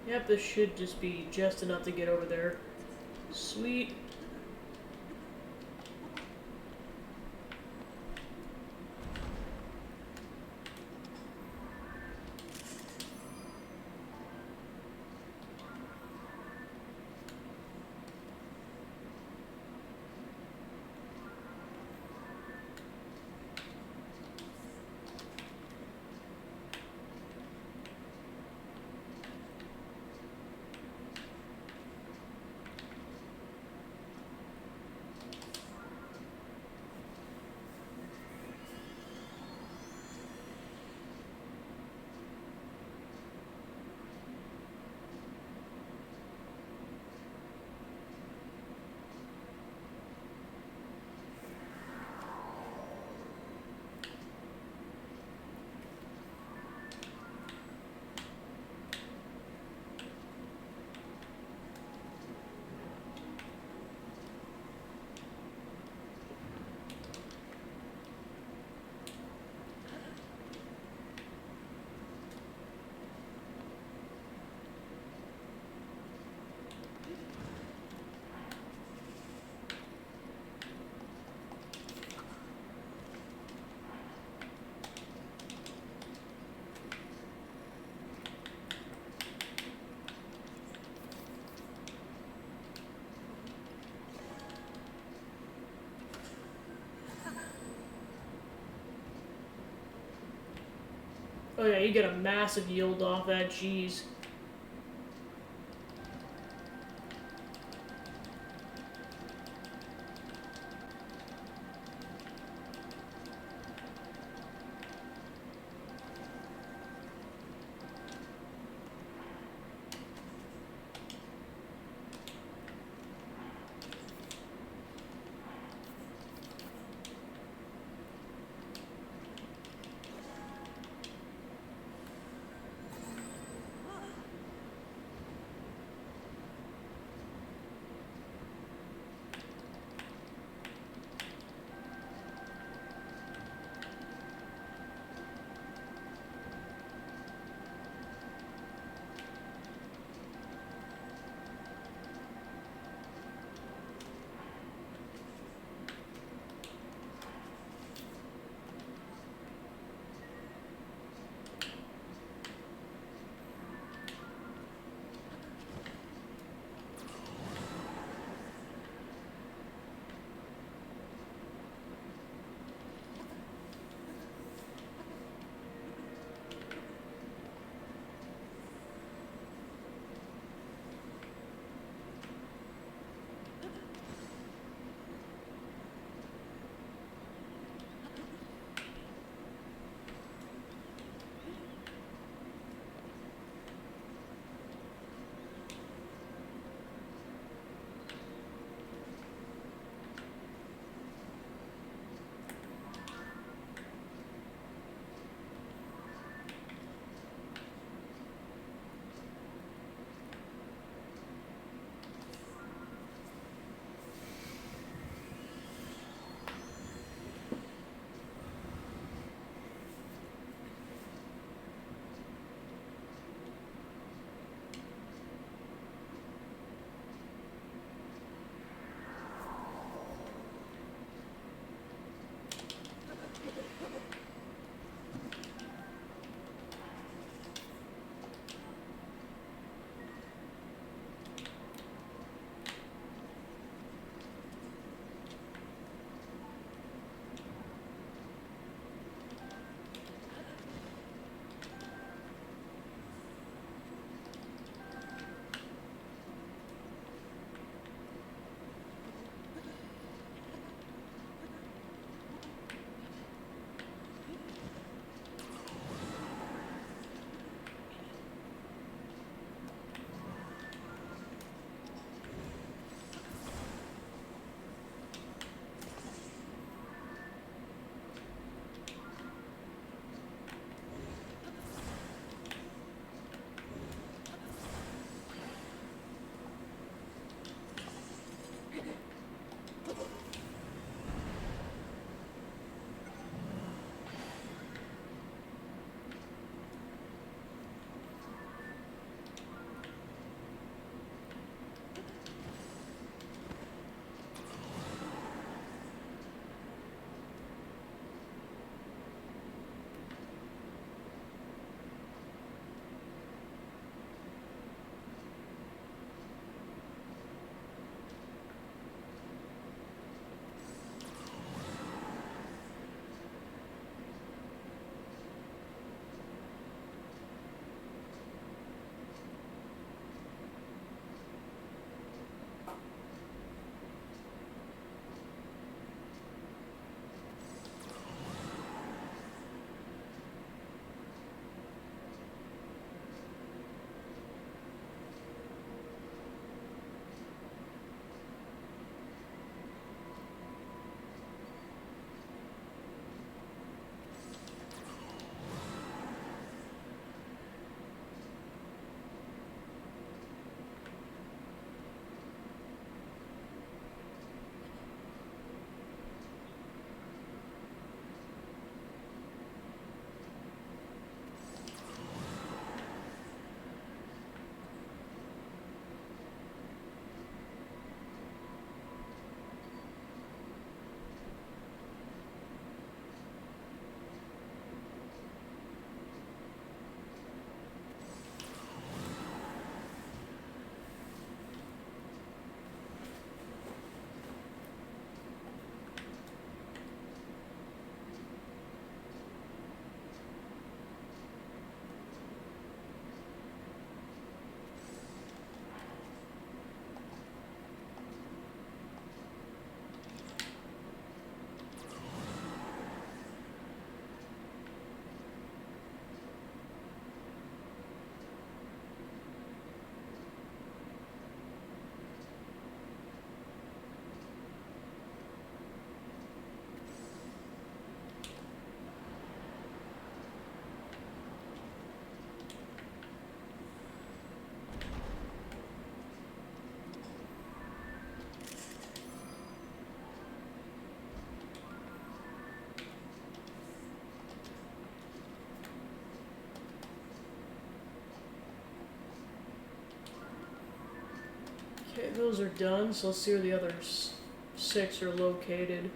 Yep, this should just be just enough to get over there. Sweet. Oh yeah, you get a massive yield off that cheese. those are done, so let's see where the other 6 are located.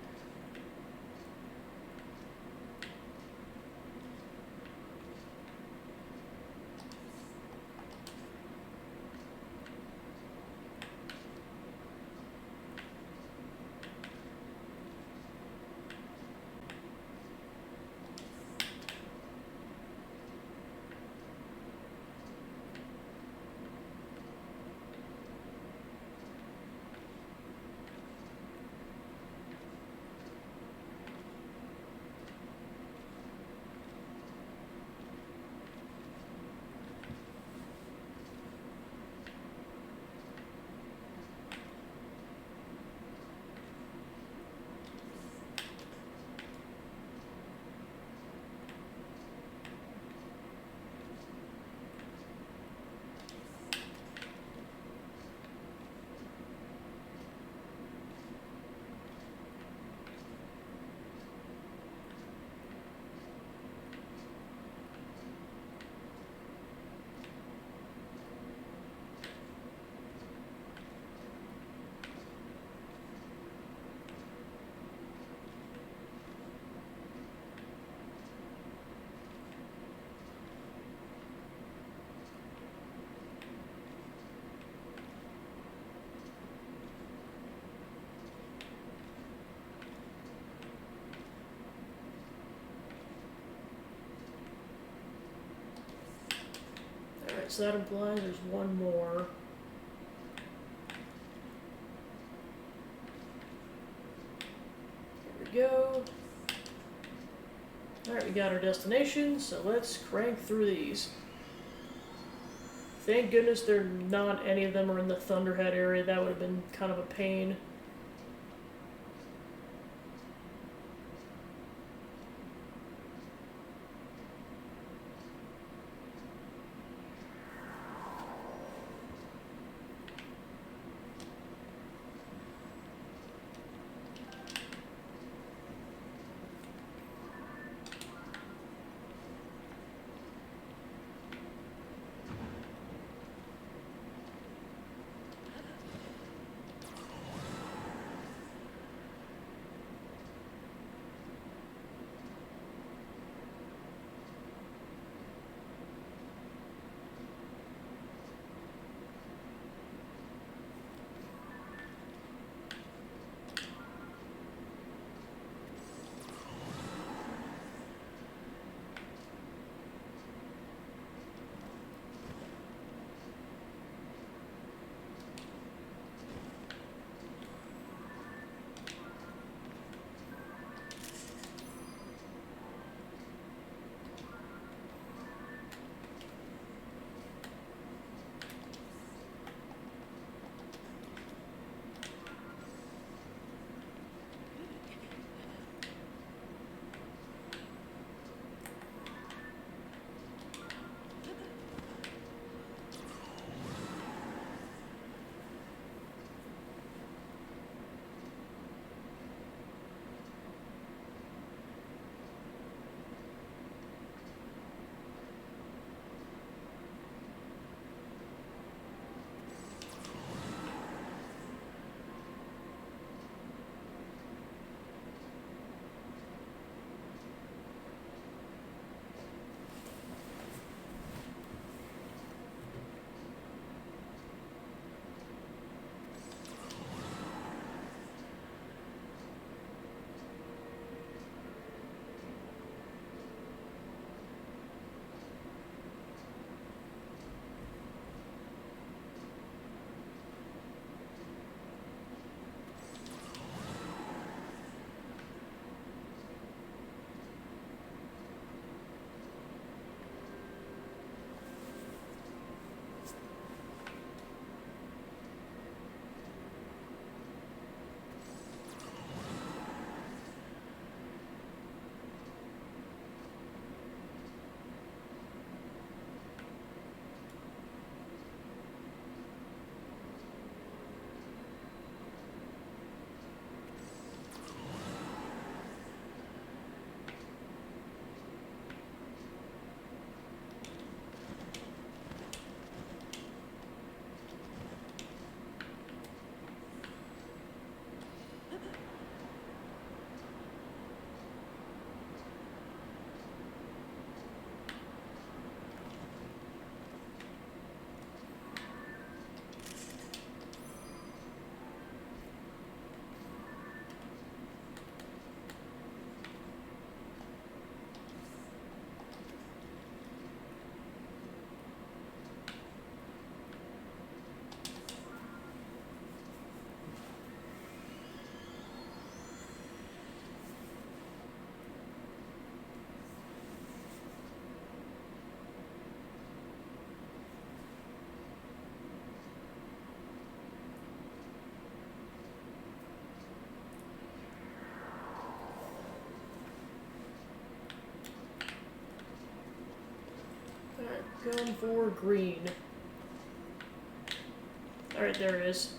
Alright, so that implies there's one more. There we go. Alright, we got our destination, so let's crank through these. Thank goodness they're not, any of them are in the Thunderhead area. That would have been kind of a pain. Going for green. Alright, there it is.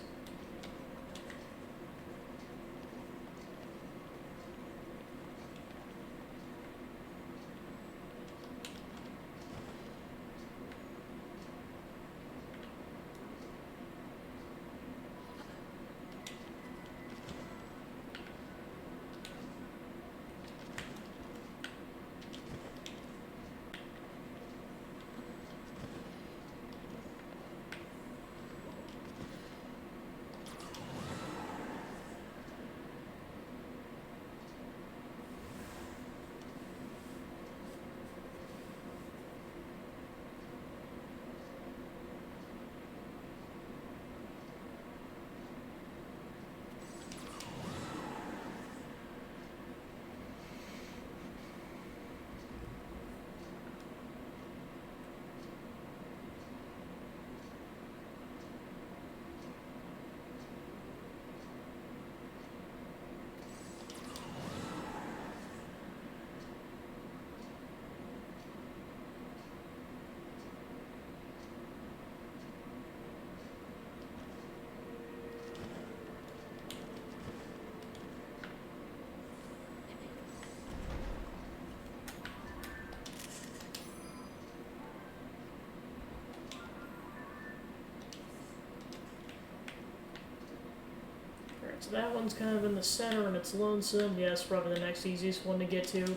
So that one's kind of in the center and it's lonesome. Yeah, it's probably the next easiest one to get to.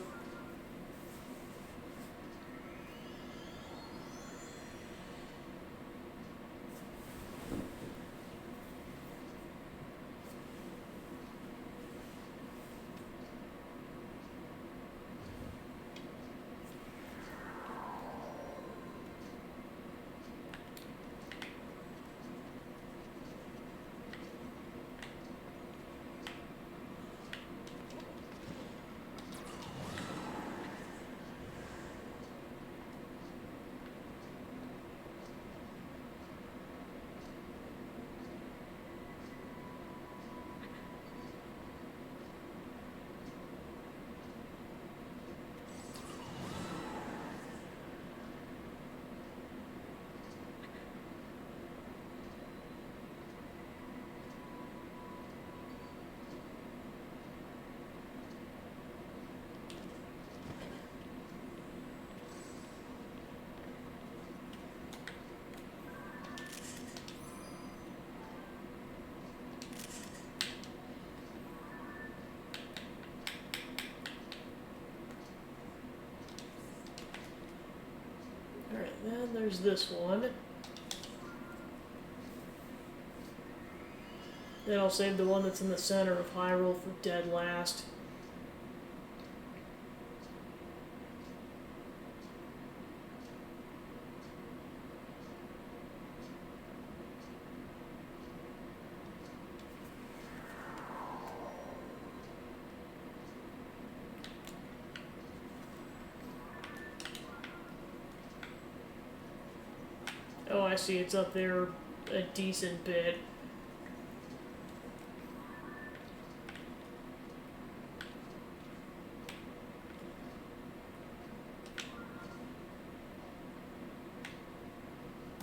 Alright, then there's this one. Then I'll save the one that's in the center of Hyrule for dead last. Oh, I see, it's up there a decent bit.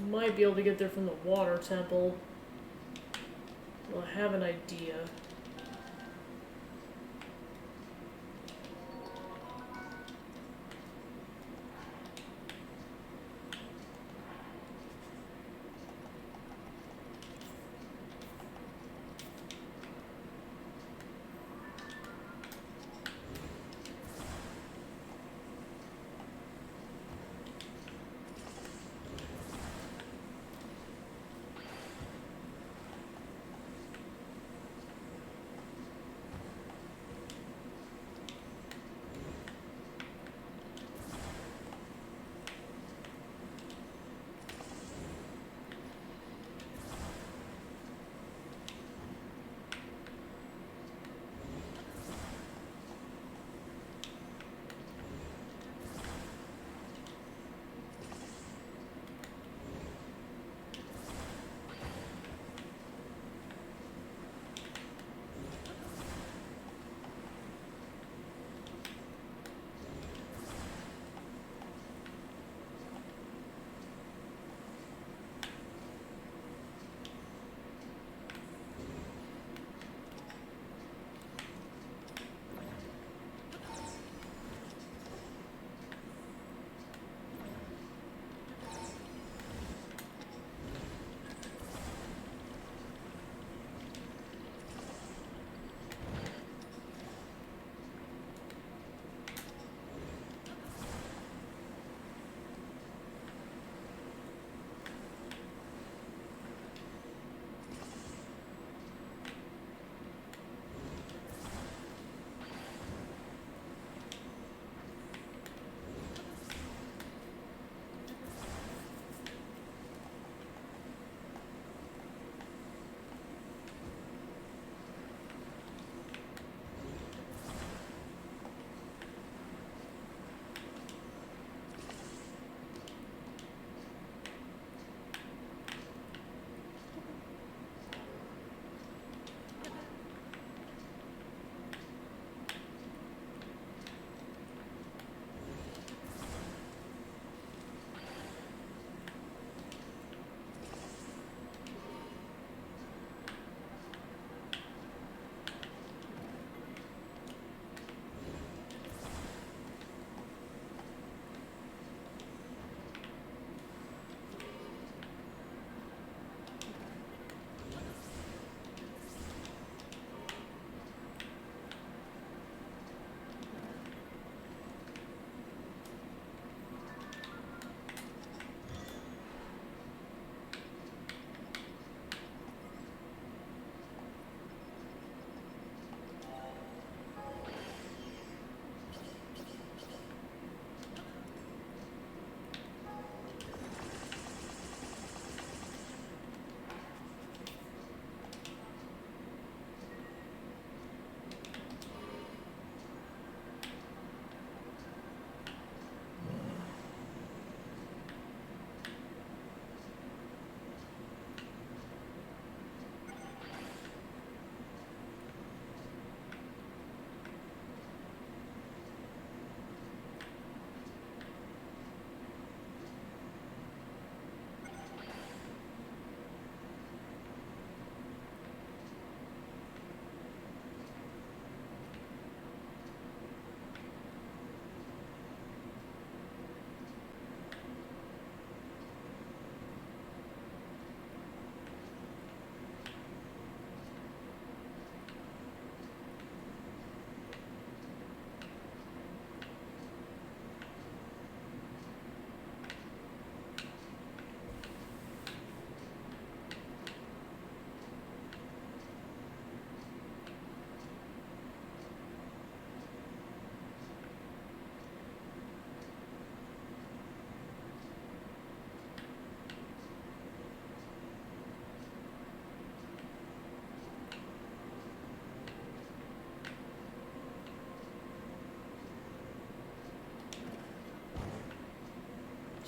Might be able to get there from the water temple. Well, I have an idea.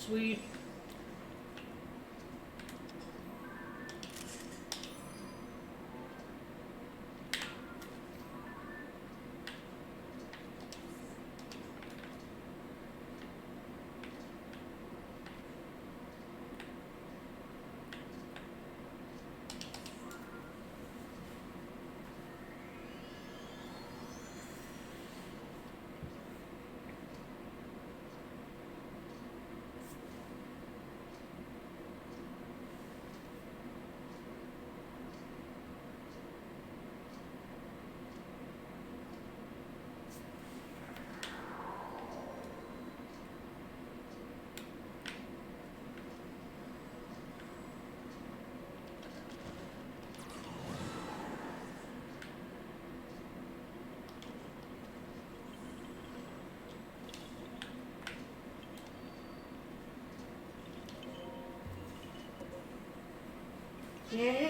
Sweet. Yeah.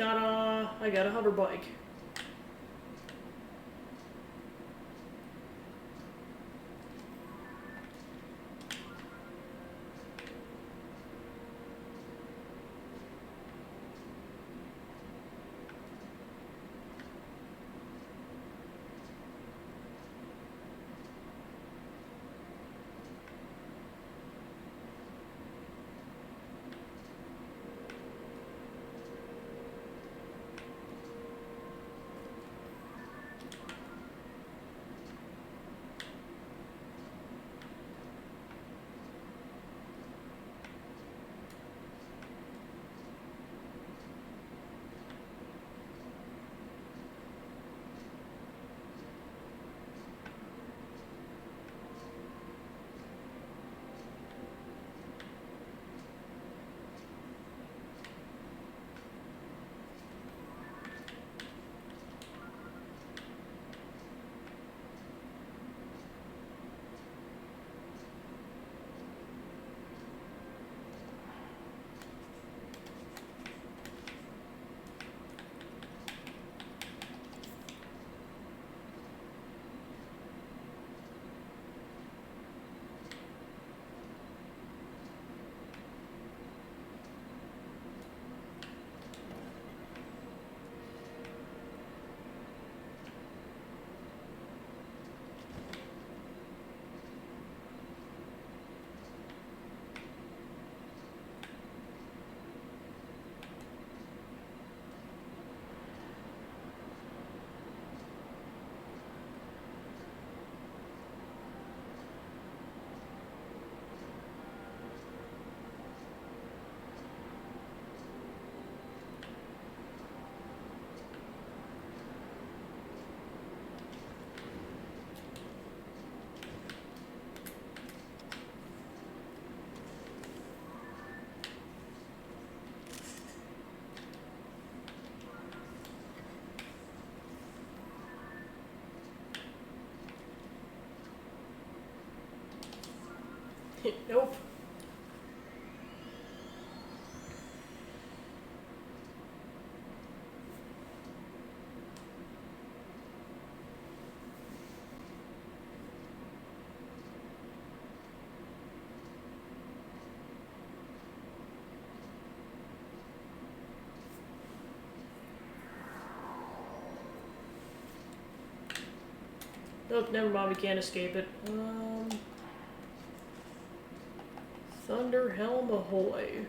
Ta-da! I got a hover bike. Nope. Nope, never mind, we can't escape it. Thunder Helm ahoy.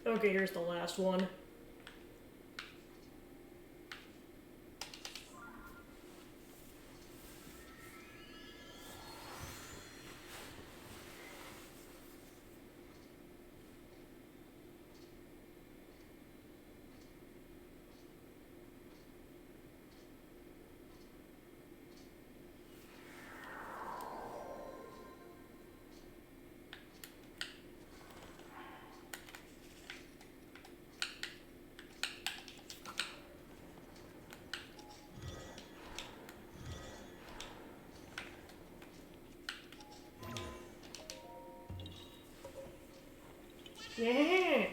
Okay, here's the last one. Yeah.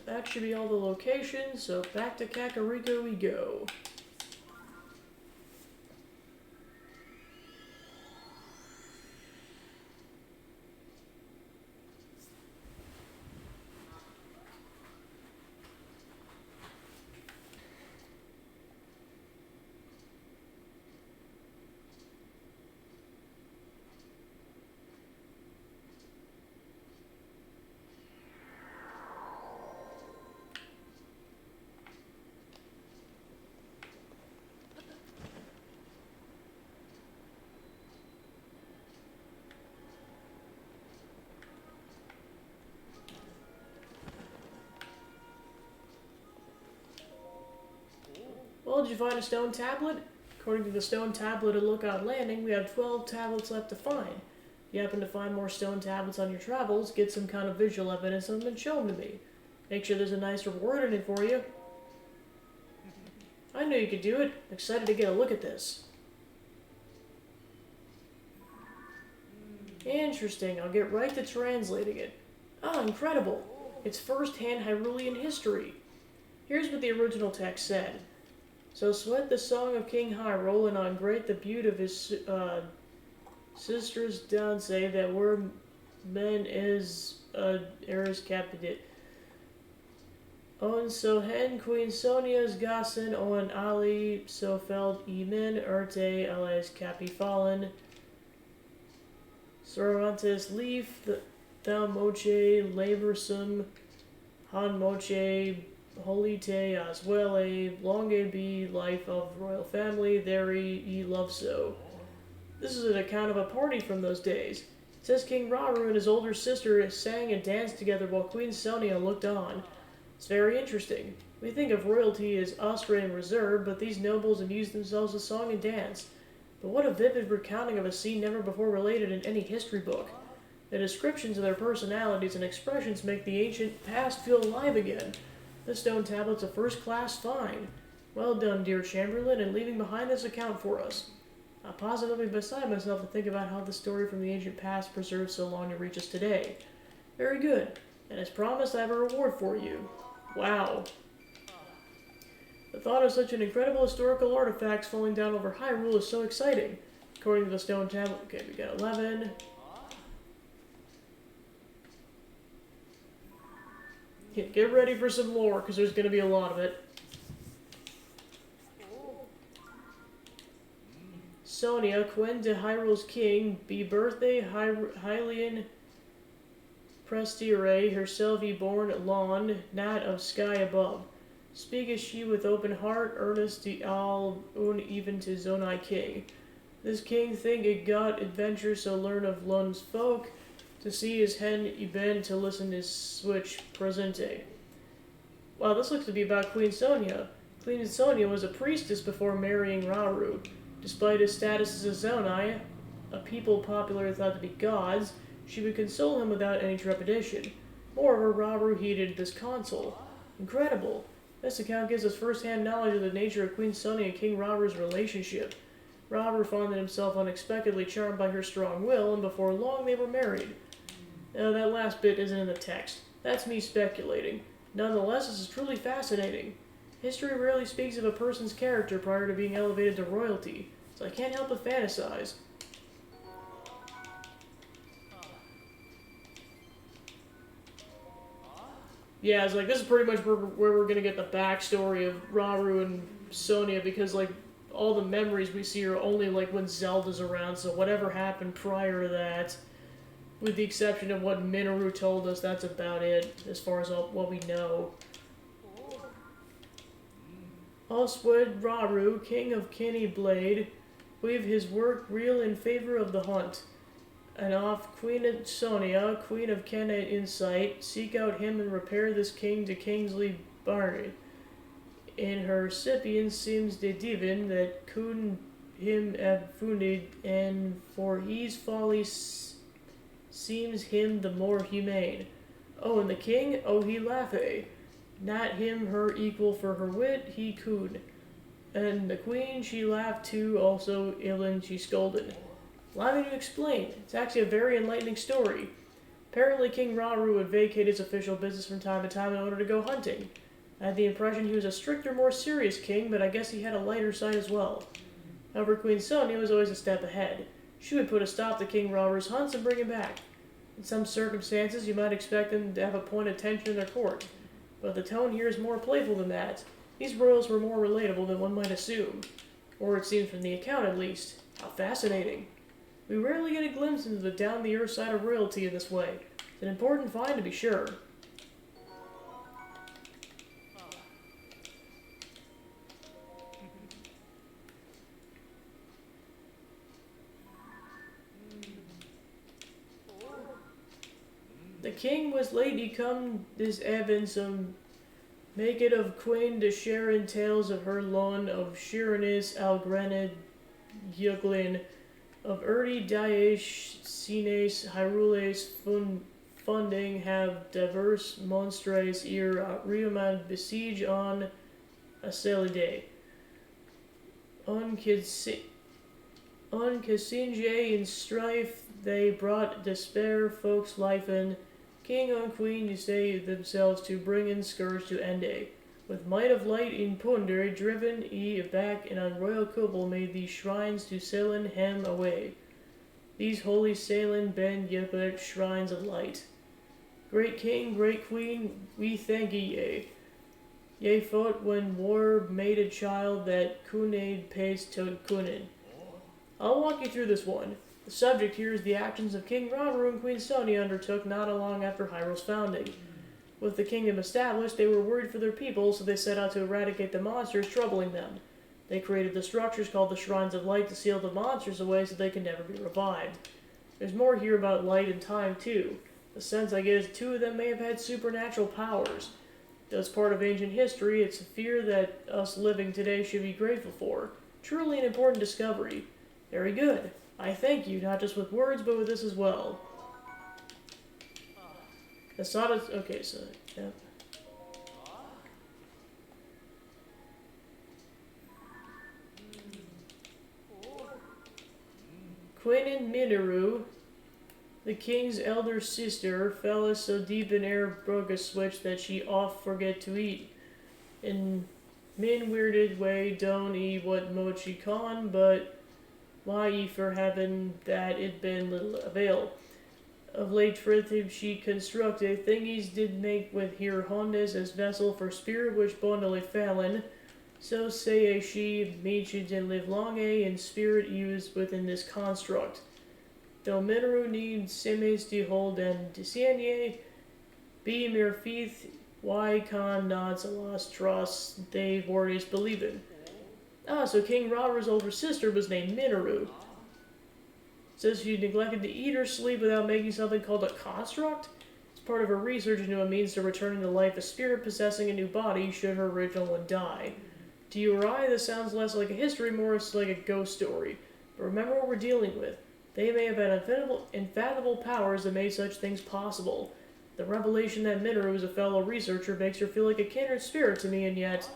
that should be all the locations, so back to Kakariko we go. Well, did you find a stone tablet? According to the stone tablet at Lookout Landing, we have 12 tablets left to find. If you happen to find more stone tablets on your travels, get some kind of visual evidence of them and show them to me. Make sure there's a nice reward in it for you. I knew you could do it. I'm excited to get a look at this. Interesting. I'll get right to translating it. Ah, incredible. It's first-hand Hyrulean history. Here's what the original text said. So sweat the song of King Hyrule, and on great the beauty of his sisters down say that were men is eris capidit. On so hen Queen Sonia's gassen on Ali so felt emin erte alias capi fallen. Cervantes leaf thou moche laborsum han moche Holite as well a longe be life of royal family, there ye love so. This is an account of a party from those days. It says King Rauru and his older sister sang and danced together while Queen Sonia looked on. It's very interesting. We think of royalty as austere and reserved, but these nobles amused themselves with song and dance. But what a vivid recounting of a scene never before related in any history book. The descriptions of their personalities and expressions make the ancient past feel alive again. This stone tablet's a first-class find. Well done, dear Chamberlain, in leaving behind this account for us. I'm positively beside myself to think about how the story from the ancient past preserved so long to reach us today. Very good. And as promised, I have a reward for you. Wow. The thought of such an incredible historical artifacts falling down over Hyrule is so exciting. According to the stone tablet, okay, we got 11. Get ready for some lore, because there's going to be a lot of it. Sonia, Queen de Hyrule's king, be birthday Hylian Prestire, herself ye born lawn, not of sky above. Speaketh she with open heart, earnest to all even to Zonai king. This king think it got adventure, so learn of Lund's folk, to see his hen eben to listen his switch presente. Wow, this looks to be about Queen Sonia. Queen Sonia was a priestess before marrying Rauru. Despite his status as a Zonai, a people popularly thought to be gods, she would console him without any trepidation. Moreover, Rauru heeded this counsel. Incredible. This account gives us first-hand knowledge of the nature of Queen Sonia and King Raru's relationship. Rauru found himself unexpectedly charmed by her strong will, and before long they were married. Now, that last bit isn't in the text. That's me speculating. Nonetheless, this is truly fascinating. History rarely speaks of a person's character prior to being elevated to royalty, so I can't help but fantasize. Yeah, it's like, this is pretty much where we're going to get the backstory of Rauru and Sonia, because, like, all the memories we see are only, like, when Zelda's around, so whatever happened prior to that, with the exception of what Minoru told us, that's about it, as far as what we know. Oswald Rauru, king of Kenny Blade, weave his work real in favor of the hunt. And off Queen Sonia, queen of Kenna Insight, seek out him and repair this king to Kingsley Barney. In her Scipion seems de divin that kun him funded, and for his folly seems him the more humane. Oh, and the king, oh, he laughe. Not him her equal for her wit, he could. And the queen, she laughed too, also illin she scolded. Allow me to explain. It's actually a very enlightening story. Apparently, King Rauru would vacate his official business from time to time in order to go hunting. I had the impression he was a stricter, more serious king, but I guess he had a lighter side as well. However, Queen Sonia was always a step ahead. She would put a stop to King Rauru's hunts and bring him back. In some circumstances, you might expect them to have a point of tension in their court, but the tone here is more playful than that. These royals were more relatable than one might assume, or it seems from the account at least. How fascinating. We rarely get a glimpse into the down-the-earth side of royalty in this way. It's an important find to be sure. The king was lady come this even some make it of Queen de Sharon tales of her lawn of Shirenis Algrenid Yuglin of Erdi Daesh Sines Hyrules funding have diverse monstres ir Rioman besiege on Acelide. On Cassinge in strife they brought despair folks life in. King and queen you say themselves to bring in scourge to Ende. With might of light in Punder driven back and on royal couple made these shrines to Selen hem away. These holy Selen ben Yepet shrines of light. Great king, great queen, we thank ye. Ye fought when war made a child that Kunade pays to Kunin. I'll walk you through this one. The subject here is the actions of King Rauru and Queen Sonia undertook not long after Hyrule's founding. With the kingdom established, they were worried for their people, so they set out to eradicate the monsters troubling them. They created the structures called the Shrines of Light to seal the monsters away so they can never be revived. There's more here about light and time, too. The sense I get is two of them may have had supernatural powers. As part of ancient history, it's a fear that us living today should be grateful for. Truly an important discovery. Very good. I thank you, not just with words, but with this as well. Asada. Okay, so, yeah. Queen Minoru, the king's elder sister, fell so deep in air broke a switch that she oft forget to eat. In min weirded way, don't eat what mochi con, but why ye for heaven that it been little avail. Of late frithib she constructed thingies did make with here hondas as vessel for spirit which bondly fallen. So say she me she did live long in spirit used within this construct. Though Minoru needs simes to hold and disanye, be mere faith, why con nods a lost trust they warriors believe in. Ah, so King Rauru's older sister was named Minoru. Says she neglected to eat or sleep without making something called a construct. It's part of her research into a means to returning to life a spirit possessing a new body should her original one die. To you or I, this sounds less like a history, more like a ghost story. But remember what we're dealing with. They may have had infathomable powers that made such things possible. The revelation that Minoru is a fellow researcher makes her feel like a kindred spirit to me, and yet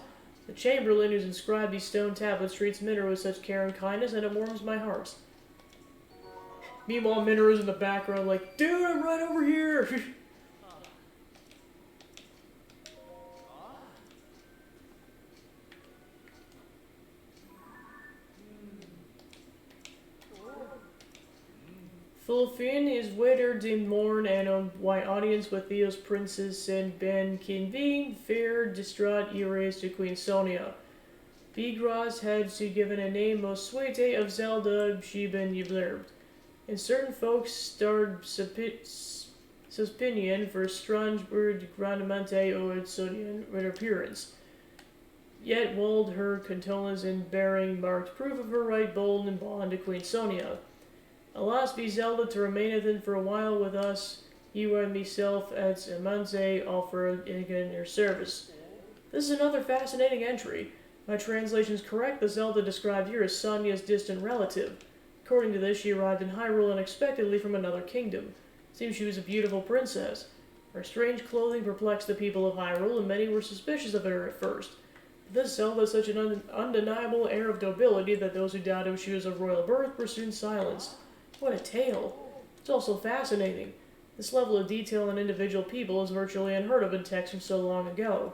the Chamberlain who's inscribed these stone tablets treats Minoru with such care and kindness, and it warms my heart. Meanwhile, Minoru's in the background like, dude, I'm right over here! Fulfin is withered in mourn and on why audience with Theo's princes and Ben Kinveen, fair, distraught, erased to Queen Sonia. Vigras had she given a name most sweet of Zelda, she been observed. And certain folks starred suspinion for strange word grandamente or sodian with appearance. Yet walled her condolence in bearing marked proof of her right bold and bond to Queen Sonia. Alas be Zelda to remaineth in for a while with us, you and meself as Amanze offer in her service. This is another fascinating entry. My translation is correct, the Zelda described here is Sonia's distant relative. According to this, she arrived in Hyrule unexpectedly from another kingdom. Seems she was a beautiful princess. Her strange clothing perplexed the people of Hyrule, and many were suspicious of her at first. But this Zelda has such an undeniable air of nobility that those who doubted she was of royal birth were soon silenced. What a tale! It's also fascinating. This level of detail in individual people is virtually unheard of in texts from so long ago.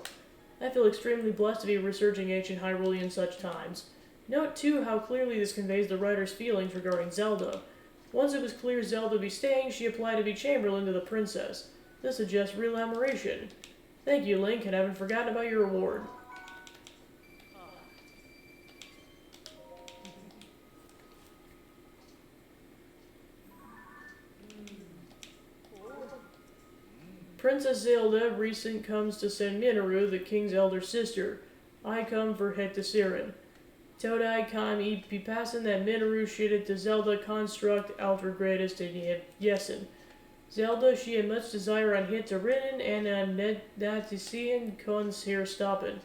I feel extremely blessed to be researching ancient Hyrule in such times. Note, too, how clearly this conveys the writer's feelings regarding Zelda. Once it was clear Zelda would be staying, she applied to be Chamberlain to the princess. This suggests real admiration. Thank you, Link, and I haven't forgotten about your reward. Princess Zelda recent comes to send Minoru, the king's elder sister. I come for het Siren. Todai kam I pipassen that Minoru shitted to Zelda construct alter greatest in Yessen. Zelda, she had much desire on hit to ridden and on that to seeing cons here stoppin',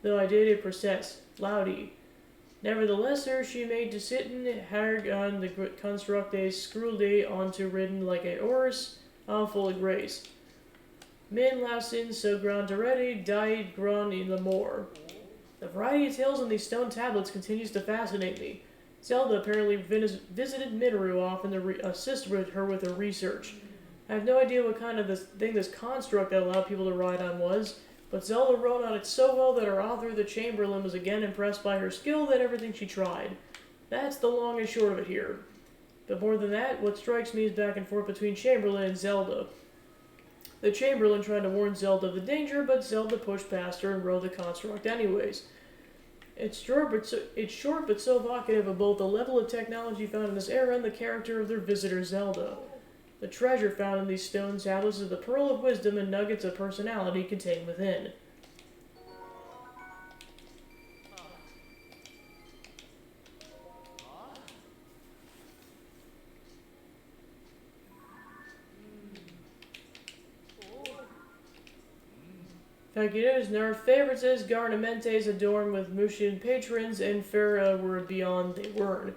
though I did it process, loudy. Nevertheless, her she made to sitten harg on the construct a screwlday onto ridden like a horse, all full of grace. Min lausin so grand already died grand in the more. The variety of tales on these stone tablets continues to fascinate me. Zelda apparently visited Minoru often to assist her with her research. I have no idea what kind of this construct that allowed people to ride on was, but Zelda wrote on it so well that her author, the Chamberlain, was again impressed by her skill that everything she tried. That's the long and short of it here. But more than that, what strikes me is back and forth between Chamberlain and Zelda. The Chamberlain tried to warn Zelda of the danger, but Zelda pushed past her and rode the construct anyways. It's short but so evocative of both the level of technology found in this era and the character of their visitor Zelda. The treasure found in these stone tablets is the pearl of wisdom and nuggets of personality contained within. Facudos and our favorites is garnamentes adorned with Mushin patrons and Farah were beyond they were.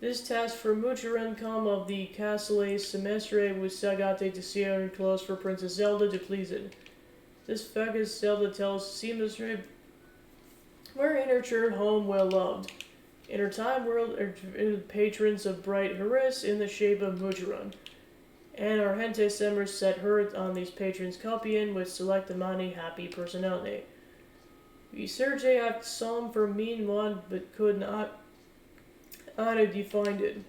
This task for Muchiran come of the castle semestre with Sagate to see and close for Princess Zelda to please it. This Fagus Zelda tells seamlessly where in her church home well loved. In her time world are patrons of bright Haris in the shape of Muchiran. And our Hente Semmers set her on these patrons copying with select amani happy personality. We searched out some for mean one but could not defined it.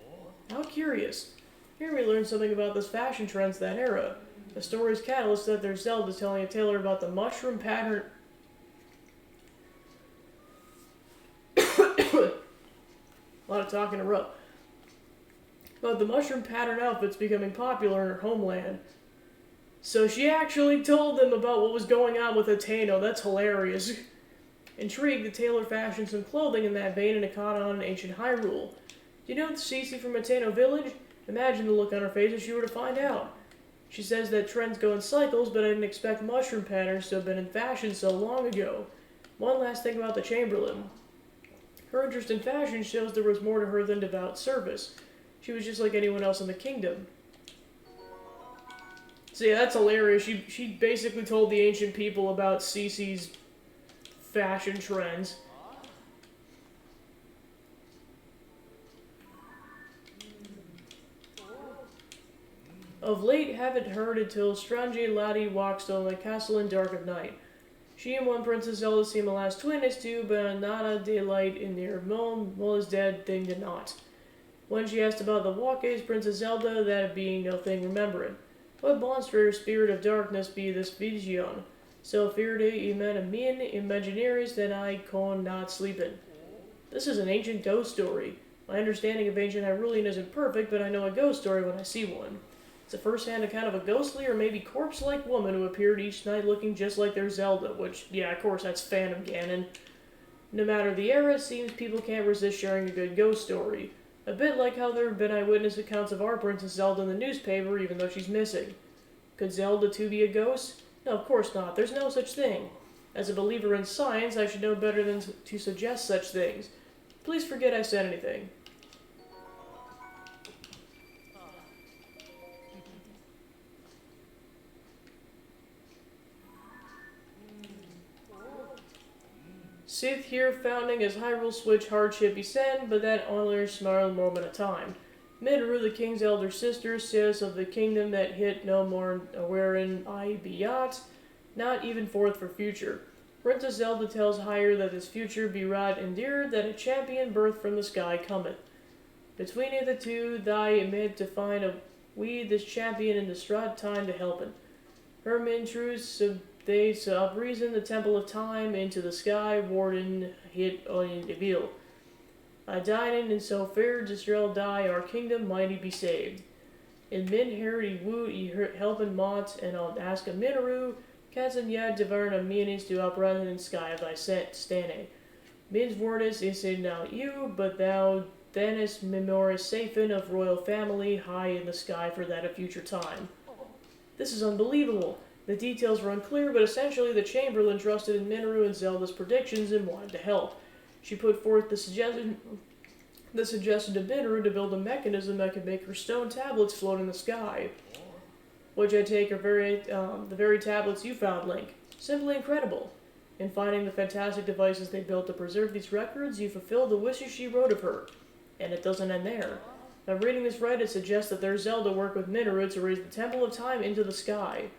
How curious. Here we learn something about this fashion trends that era. The story's catalyst that there's Zelda telling a tailor about the mushroom pattern. A lot of talking in a row. About the mushroom pattern outfits becoming popular in her homeland. So she actually told them about what was going on with Ateno. That's hilarious. Intrigued, the tailor fashioned some clothing in that vein and it caught on in ancient Hyrule. Do you know Cece from Ateno Village? Imagine the look on her face if she were to find out. She says that trends go in cycles, but I didn't expect mushroom patterns to have been in fashion so long ago. One last thing about the Chamberlain. Her interest in fashion shows there was more to her than devout service. She was just like anyone else in the kingdom. So yeah, that's hilarious. She basically told the ancient people about Cece's fashion trends. Of late, haven't heard until Strange Laddie walks on the castle in dark of night. She and one Princess Zelda seem a last twinnes too, but not a daylight in their Mol is dead thing to not. When she asked about the walkways, Princess Zelda, that being no thing remembering. What monster spirit of darkness be this vision? So feared imen a mean imaginaries that I con not sleepin'. This is an ancient ghost story. My understanding of ancient Hyrulean isn't perfect, but I know a ghost story when I see one. It's a first-hand account of a ghostly or maybe corpse-like woman who appeared each night looking just like their Zelda, which, yeah, of course, that's Phantom Ganon. No matter the era, it seems people can't resist sharing a good ghost story. A bit like how there have been eyewitness accounts of our Princess Zelda in the newspaper, even though she's missing. Could Zelda too be a ghost? No, of course not. There's no such thing. As a believer in science, I should know better than to suggest such things. Please forget I said anything. Sith here founding as Hyrule Switch hardship he said, but that only smile moment at a time. Minoru, the king's elder sister, says of the kingdom that hit no more wherein I be yot, not even forth for future. Princess Zelda tells Higher that this future be right and dear, that a champion birth from the sky cometh. Between the two, thy amid to find a we this champion in distraught time to helpin. Her men truce they upreason the temple of time into the sky, warden hit on the veal. I dine in so fair Disrael die, our kingdom mighty be saved. In min harry woot ye helpin mont, and I'll ask a Minoru, Katzen yad divern a meanings to uprising in sky of thy stane. Min's wordis is in now you, but thou thenest memoris saphin of royal family high in the sky for that of future time. This is unbelievable. The details were unclear, but essentially the Chamberlain trusted in Minoru and Zelda's predictions and wanted to help. She put forth the suggestion to Minoru to build a mechanism that could make her stone tablets float in the sky, which I take are the very tablets you found, Link. Simply incredible. In finding the fantastic devices they built to preserve these records, you fulfilled the wishes she wrote of her. And it doesn't end there. Now, reading this right, it suggests that their Zelda worked with Minoru to raise the Temple of Time into the sky.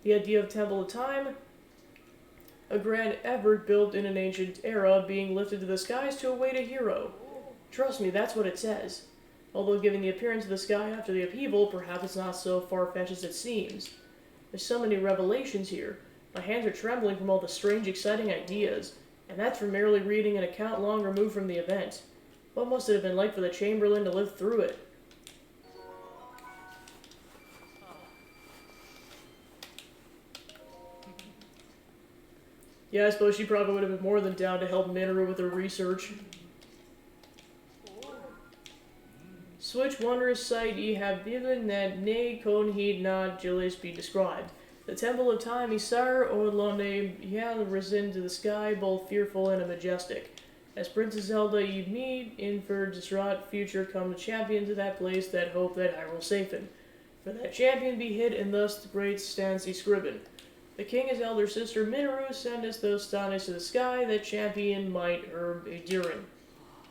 The idea of Temple of Time, a grand effort built in an ancient era, being lifted to the skies to await a hero. Trust me, that's what it says. Although giving the appearance of the sky after the upheaval, perhaps it's not so far-fetched as it seems. There's so many revelations here. My hands are trembling from all the strange, exciting ideas, and that's from merely reading an account long removed from the event. What must it have been like for the Chamberlain to live through it? Yeah, I suppose she probably would have been more than down to help Minoru with her research. Switch wondrous sight ye have given that ne con heed not Gilles be described. The temple of time Isar Orlone ye risen to the sky, both fearful and majestic. As Princess Zelda ye meet, in for distraught future come the champion to that place that hope that Hyrule safen. For that champion be hid, and thus the great stands he scriven. The king his elder sister Minoru sendeth those stonies to the sky, that champion might herb enduring.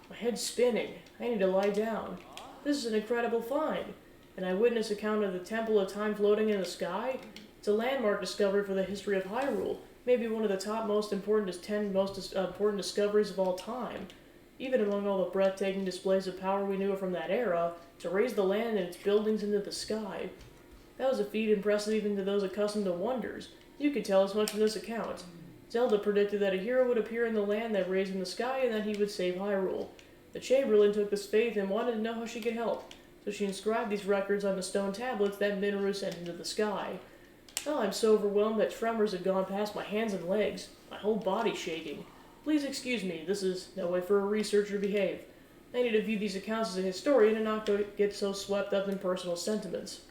My head's spinning. I need to lie down. This is an incredible find. An eyewitness account of the Temple of Time floating in the sky? It's a landmark discovery for the history of Hyrule. Maybe one of the top 10 most important discoveries of all time. Even among all the breathtaking displays of power we knew from that era, to raise the land and its buildings into the sky. That was a feat impressive even to those accustomed to wonders. You could tell as much from this account. Zelda predicted that a hero would appear in the land that raised in the sky and that he would save Hyrule. The Chamberlain took this faith and wanted to know how she could help, so she inscribed these records on the stone tablets that Minoru sent into the sky. Oh, I'm so overwhelmed that tremors had gone past my hands and legs, my whole body shaking. Please excuse me, this is no way for a researcher to behave. I need to view these accounts as a historian and not get so swept up in personal sentiments.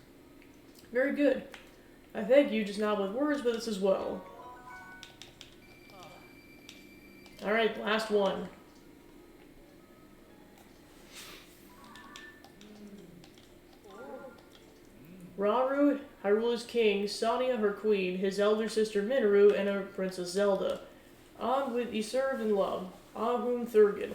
Very good. I thank you, just not with words, but this as well. Alright, last one. Rauru, Hyrule's king, Sonia her queen, his elder sister Minoru, and her princess Zelda. On with ye served and love, whom Thurgan.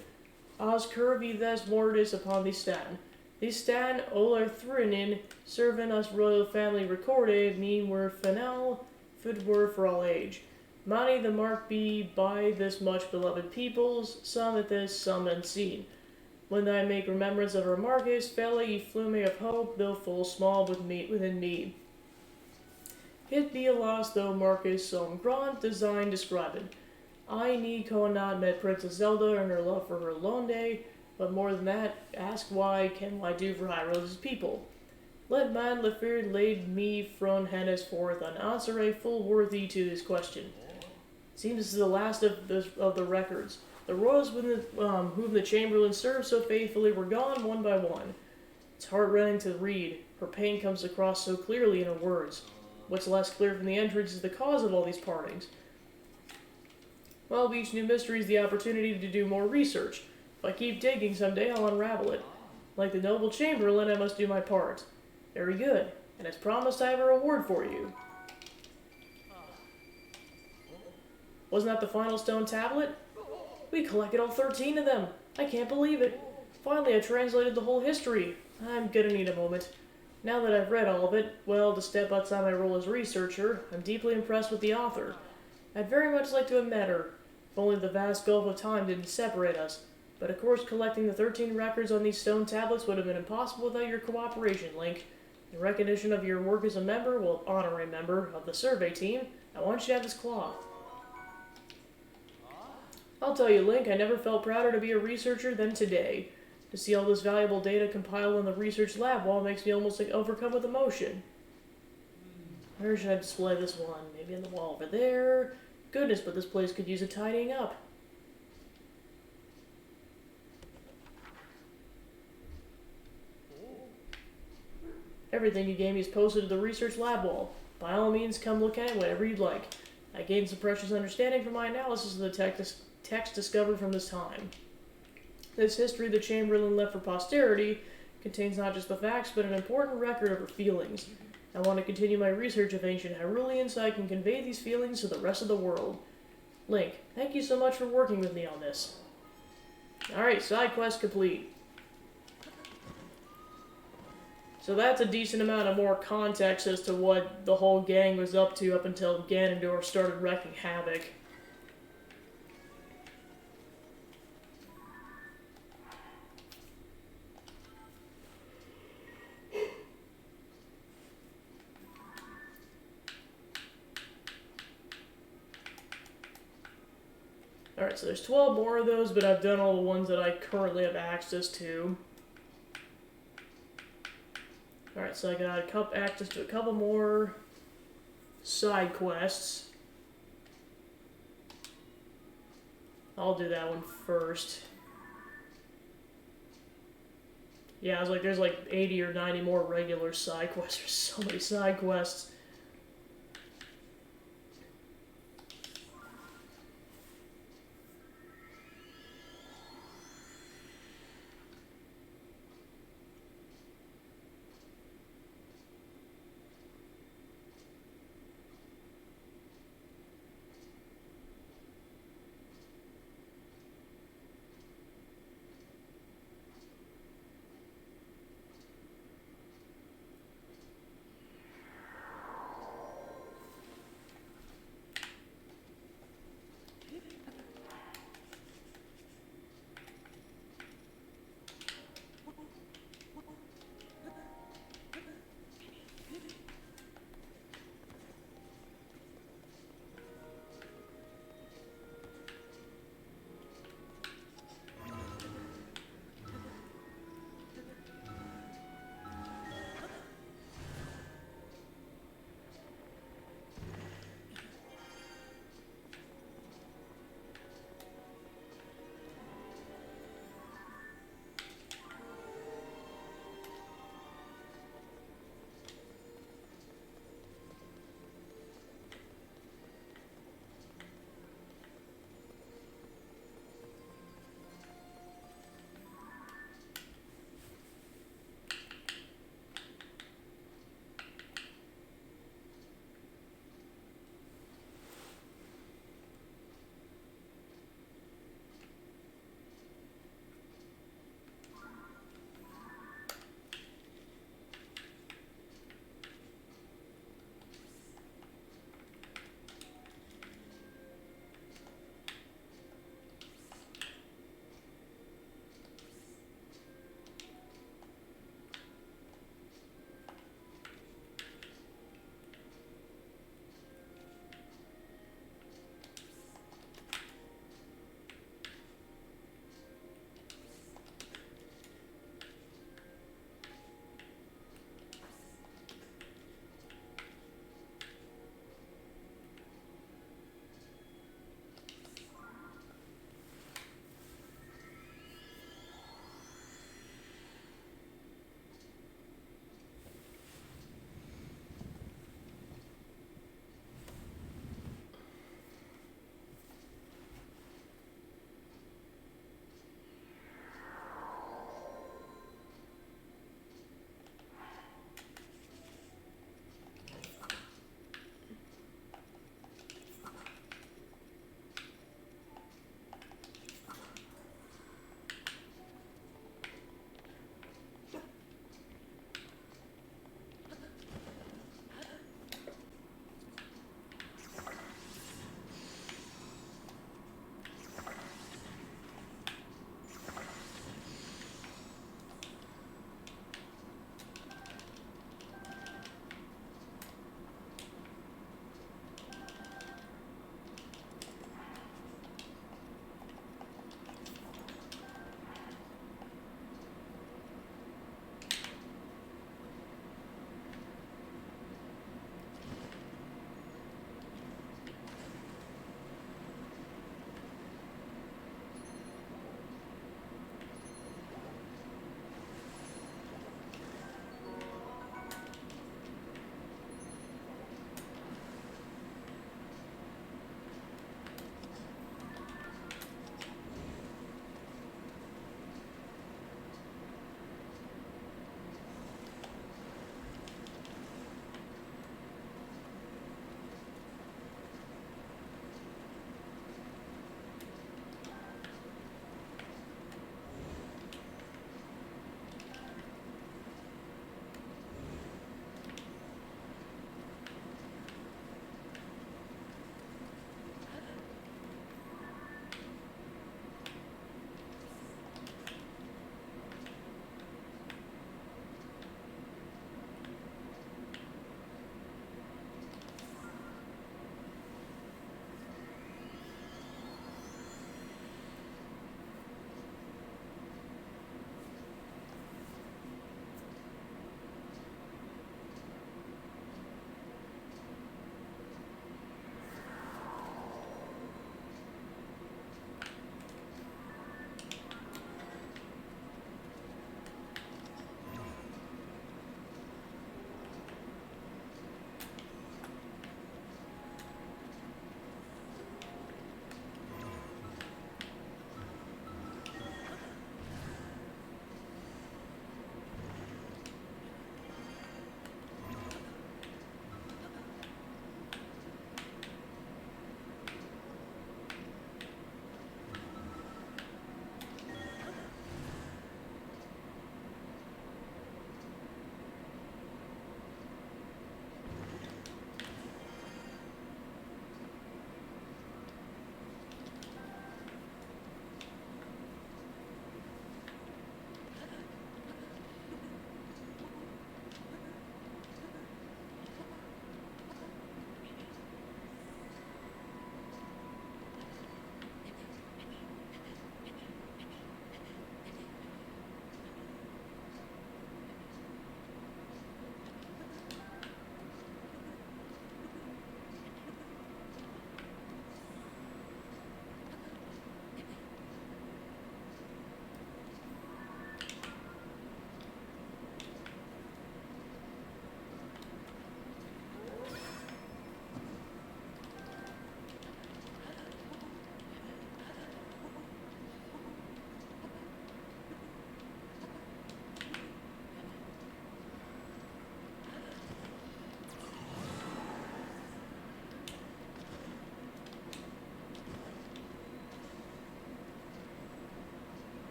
Os curvy thes mortis upon thee stan. Thee stan olar thrinin, servant us royal family recorded, mean were fanal, fit were for all age. Mani the mark be by this much beloved peoples, some at this, some unseen. When I make remembrance of her Marcus, fella ye flume of hope, though full small within me. It be a loss, though Marcus some grand design describing. I need not met Princess Zelda and her love for her Londe, but more than that, ask why can I do for Hyrule's people. Let man Leferd laid me from henceforth an answer full worthy to this question. Seems this is the last of the records. The royals whom the Chamberlain served so faithfully were gone one by one. It's heart-rending to read. Her pain comes across so clearly in her words. What's less clear from the entrance is the cause of all these partings. Well, each new mystery is the opportunity to do more research. If I keep digging, someday I'll unravel it. Like the noble Chamberlain, I must do my part. Very good. And as promised, I have a reward for you. Wasn't that the final stone tablet? We collected all 13 of them. I can't believe it. Finally, I translated the whole history. I'm gonna need a moment. Now that I've read all of it, well, to step outside my role as researcher, I'm deeply impressed with the author. I'd very much like to have met her, if only the vast gulf of time didn't separate us. But of course, collecting the 13 records on these stone tablets would have been impossible without your cooperation, Link. In recognition of your work as a member, well, honorary member, of the survey team, I want you to have this cloth. I'll tell you, Link, I never felt prouder to be a researcher than today. To see all this valuable data compiled in the research lab wall makes me almost like overcome with emotion. Where should I display this one? Maybe on the wall over there? Goodness, but this place could use a tidying up. Everything you gave me is posted to the research lab wall. By all means, come look at it whenever you'd like. I gained some precious understanding from my analysis of the text discovered from this time. This history the Chamberlain left for posterity contains not just the facts, but an important record of her feelings. I want to continue my research of ancient Hyrulean so I can convey these feelings to the rest of the world. Link, thank you so much for working with me on this. Alright, side quest complete. So that's a decent amount of more context as to what the whole gang was up to up until Ganondorf started wreaking havoc. Alright, so there's 12 more of those, but I've done all the ones that I currently have access to. Alright, so I got access to a couple more side quests. I'll do that one first. Yeah, I was like, there's like 80 or 90 more regular side quests. There's so many side quests.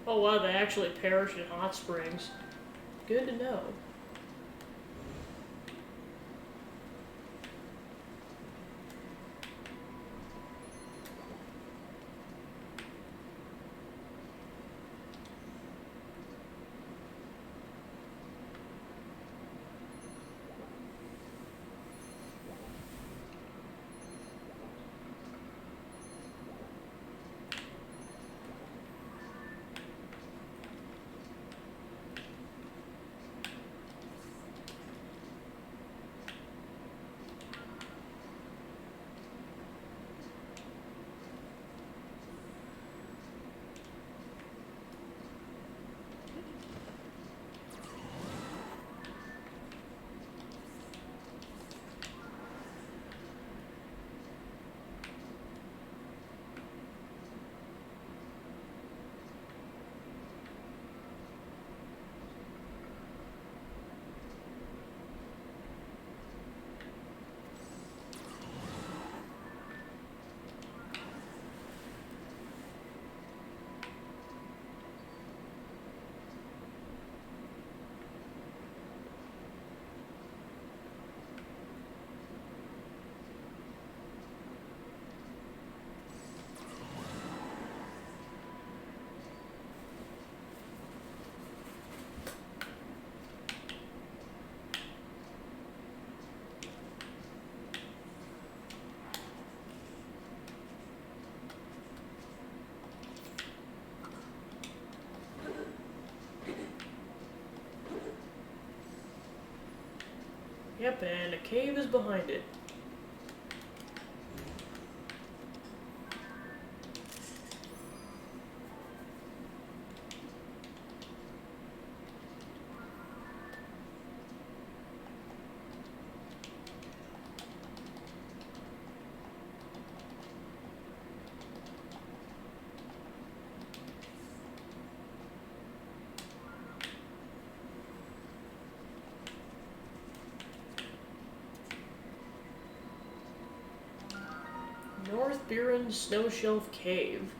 Oh wow, they actually perish in hot springs. Good to know. Yep, and a cave is behind it. North Buren Snow Shelf Cave.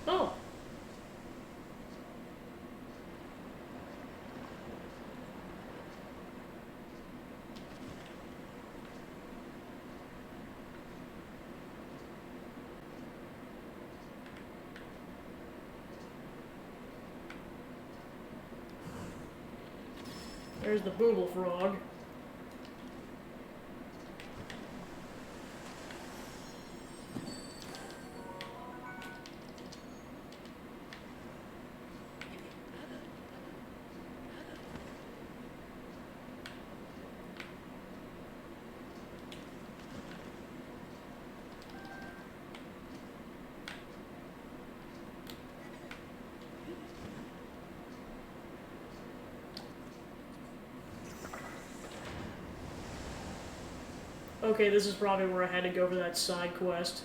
Oh, there's the Booble Frog. Okay, this is probably where I had to go for that side quest.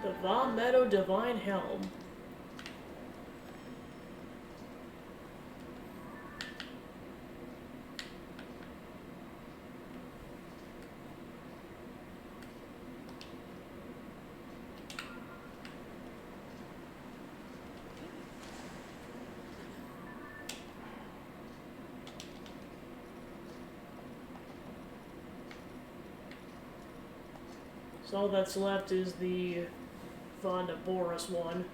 The Von Meadow Divine Helm. So all that's left is the Vonda Boris one.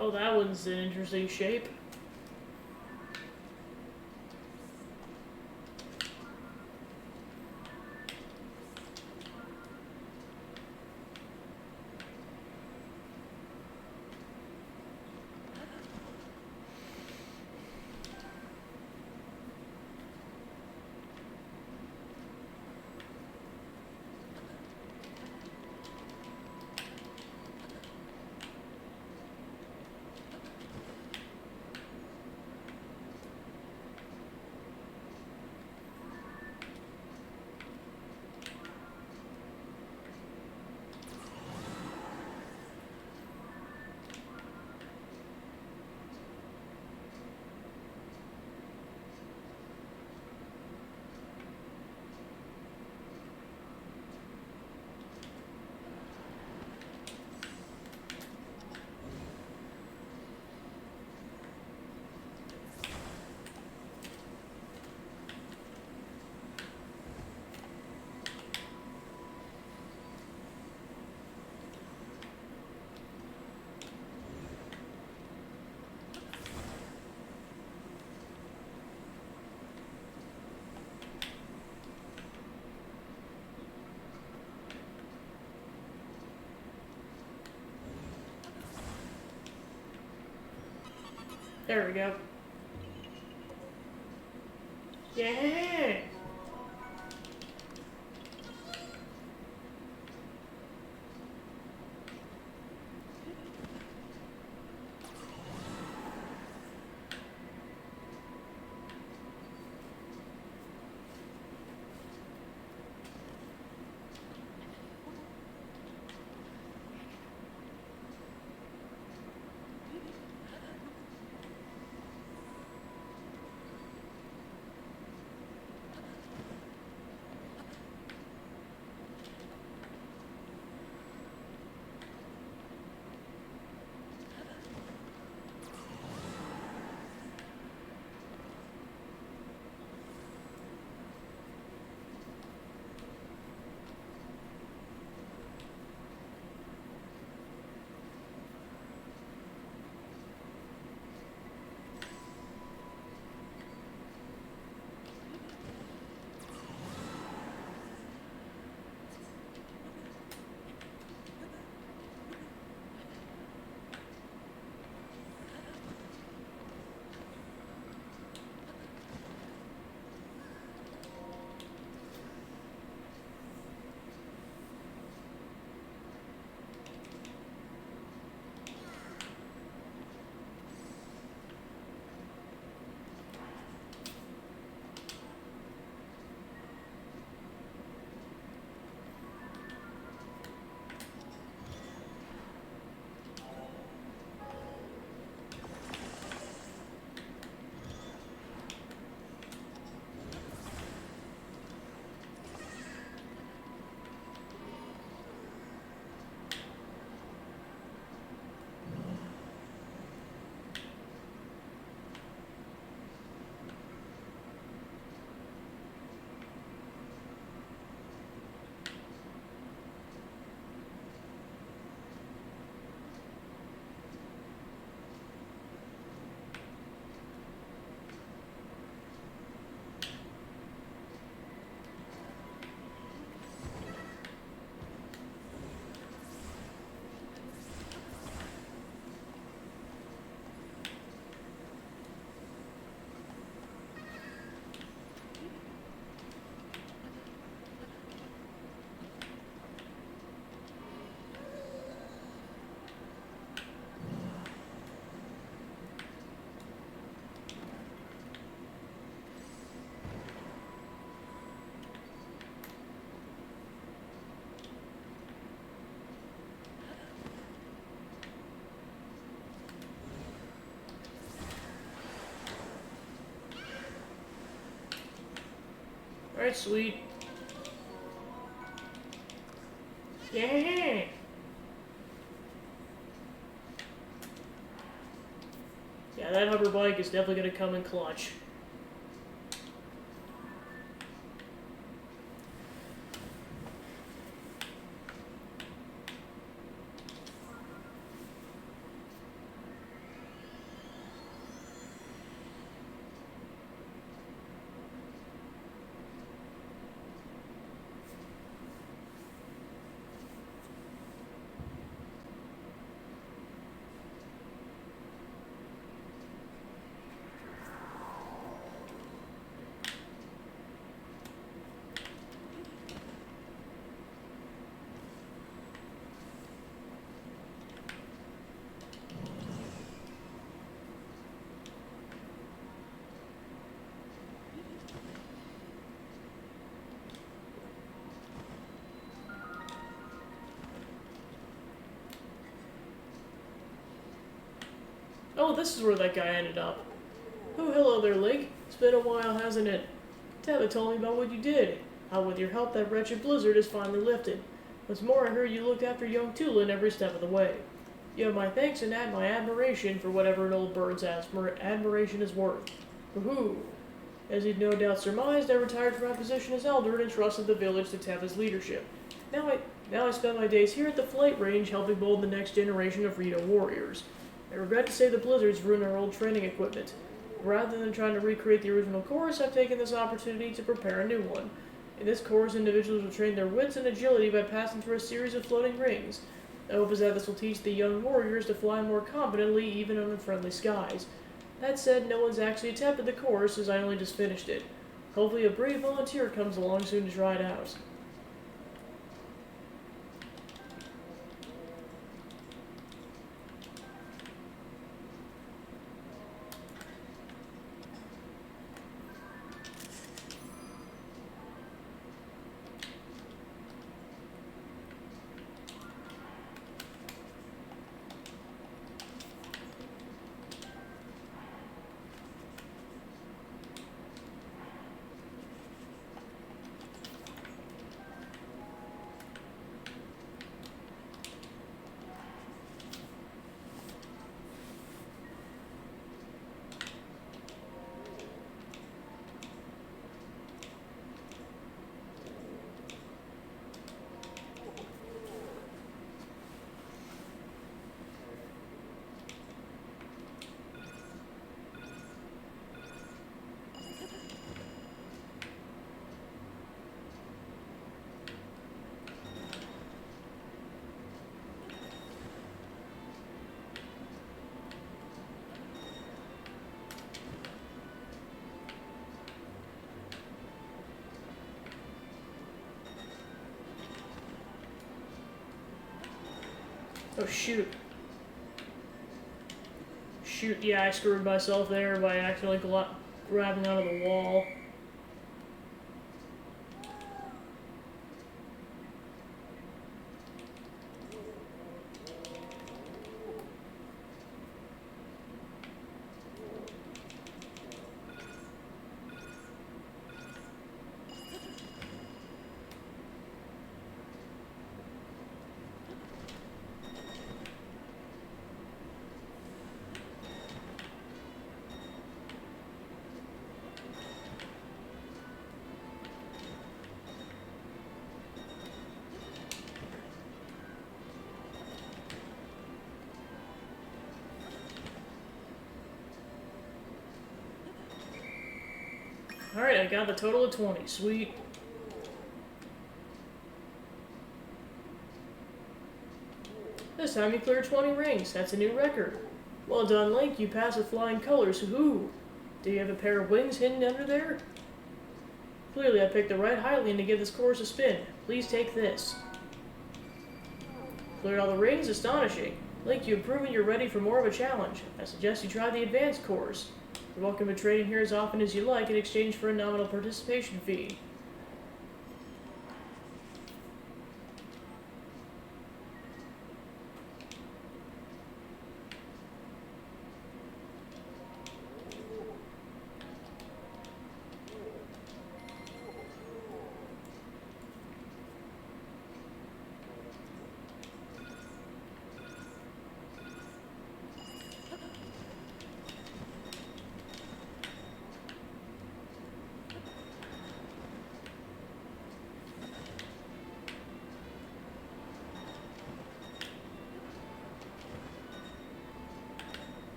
Oh, that one's an interesting shape. There we go. Yeah! Alright, sweet. Yeah! Yeah, that hover bike is definitely gonna come in clutch. Oh, this is where that guy ended up. Oh, hello there, Link. It's been a while, hasn't it? Tabitha told me about what you did. How with your help that wretched blizzard is finally lifted. What's more, I heard you looked after young Tulin every step of the way. You have my thanks and my admiration for whatever an old bird's admiration is worth. Woohoo! As you'd no doubt surmised, I retired from my position as elder and entrusted the village to Teva's leadership. Now I spend my days here at the flight range helping mold the next generation of Rito warriors. I regret to say the blizzards ruined our old training equipment. Rather than trying to recreate the original course, I've taken this opportunity to prepare a new one. In this course, individuals will train their wits and agility by passing through a series of floating rings. The hope is that this will teach the young warriors to fly more confidently even under friendly skies. That said, no one's actually attempted the course as I only just finished it. Hopefully a brave volunteer comes along soon to try it out. Oh, shoot. Shoot, yeah, I screwed myself there by accidentally grabbing onto the wall. Alright, I got the total of 20. Sweet. This time you cleared 20 rings. That's a new record. Well done, Link. You passed with flying colors. Woohoo! Do you have a pair of wings hidden under there? Clearly, I picked the right Hylian to give this course a spin. Please take this. Cleared all the rings? Astonishing. Link, you've proven you're ready for more of a challenge. I suggest you try the advanced course. You're welcome to trade in here as often as you like in exchange for a nominal participation fee.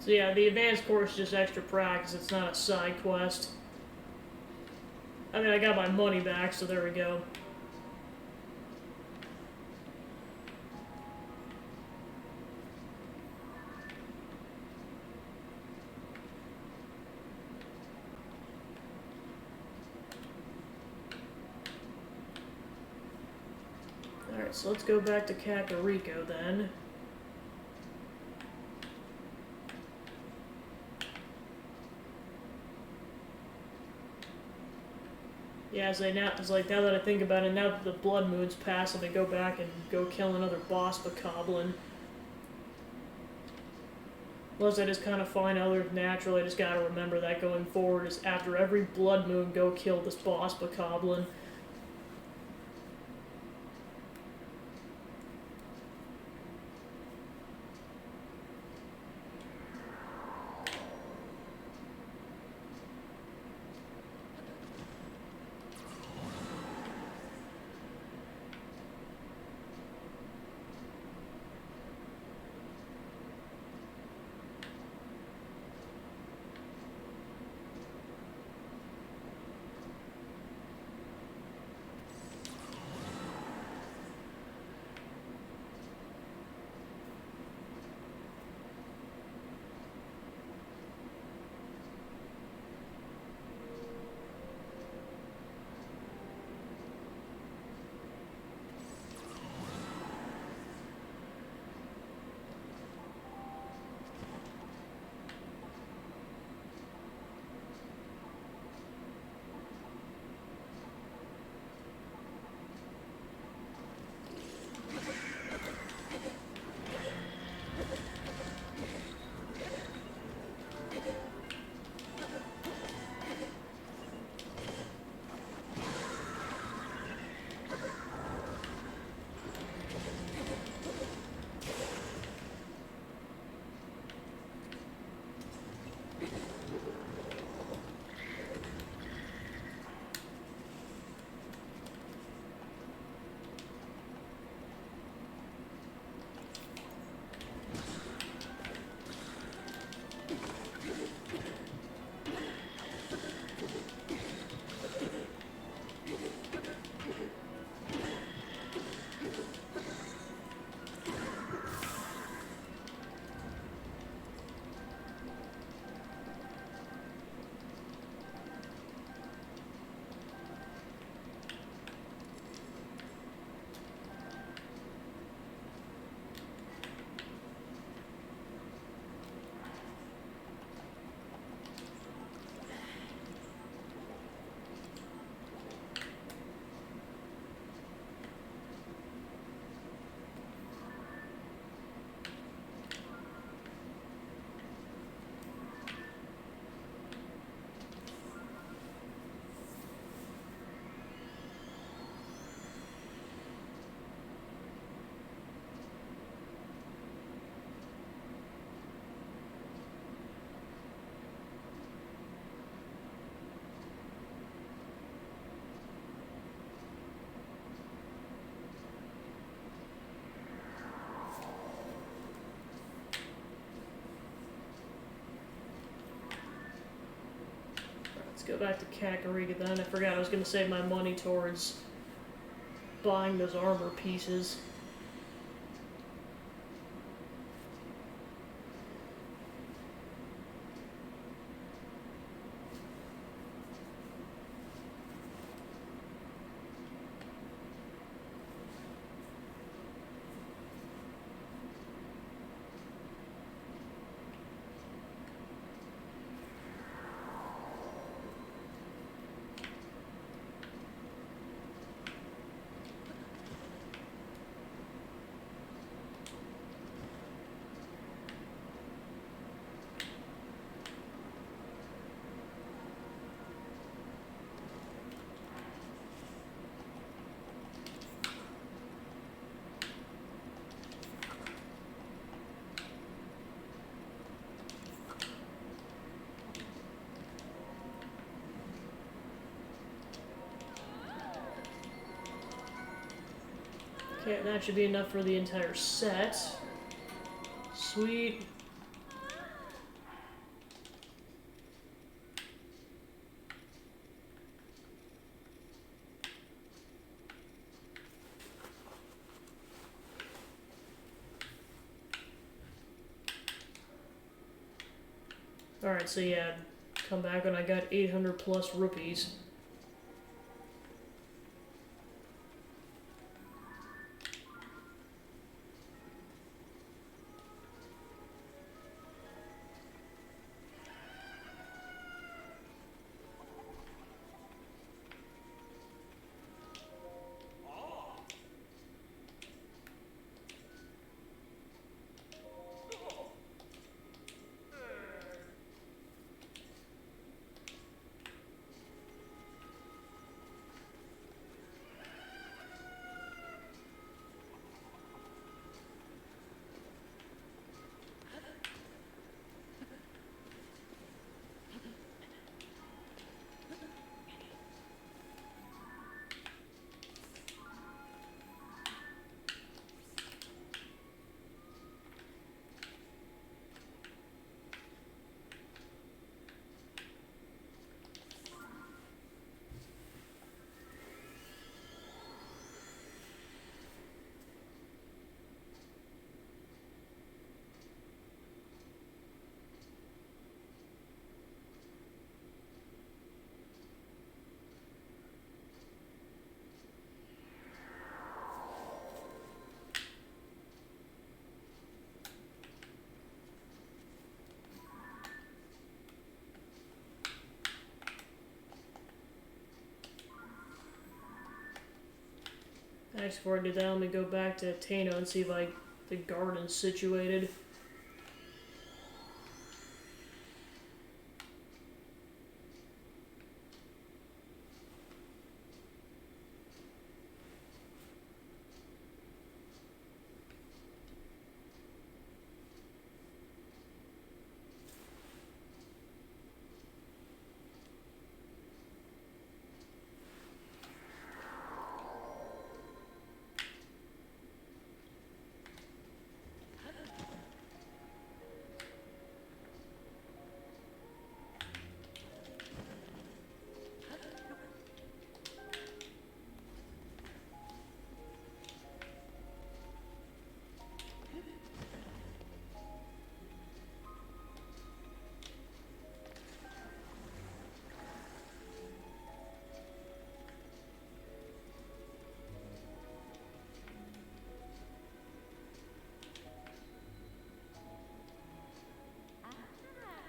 So yeah, the advanced course is just extra practice. It's not a side quest. I mean, I got my money back, so there we go. Alright, so let's go back to Kakariko then. Yeah, it's like now that I think about it, now that the blood moon's passed, I'm gonna go back and go kill another boss bokoblin. Unless I just kind of find other natural, I just gotta remember that going forward is after every blood moon, go kill this boss bokoblin. Let's go back to Kakarika then. I forgot I was gonna save my money towards buying those armor pieces. Okay, that should be enough for the entire set. Sweet. Alright, so yeah, come back when I got 800 plus rupees. Next, before I do that, let me go back to Tano and see if the garden's situated.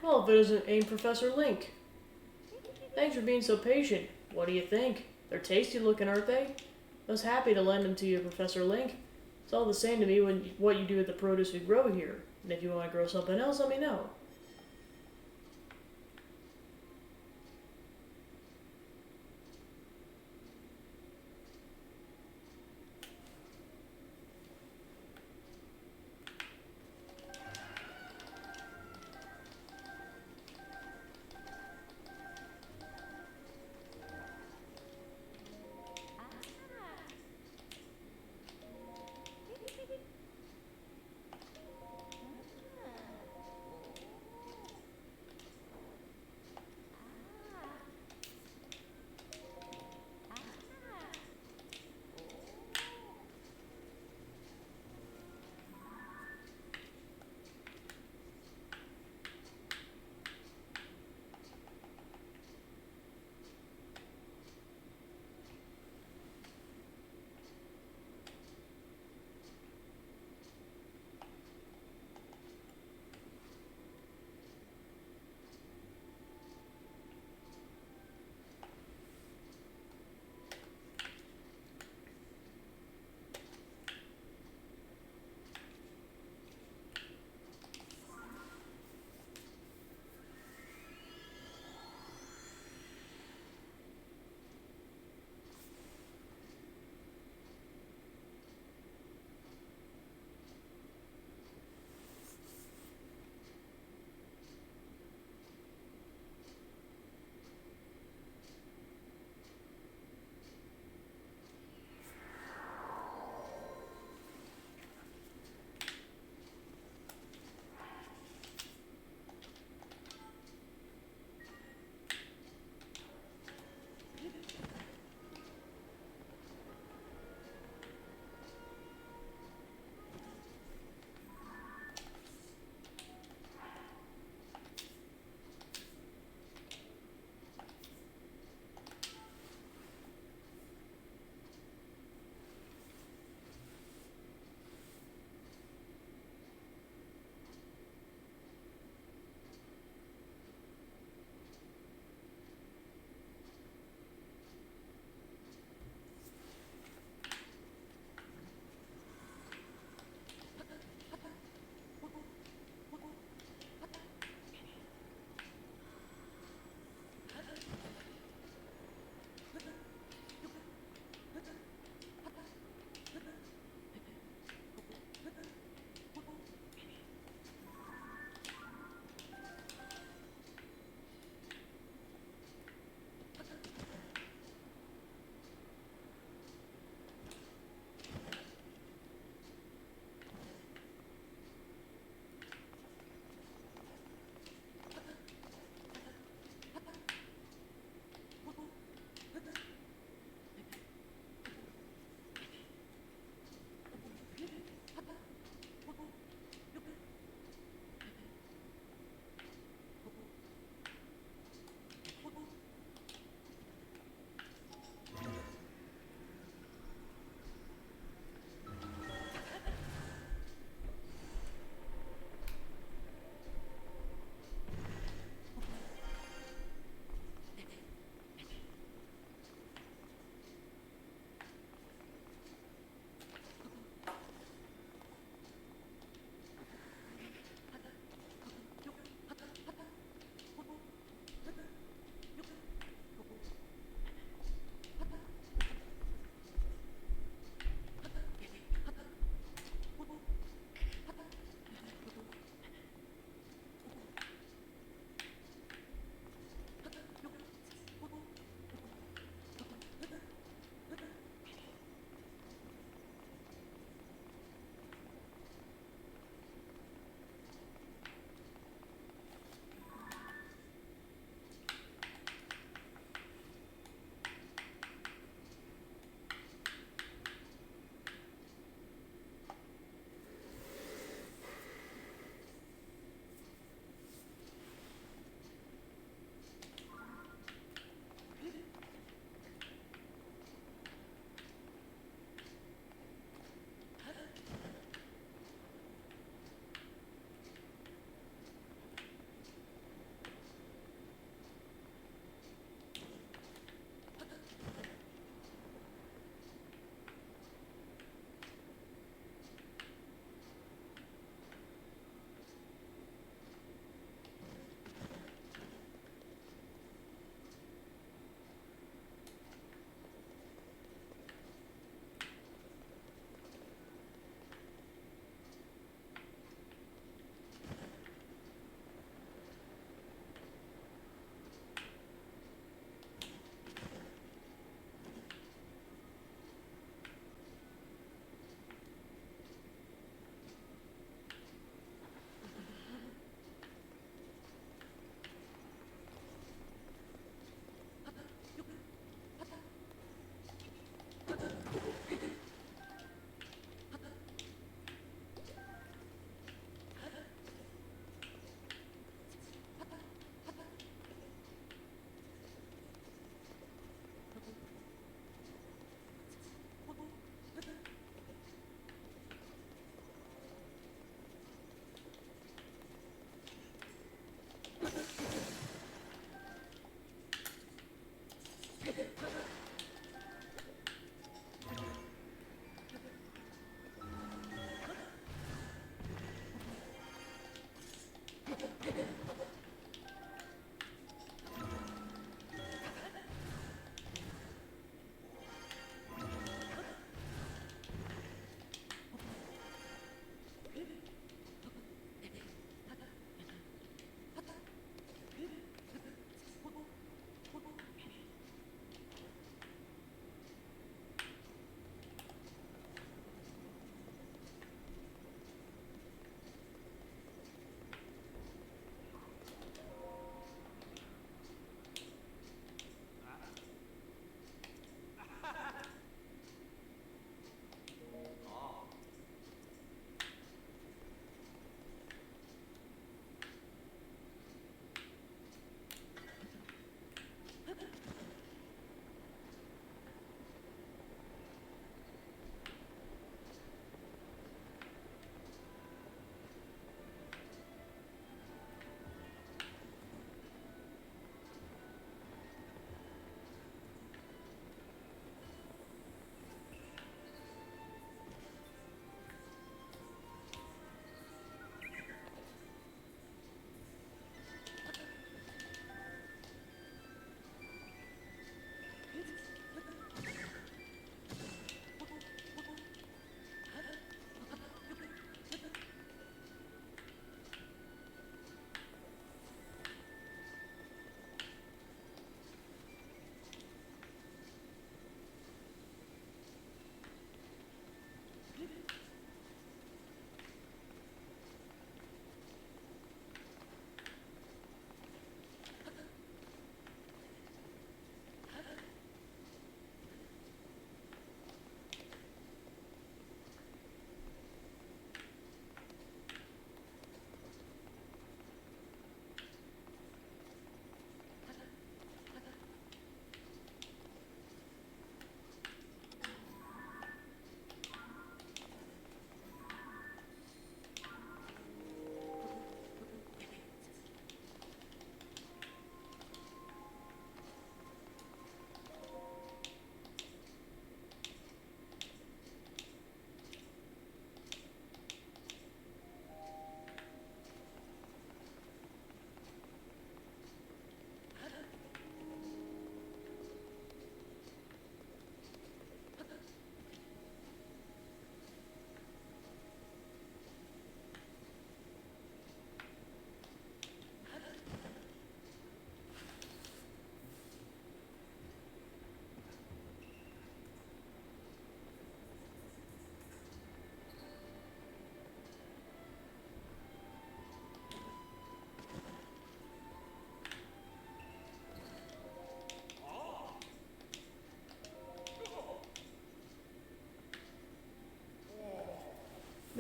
Well, if it ain't Professor Link. Thanks for being so patient. What do you think? They're tasty looking, aren't they? I was happy to lend them to you, Professor Link. It's all the same to me what you do with the produce we grow here. And if you want to grow something else, let me know.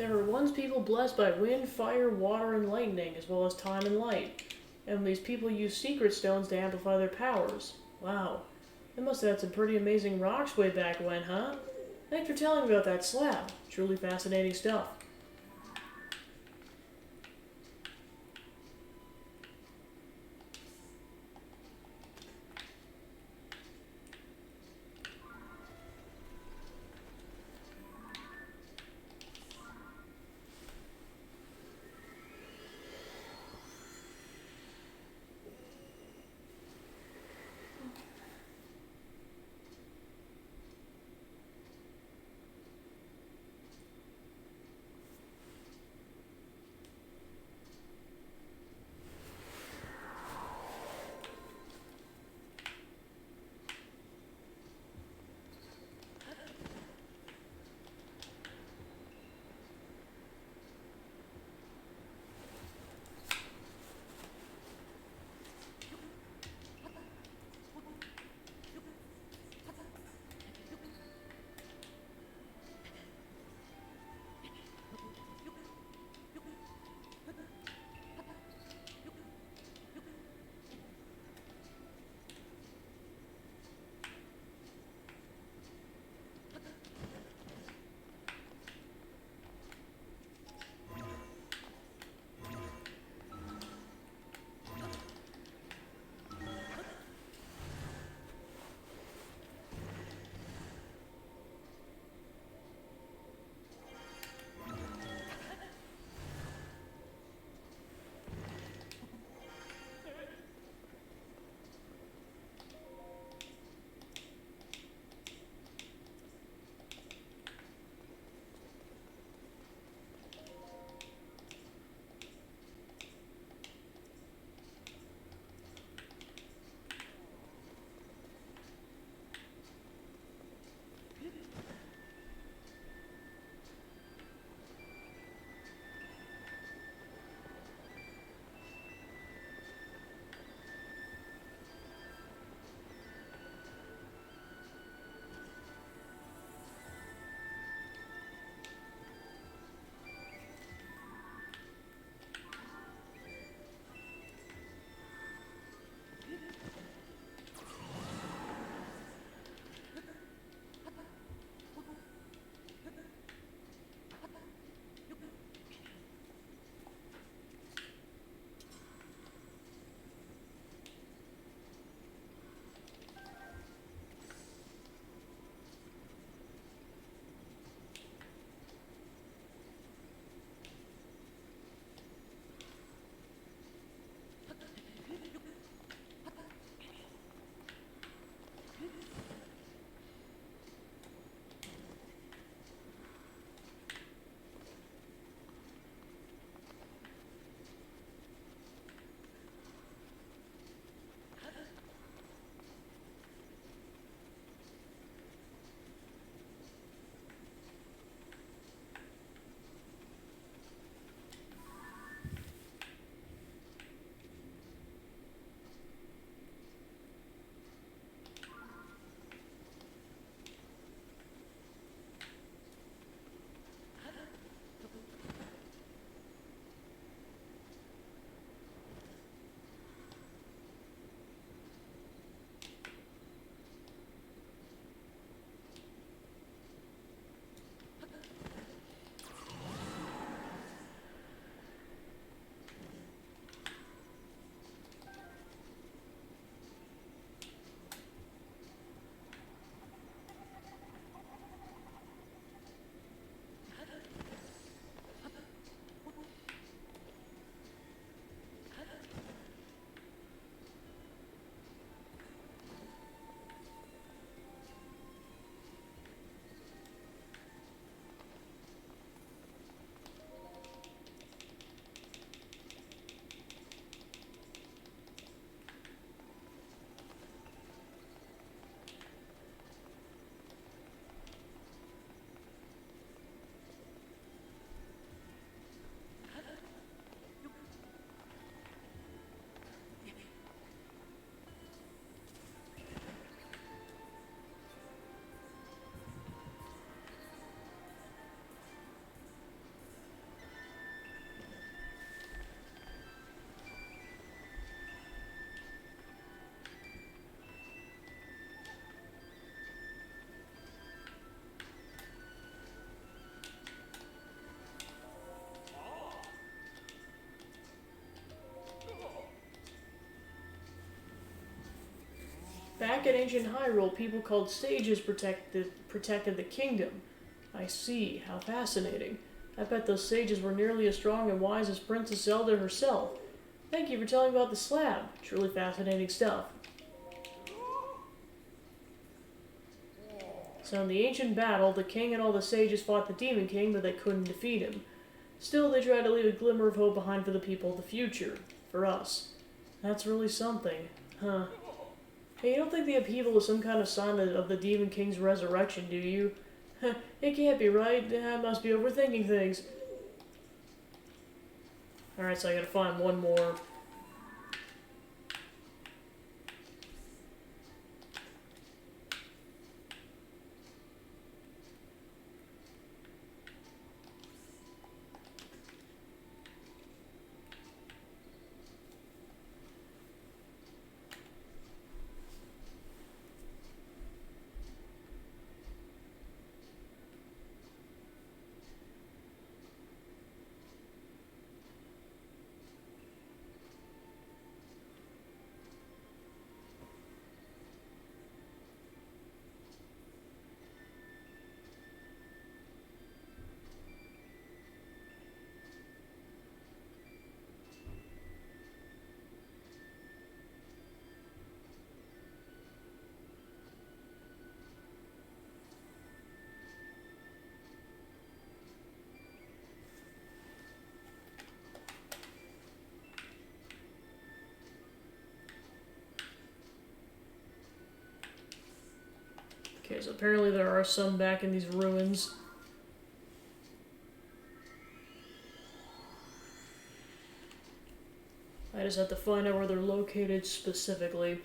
There were once people blessed by wind, fire, water, and lightning, as well as time and light. And these people used secret stones to amplify their powers. Wow. They must have had some pretty amazing rocks way back when, huh? Thanks for telling me about that slab. Truly fascinating stuff. Back in ancient Hyrule, people called sages protected the kingdom. I see. How fascinating. I bet those sages were nearly as strong and wise as Princess Zelda herself. Thank you for telling me about the slab. Truly fascinating stuff. So in the ancient battle, the king and all the sages fought the Demon King, but they couldn't defeat him. Still, they tried to leave a glimmer of hope behind for the people of the future. For us. That's really something. Huh. Hey, you don't think the upheaval is some kind of sign of the Demon King's resurrection, do you? It can't be right. I must be overthinking things. Alright, so I gotta find one more. Okay, so apparently there are some back in these ruins. I just have to find out where they're located specifically.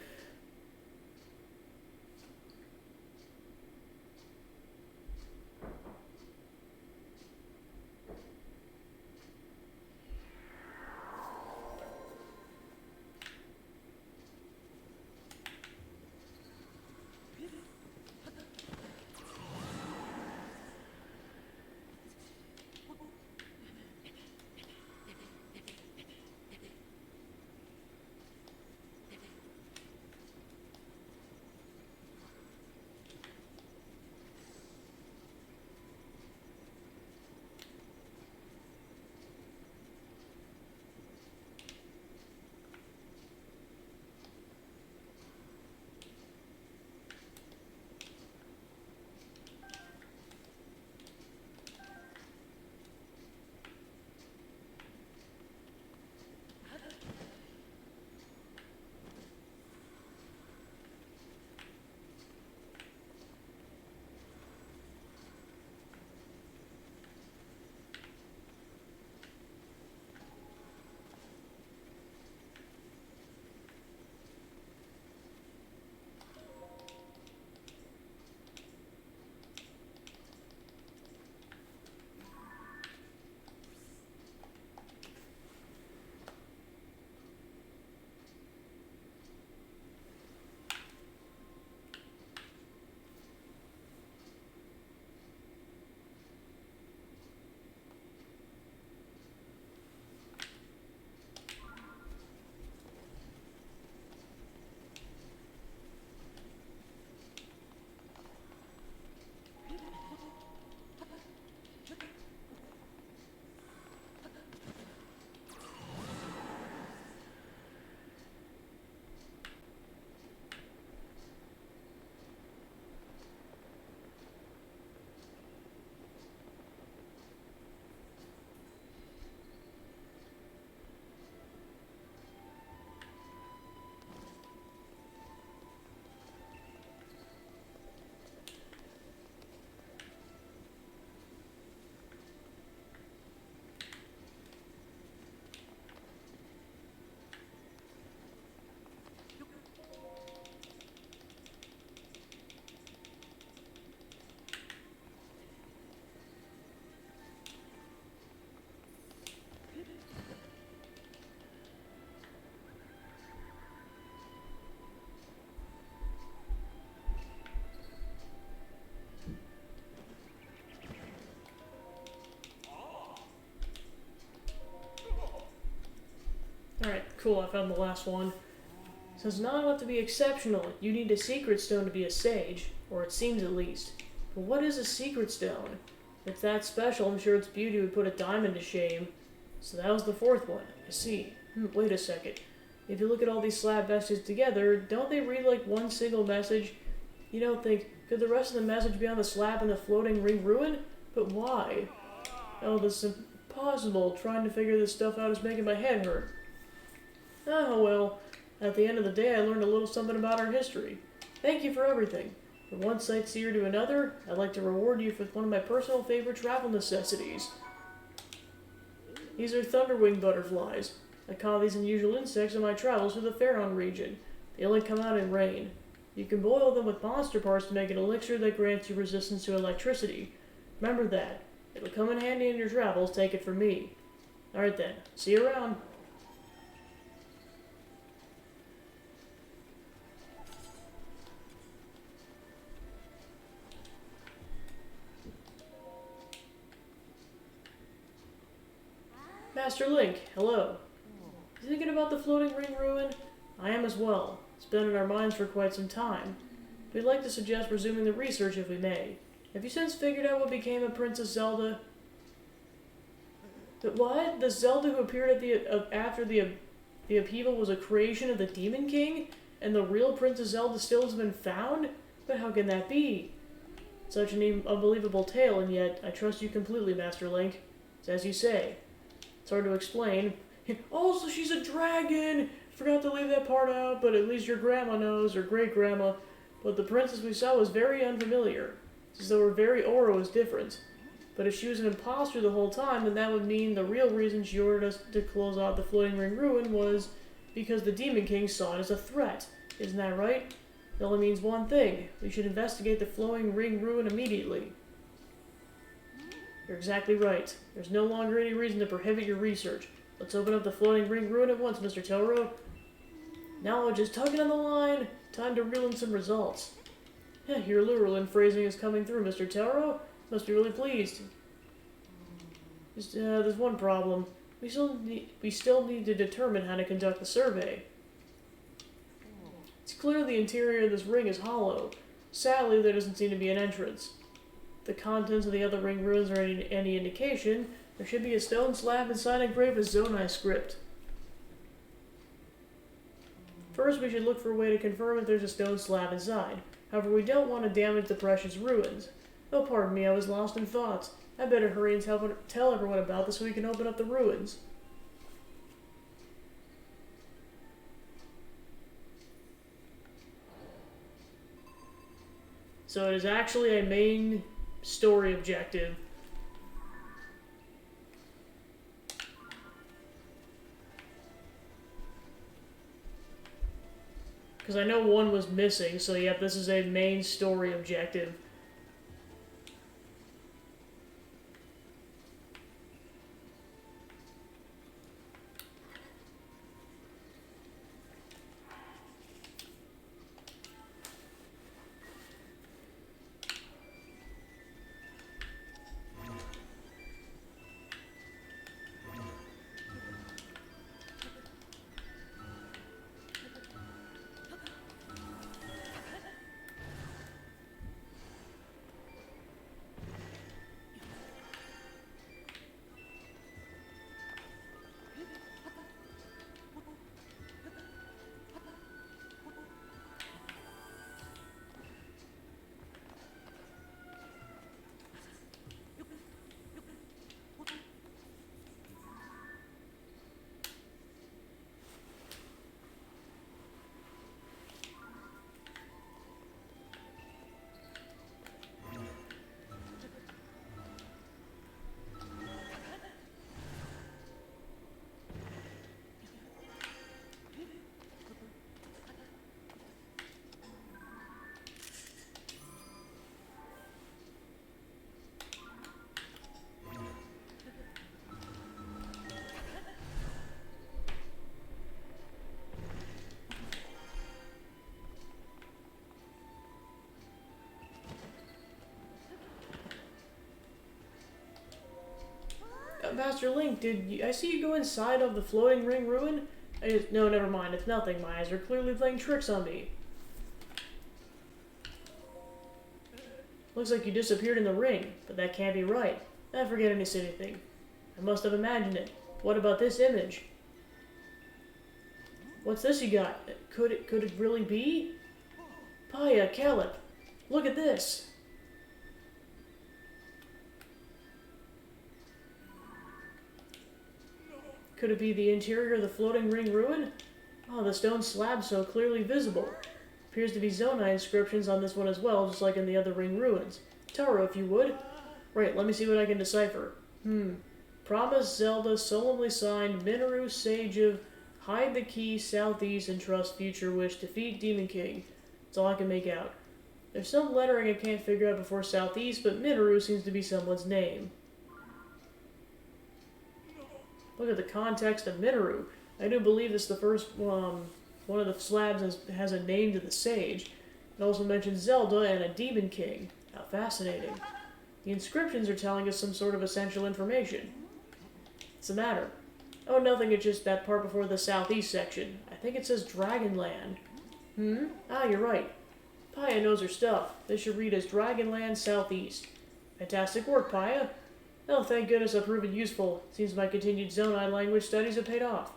Alright, cool, I found the last one. So it's not enough to be exceptional. You need a secret stone to be a sage, or it seems at least. But what is a secret stone? If it's that special, I'm sure its beauty would put a diamond to shame. So that was the fourth one. I see. Wait a second. If you look at all these slab messages together, don't they read like one single message? You don't think, could the rest of the message be on the slab in the floating ring ruin? But why? Oh, this is impossible. Trying to figure this stuff out is making my head hurt. Oh well. At the end of the day, I learned a little something about our history. Thank you for everything. From one sightseer to another, I'd like to reward you with one of my personal favorite travel necessities. These are thunderwing butterflies. I caught these unusual insects in my travels through the Pharaon region. They only come out in rain. You can boil them with monster parts to make an elixir that grants you resistance to electricity. Remember that. It'll come in handy in your travels, take it from me. Alright then, see you around. Master Link, hello. You thinking about the floating ring ruin? I am as well. It's been in our minds for quite some time. We'd like to suggest resuming the research if we may. Have you since figured out what became of Princess Zelda? What? The Zelda who appeared at after the upheaval was a creation of the Demon King? And the real Princess Zelda still has been found? But how can that be? Such an unbelievable tale, and yet I trust you completely, Master Link. It's as you say. It's hard to explain. Oh, so she's a dragon! Forgot to leave that part out, but at least your grandma knows, or great-grandma. But the princess we saw was very unfamiliar. It's as though her very aura was different. But if she was an imposter the whole time, then that would mean the real reason she ordered us to close out the floating ring ruin was because the Demon King saw it as a threat. Isn't that right? It only means one thing. We should investigate the floating ring ruin immediately. You're exactly right. There's no longer any reason to prohibit your research. Let's open up the floating ring ruin at once, Mr. Toro. Knowledge is tugging on the line. Time to reel in some results. Your Lurelin phrasing is coming through, Mr. Toro. Must be really pleased. Just, there's one problem. We still need to determine how to conduct the survey. It's clear the interior of this ring is hollow. Sadly, there doesn't seem to be an entrance. If the contents of the other ring ruins are any indication, there should be a stone slab inside engraved with Zonai script. First, we should look for a way to confirm if there's a stone slab inside. However, we don't want to damage the precious ruins. Oh, pardon me, I was lost in thoughts. I better hurry and tell everyone about this so we can open up the ruins. So it is actually a main story objective. Because I know one was missing, so yep, this is a main story objective. Master Link, I see you go inside of the floating ring ruin? No, never mind. It's nothing. My eyes are clearly playing tricks on me. Looks like you disappeared in the ring, but that can't be right. I forget any silly thing. I must have imagined it. What about this image? What's this you got? Could it really be? Paya, Calip, look at this. Could it be the interior of the floating ring ruin? Oh, the stone slab so clearly visible. Appears to be Zonai inscriptions on this one as well, just like in the other ring ruins. Taro, if you would. Right, let me see what I can decipher. Promise Zelda solemnly signed Minoru, Sage of Hide the Key, Southeast, and Trust Future Wish, Defeat Demon King. That's all I can make out. There's some lettering I can't figure out before Southeast, but Minoru seems to be someone's name. Look at the context of Minoru. I do believe this is the first one of the slabs has a name to the sage. It also mentions Zelda and a demon king. How fascinating. The inscriptions are telling us some sort of essential information. What's the matter? Oh, nothing, it's just that part before the southeast section. I think it says Dragonland. Ah, you're right. Paya knows her stuff. This should read as Dragonland Southeast. Fantastic work, Paya. Oh, thank goodness I've proven useful. Seems my continued Zonai language studies have paid off.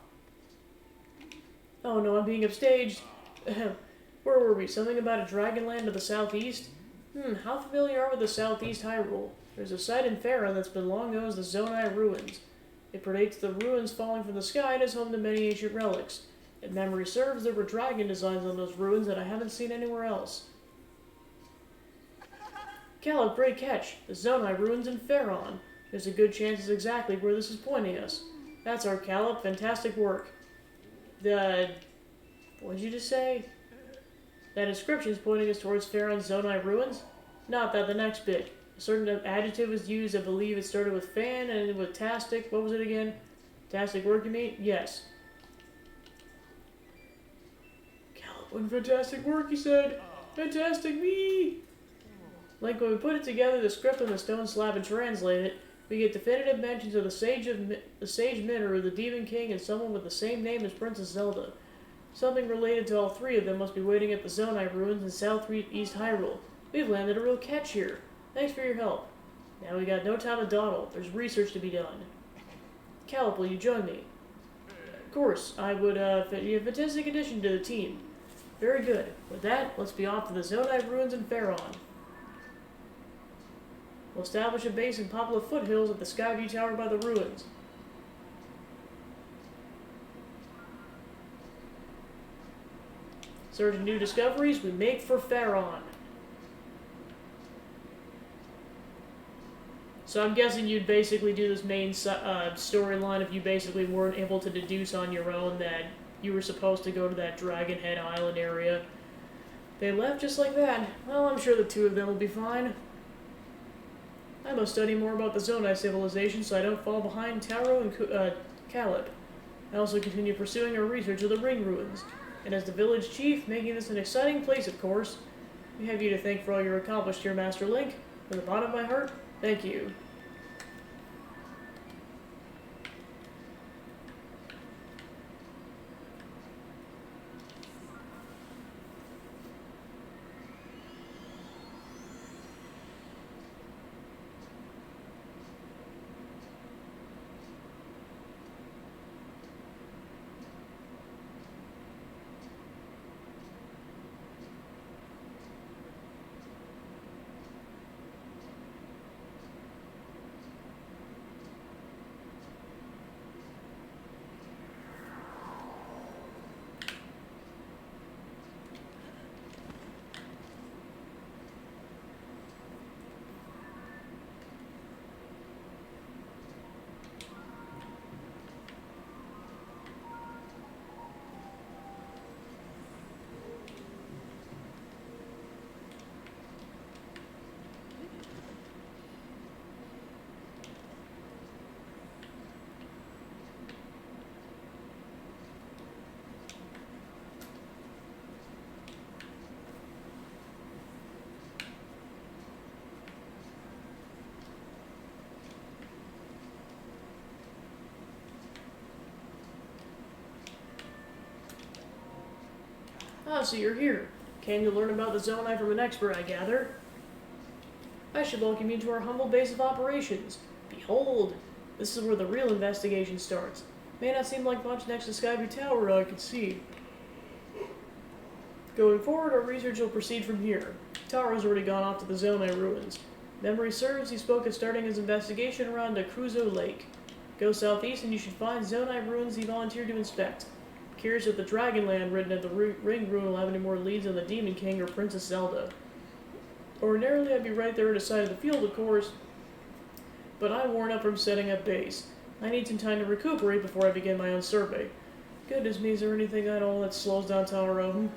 Oh no, I'm being upstaged. Where were we? Something about a Dragonland to the southeast? How familiar are we with the southeast Hyrule? There's a site in Faron that's been long known as the Zonai Ruins. It predates the ruins falling from the sky and is home to many ancient relics. If memory serves, there were dragon designs on those ruins that I haven't seen anywhere else. Calip, great catch. The Zonai Ruins in Faron. There's a good chance it's exactly where this is pointing us. That's our Calip. Fantastic work. What did you just say? That inscription is pointing us towards Faron's Zonai Ruins? Not that, the next bit. A certain adjective was used. I believe it started with fan and ended with tastic. What was it again? Tastic work, you mean? Yes. Calip, what fantastic work, he said. Fantastic me! Like when we put it together, the script on the stone slab and translate it, we get definitive mentions of the Sage Minoru, the Demon King, and someone with the same name as Princess Zelda. Something related to all three of them must be waiting at the Zonai Ruins in Southeast Hyrule. We've landed a real catch here. Thanks for your help. Now we got no time to dawdle. There's research to be done. Calip, will you join me? Of course, I would be a fantastic addition to the team. Very good. With that, let's be off to the Zonai Ruins in Faron. We'll establish a base in Poplar Foothills at the Skyview Tower by the ruins. Searching new discoveries, we make for Faron. So I'm guessing you'd basically do this main storyline if you basically weren't able to deduce on your own that you were supposed to go to that Dragon Head Island area. They left just like that. Well, I'm sure the two of them will be fine. I must study more about the Zonai civilization so I don't fall behind Taro and Calip. I also continue pursuing our research of the ring ruins. And as the village chief, making this an exciting place, of course. We have you to thank for all you're accomplished here, Master Link. From the bottom of my heart, thank you. Ah, so you're here. Came to learn about the Zonai from an expert, I gather. I should welcome you to our humble base of operations. Behold, this is where the real investigation starts. May not seem like much next to Skyview Tower, I can see. Going forward, our research will proceed from here. Tower has already gone off to the Zonai ruins. Memory serves, he spoke of starting his investigation around Akuzo Lake. Go southeast and you should find Zonai ruins he volunteered to inspect. Curious if the Dragonland written at the Ring Ruin will have any more leads on the Demon King or Princess Zelda. Ordinarily, I'd be right there at the side of the field, of course, but I'm worn up from setting up base. I need some time to recuperate before I begin my own survey. Goodness me, is there anything I know that slows down Tower Open?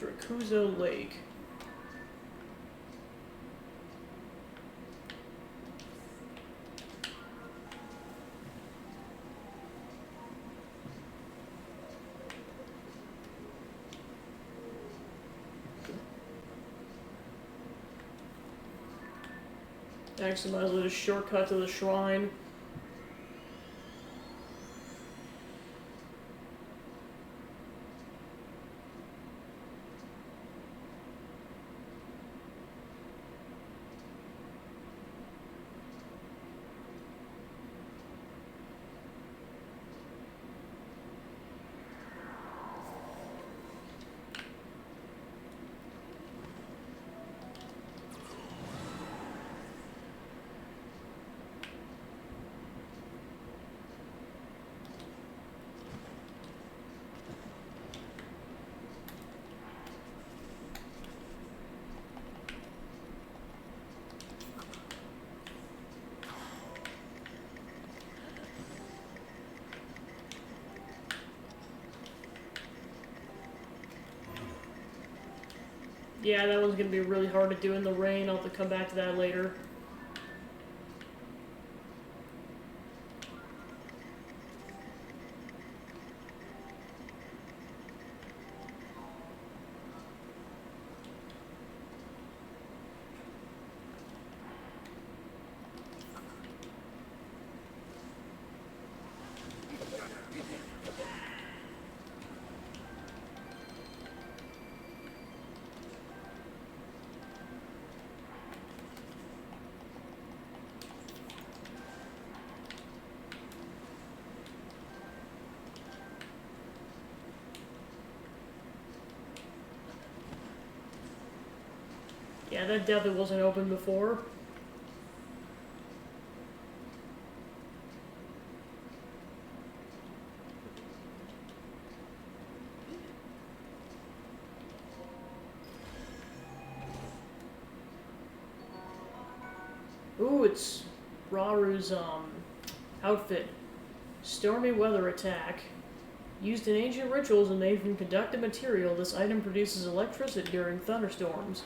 Drakuzo Lake. Actually, might as well just shortcut to the shrine. Yeah, that one's going to be really hard to do in the rain. I'll have to come back to that later. Yeah, that definitely wasn't open before. Ooh, it's Raru's, outfit. Stormy weather attack. Used in ancient rituals and made from conductive material, this item produces electricity during thunderstorms.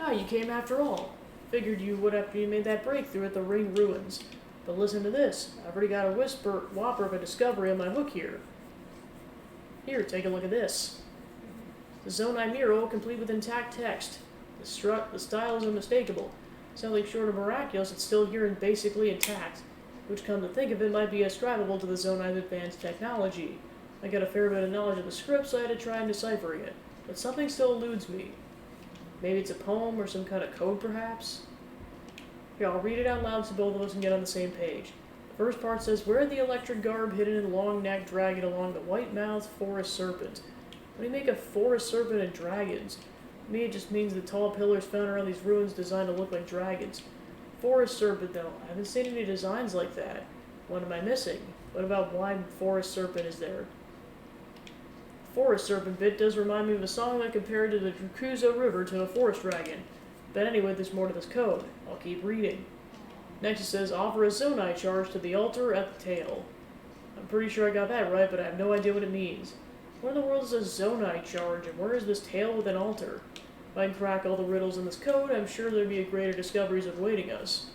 Ah, you came after all. Figured you would after you made that breakthrough at the Ring Ruins. But listen to this. I've already got a whopper of a discovery on my hook here. Here, take a look at this. The Zonai mural, complete with intact text. The style is unmistakable. Something short of miraculous, it's still here and basically intact. Which, come to think of it, might be ascribable to the Zonai's advanced technology. I got a fair bit of knowledge of the script, so I had to try deciphering it. But something still eludes me. Maybe it's a poem or some kind of code, perhaps? Here, I'll read it out loud so both of us can get on the same page. The first part says, "Wear the electric garb hidden in the long-necked dragon along the white-mouthed forest serpent." What do you make of forest serpent and dragons? To me, it just means the tall pillars found around these ruins designed to look like dragons. Forest serpent, though. I haven't seen any designs like that. What am I missing? What about why forest serpent is there? Forest serpent bit does remind me of a song that compared to the Drakuzo River to a forest dragon. But anyway, there's more to this code. I'll keep reading. Next it says, offer a Zonai charge to the altar at the tail. I'm pretty sure I got that right, but I have no idea what it means. What in the world is a Zonai charge, and where is this tail with an altar? If I can crack all the riddles in this code, I'm sure there'd be greater discoveries awaiting us.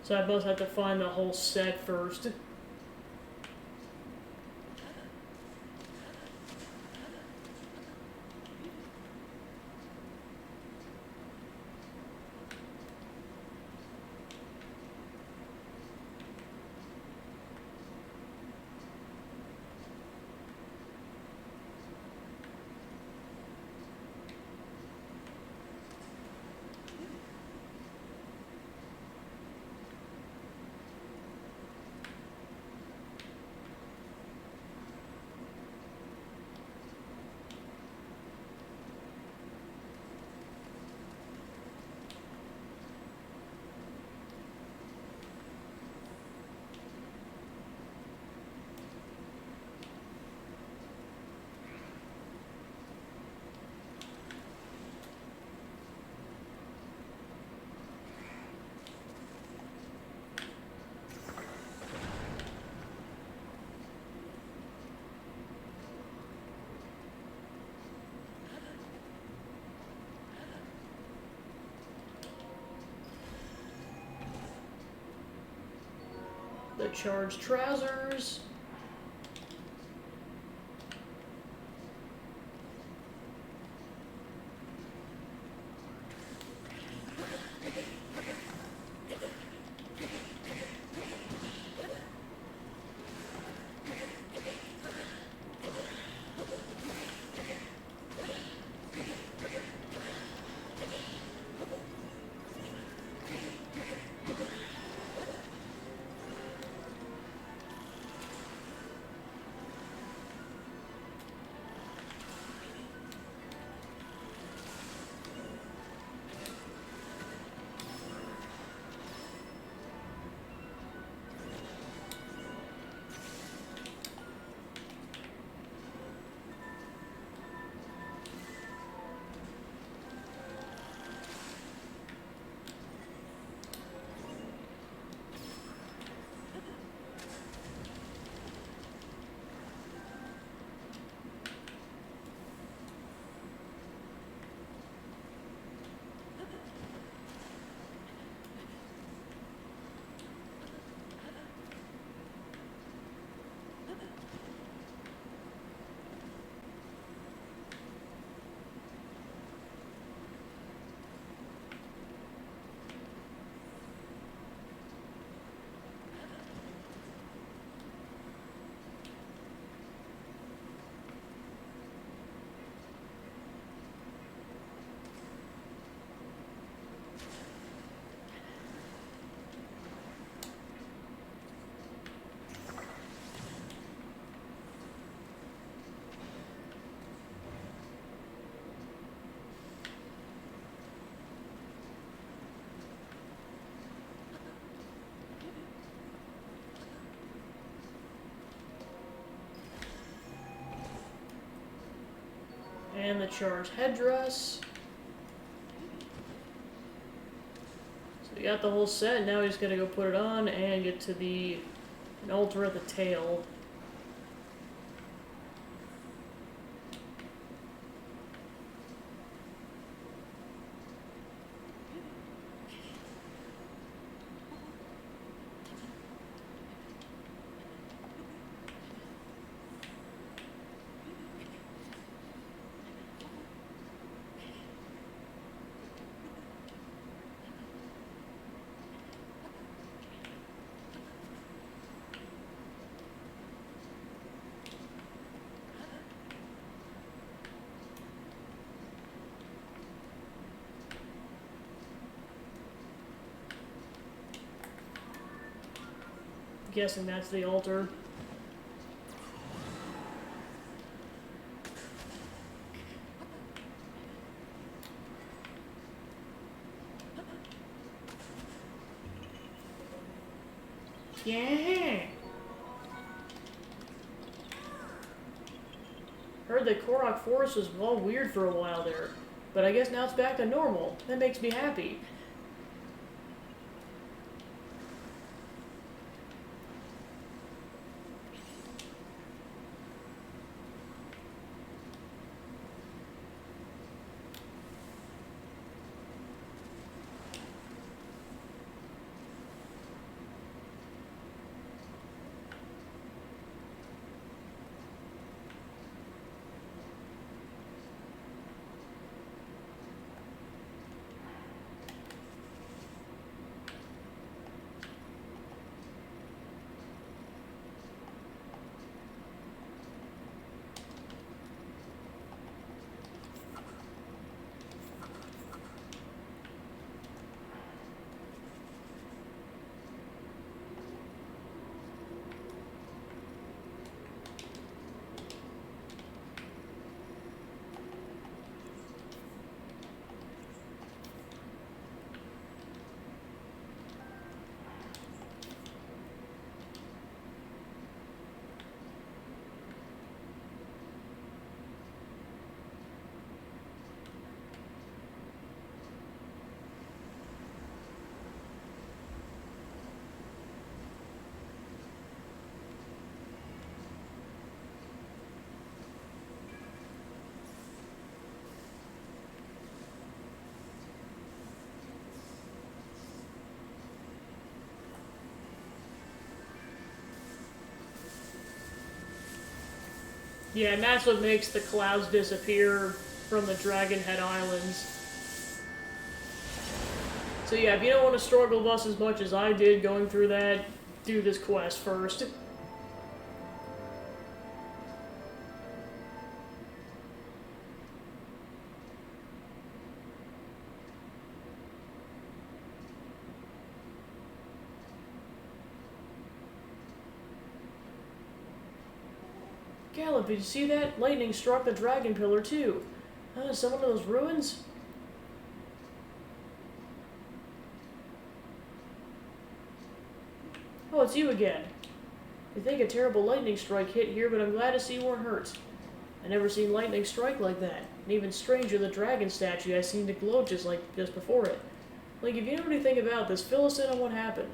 So I both have to find the whole set first. The charged trousers. And the charged headdress. So we got the whole set, now we just gotta go put it on and get to an altar at the tail. guessing that's the altar. Yeah! Heard that Korok Forest was all weird for a while there, but I guess now it's back to normal. That makes me happy. Yeah, and that's what makes the clouds disappear from the Dragon Head Islands. So yeah, if you don't want to struggle bus as much as I did going through that, do this quest first. Caleb, did you see that? Lightning struck the Dragon Pillar too. Someone of those ruins? Oh, it's you again. I think a terrible lightning strike hit here, but I'm glad to see you weren't hurt. I never seen lightning strike like that. And even stranger, the dragon statue I seen to glow just before it. Like, if you know anything about this, fill us in on what happened.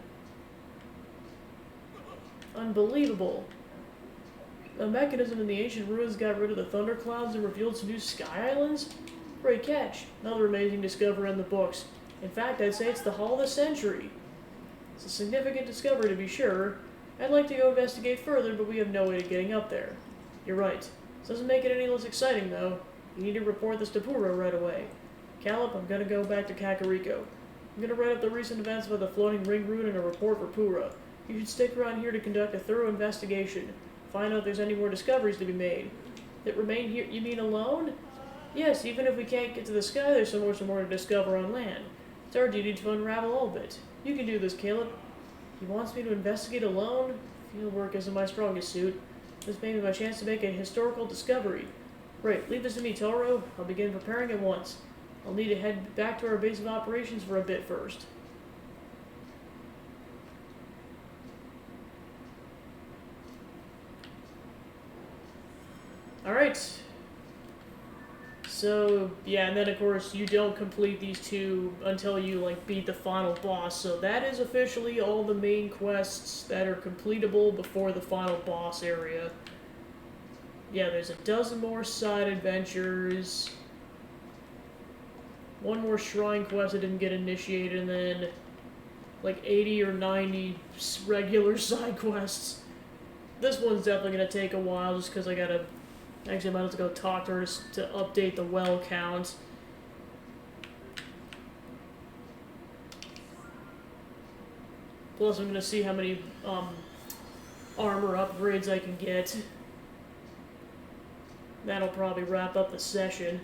Unbelievable. A mechanism in the ancient ruins got rid of the thunderclouds and revealed some new sky islands? Great catch. Another amazing discovery in the books. In fact, I'd say it's the haul of the century. It's a significant discovery to be sure. I'd like to go investigate further, but we have no way of getting up there. You're right. This doesn't make it any less exciting, though. You need to report this to Pura right away. Caleb, I'm gonna go back to Kakariko. I'm gonna write up the recent events about the floating ring rune and a report for Pura. You should stick around here to conduct a thorough investigation. Find out if there's any more discoveries to be made. That remain here, you mean alone? Yes, even if we can't get to the sky, there's so much more to discover on land. It's our duty to unravel all of it. You can do this, Caleb. He wants me to investigate alone? Fieldwork isn't my strongest suit. This may be my chance to make a historical discovery. Great, leave this to me, Toro. I'll begin preparing at once. I'll need to head back to our base of operations for a bit first. Alright. So, yeah, and then of course you don't complete these two until you, beat the final boss. So that is officially all the main quests that are completable before the final boss area. Yeah, there's a dozen more side adventures. One more shrine quest that didn't get initiated, and then 80 or 90 regular side quests. This one's definitely going to take a while just because I gotta... Actually, I might have to go talk to her to update the well count. Plus, I'm going to see how many armor upgrades I can get. That'll probably wrap up the session.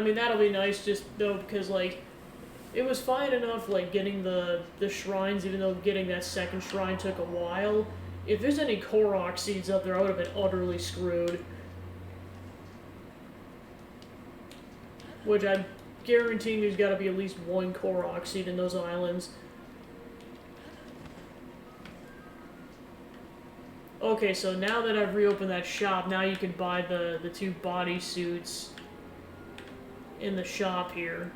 mean, that'll be nice just, though, because, like, it was fine enough, like, getting the shrines, even though getting that second shrine took a while. If there's any Korok seeds up there, I would have been utterly screwed. Which I'm guaranteeing there's got to be at least one Korok seed in those islands. Okay, so now that I've reopened that shop, now you can buy the 2 bodysuits in the shop here.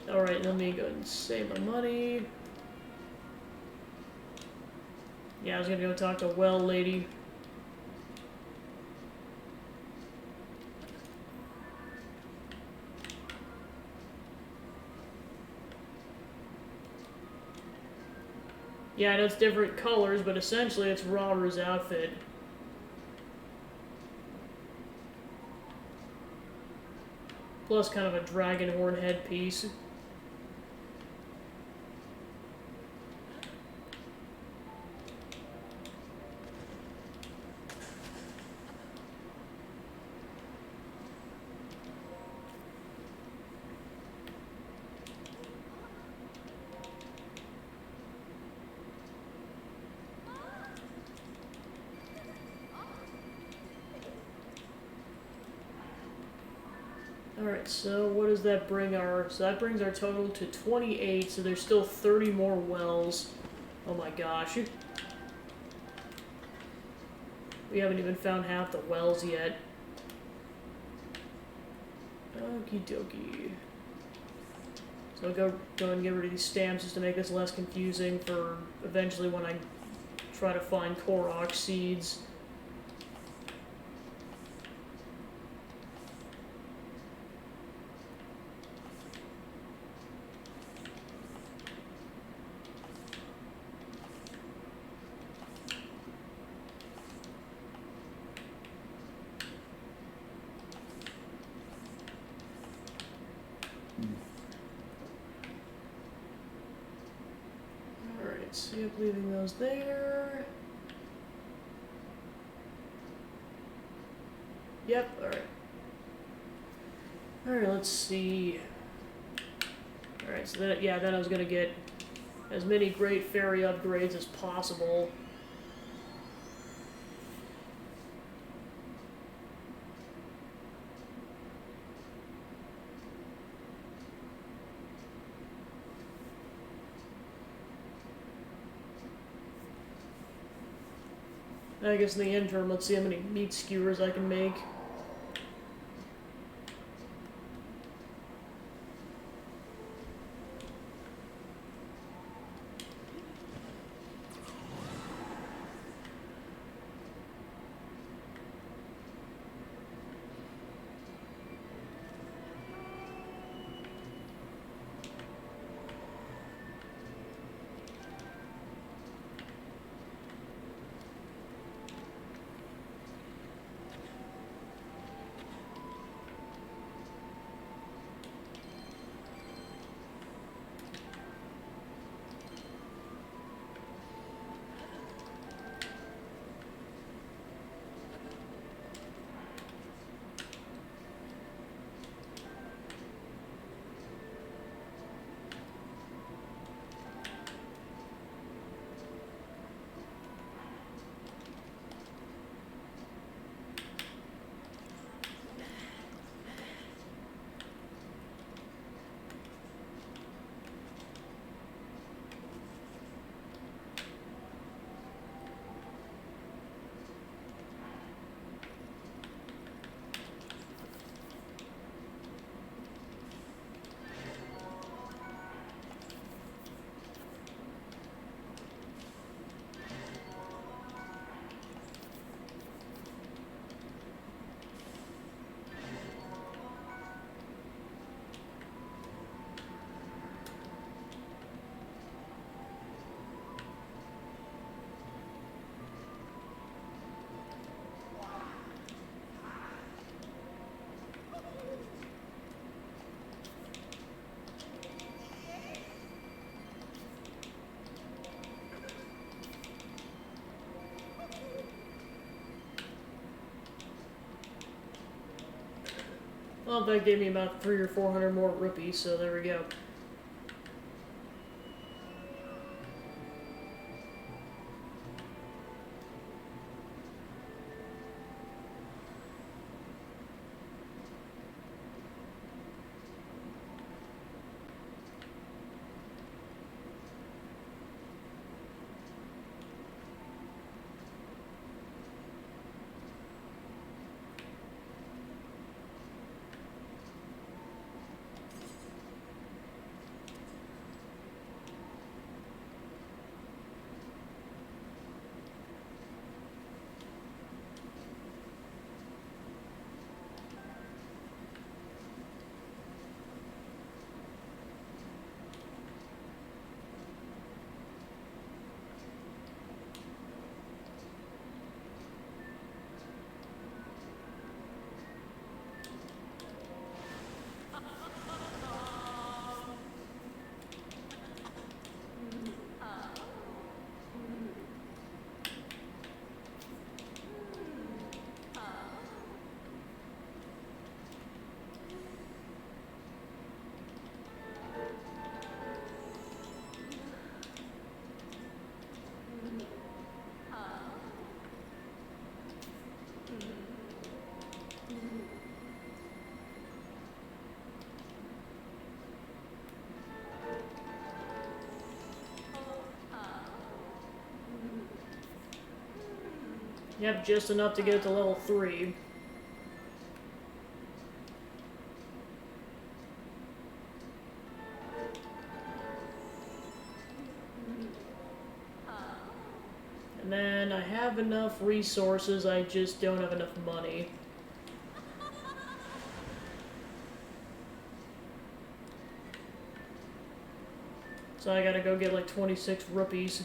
Alright, let me go ahead and save my money. Yeah, I was gonna go talk to Well Lady. Yeah, I know it's different colors, but essentially it's Raru's outfit. Plus kind of a dragon horn headpiece. Alright, so what does that bring our... So that brings our total to 28, so there's still 30 more wells. Oh my gosh. We haven't even found half the wells yet. Okie dokie. So I'll go and get rid of these stamps just to make this less confusing for eventually when I try to find Korok seeds. So yep, leaving those there. Yep, alright. Alright, let's see. Alright, so that, yeah, then I was gonna get as many Great Fairy upgrades as possible. I guess in the interim, let's see how many meat skewers I can make. Well, that gave me about 300 or 400 more rupees, so there we go. Yep, just enough to get to level 3. And then I have enough resources, I just don't have enough money. So I gotta go get like 26 rupees.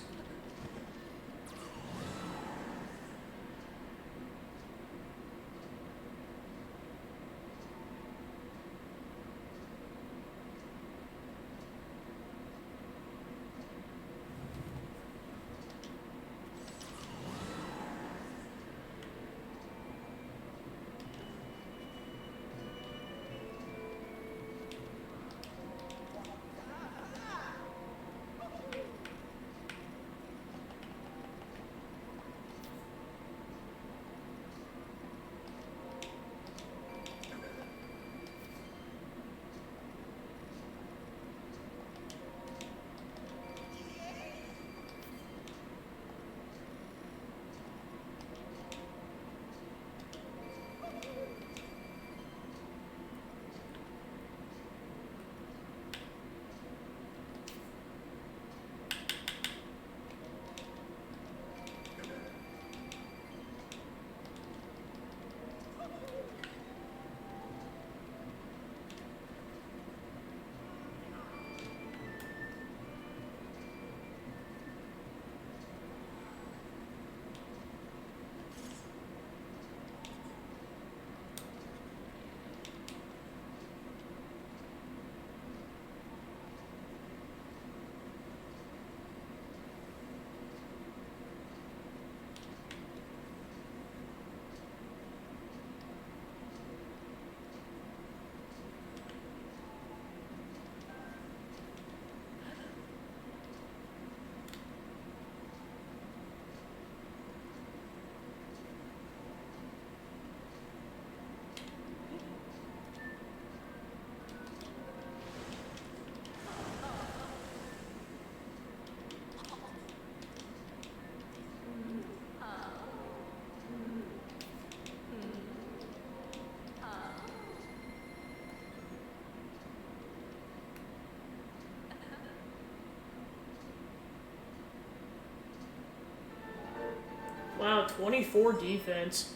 Wow, 24 defense.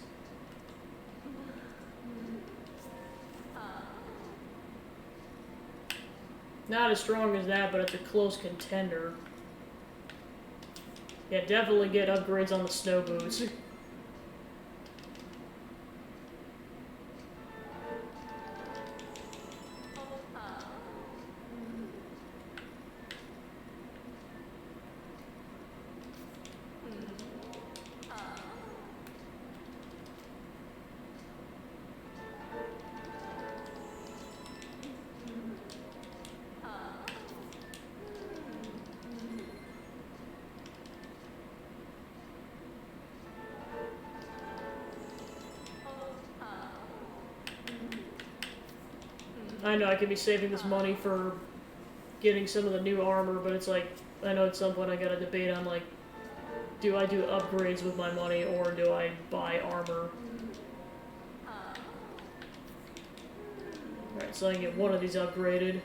Not as strong as that, but it's a close contender. Yeah, definitely get upgrades on the snow boots. I know I could be saving this money for getting some of the new armor, but it's like, I know at some point I gotta debate on, like, do I do upgrades with my money, or do I buy armor? Alright, so I can get one of these upgraded.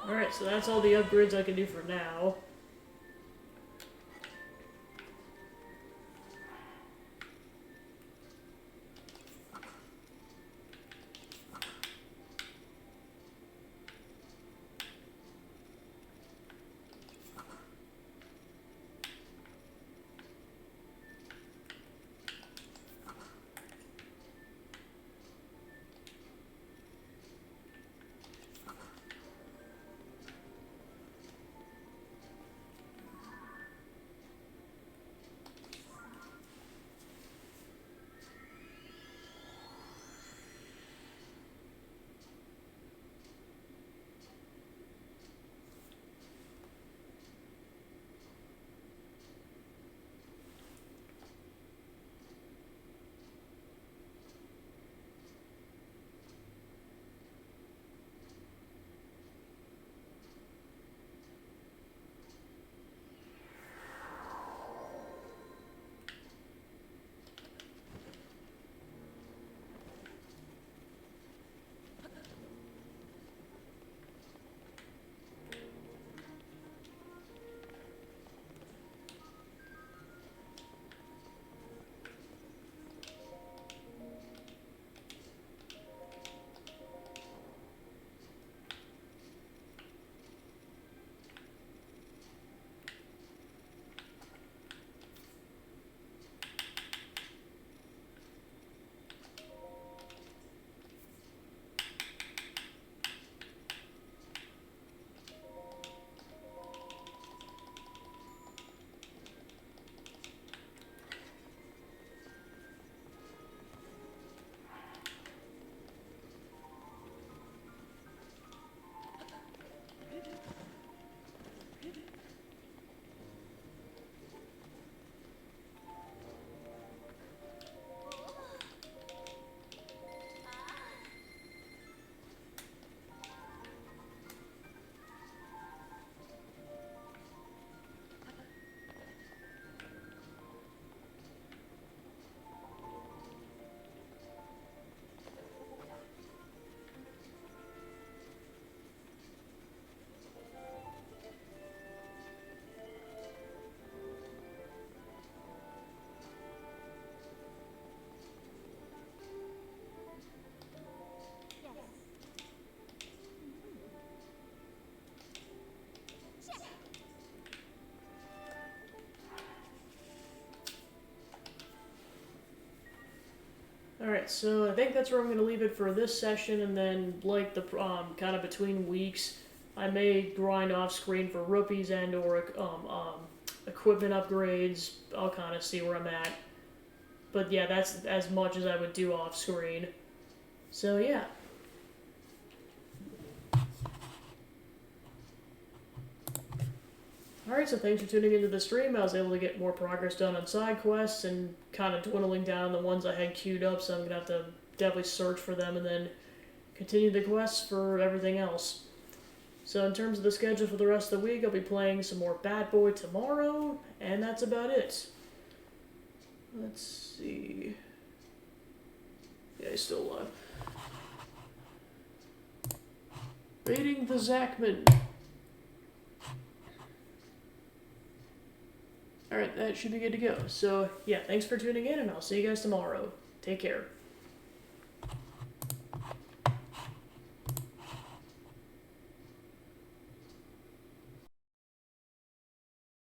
Alright, so that's all the upgrades I can do for now. Alright, so I think that's where I'm going to leave it for this session, and then, like, the kind of between weeks, I may grind off screen for rupees and or equipment upgrades. I'll kind of see where I'm at. But yeah, that's as much as I would do off screen. So yeah. Alright, so thanks for tuning into the stream. I was able to get more progress done on side quests and kind of dwindling down the ones I had queued up, so I'm going to have to definitely search for them and then continue the quests for everything else. So in terms of the schedule for the rest of the week, I'll be playing some more Bad Boy tomorrow, and that's about it. Let's see. Yeah, he's still alive. Raiding the Zachman. Alright, that should be good to go. So, yeah, thanks for tuning in, and I'll see you guys tomorrow. Take care.